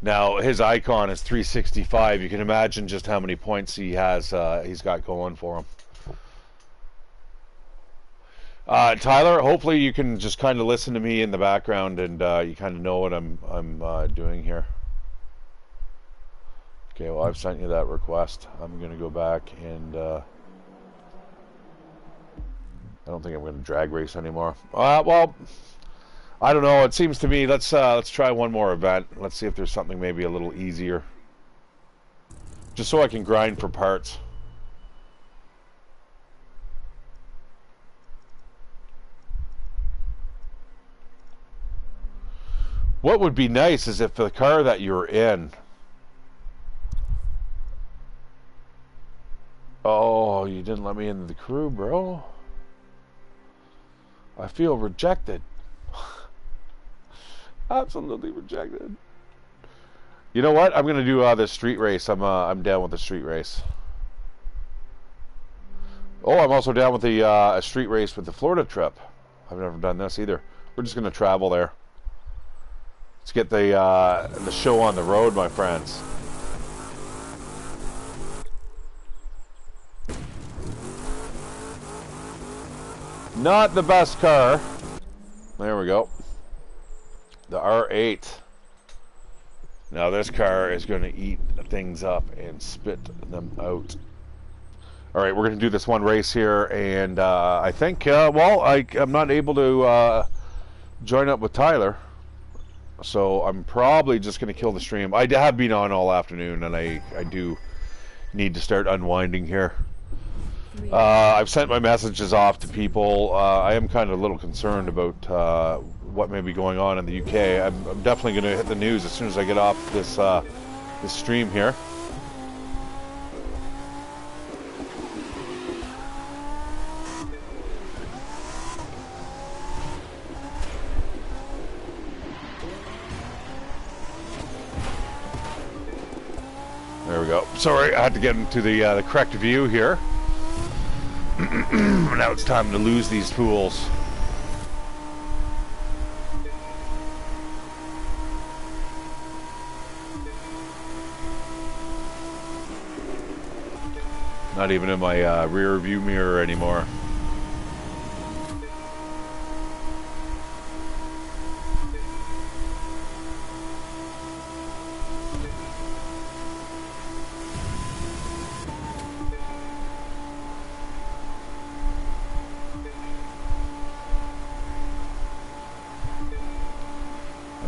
Now his icon is 365. You can imagine just how many points he has. He's got going for him. Tyler, hopefully you can just kind of listen to me in the background, and you kind of know what I'm doing here. Okay, well, I've sent you that request. I'm going to go back and I don't think I'm going to drag race anymore. Well, I don't know. It seems to me let's try one more event. Let's see if there's something maybe a little easier, just so I can grind for parts. What would be nice is if the car that you're in. Oh, you didn't let me into the crew, bro. I feel rejected. Absolutely rejected. You know what? I'm gonna do the street race. I'm down with the street race. Oh, I'm also down with the a street race with the Florida trip. I've never done this either. We're just gonna travel there. Let's get the show on the road, my friends. Not the best car. There we go. The R8. Now this car is going to eat things up and spit them out. All right, we're going to do this one race here, and I think, well, I'm not able to join up with Tyler, so I'm probably just going to kill the stream. I have been on all afternoon, and I do need to start unwinding here. I've sent my messages off to people. I am kind of a little concerned about what may be going on in the UK. I'm definitely going to hit the news as soon as I get off this this stream here. There we go. Sorry, I had to get into the correct view here. Now it's time to lose these fools. Not even in my rear view mirror anymore.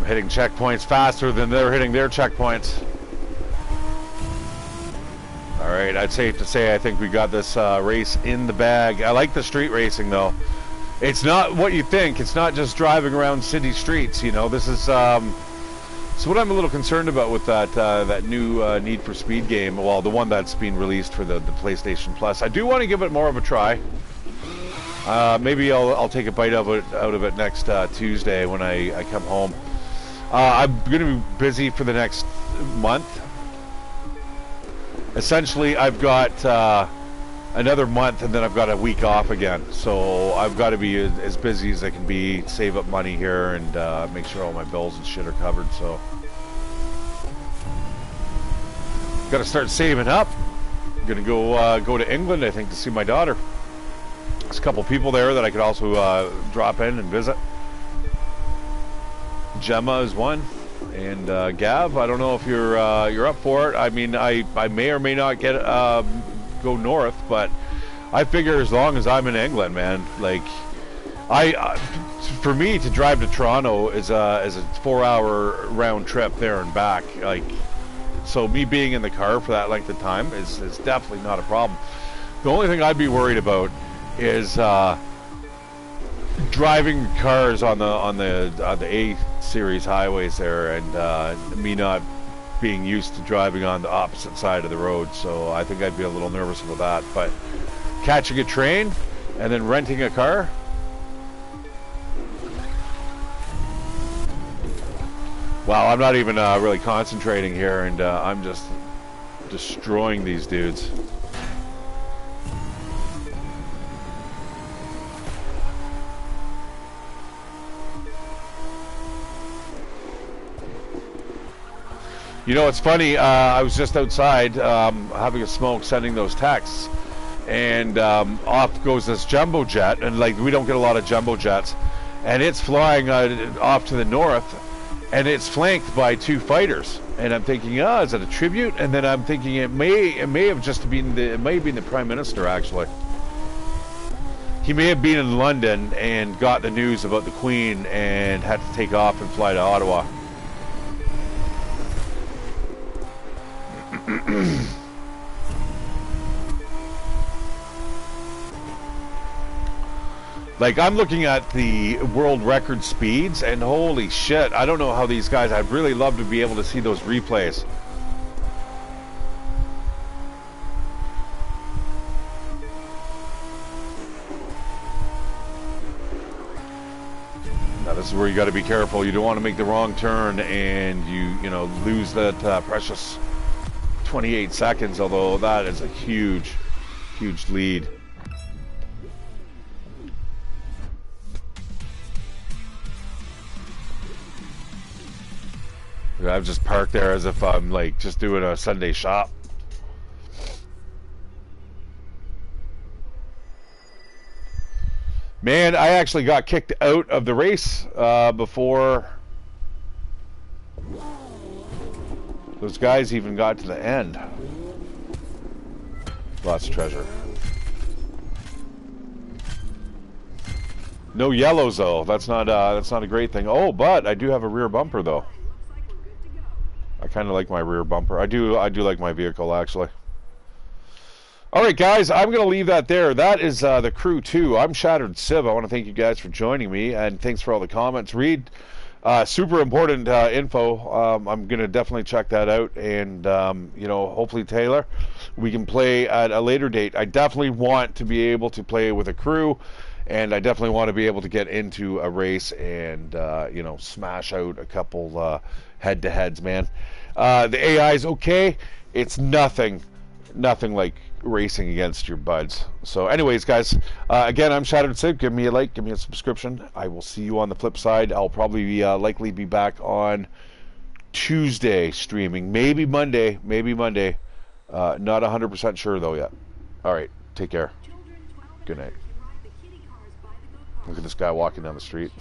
Hitting checkpoints faster than they're hitting their checkpoints. Alright, I'd safe to say I think we got this race in the bag. I like the street racing though. It's not what you think. It's not just driving around city streets, you know. This is so what I'm a little concerned about with that new Need for Speed game, well, the one that's being released for the PlayStation Plus. I do want to give it more of a try. Maybe I'll take a bite out of it next Tuesday when I come home. I'm going to be busy for the next month. Essentially, I've got another month, and then I've got a week off again. So I've got to be as busy as I can be, save up money here, and make sure all my bills and shit are covered. So got to start saving up. I'm going to go to England, I think, to see my daughter. There's a couple people there that I could also drop in and visit. Gemma is one, And Gav, I don't know if you're up for it. I mean, I may or may not get go north, but I figure as long as I'm in England, man, like for me to drive to Toronto is a 4-hour round trip there and back. Like, so me being in the car for that length of time is definitely not a problem. The only thing I'd be worried about is driving cars on the A series highways there, and me not being used to driving on the opposite side of the road. So I think I'd be a little nervous about that. But catching a train and then renting a car, wow, I'm not even really concentrating here, and I'm just destroying these dudes. You know, it's funny, I was just outside having a smoke, sending those texts, and off goes this jumbo jet, and like, we don't get a lot of jumbo jets, and it's flying off to the north, and it's flanked by 2 fighters, and I'm thinking, is it a tribute? And then I'm thinking it may have just been the Prime Minister, actually. He may have been in London and got the news about the Queen and had to take off and fly to Ottawa. Like, I'm looking at the world record speeds, and holy shit, I don't know how these guys, I'd really love to be able to see those replays. Now this is where you got to be careful. You don't want to make the wrong turn and you know, lose that precious 28 seconds, although that is a huge lead. I've just parked there as if I'm like just doing a Sunday shop. Man, I actually got kicked out of the race before those guys even got to the end. Lots of treasure. No yellows though. That's not a great thing. Oh, but I do have a rear bumper though. I kind of like my rear bumper. I do like my vehicle, actually. All right, guys, I'm going to leave that there. That is the crew, too. I'm ShatteredCiv. I want to thank you guys for joining me, and thanks for all the comments. Read super important info. I'm going to definitely check that out, and, you know, hopefully, Taylor, we can play at a later date. I definitely want to be able to play with a crew, and I definitely want to be able to get into a race and, you know, smash out a couple head-to-heads, man. The AI is okay. It's nothing like racing against your buds. So anyways, guys, again, I'm ShatteredCiv. Give me a like, give me a subscription. I will see you on the flip side. I'll probably be, likely be back on Tuesday streaming. Maybe Monday. Not 100% sure, though, yet. All right, take care. Good night. Look at this guy walking down the street.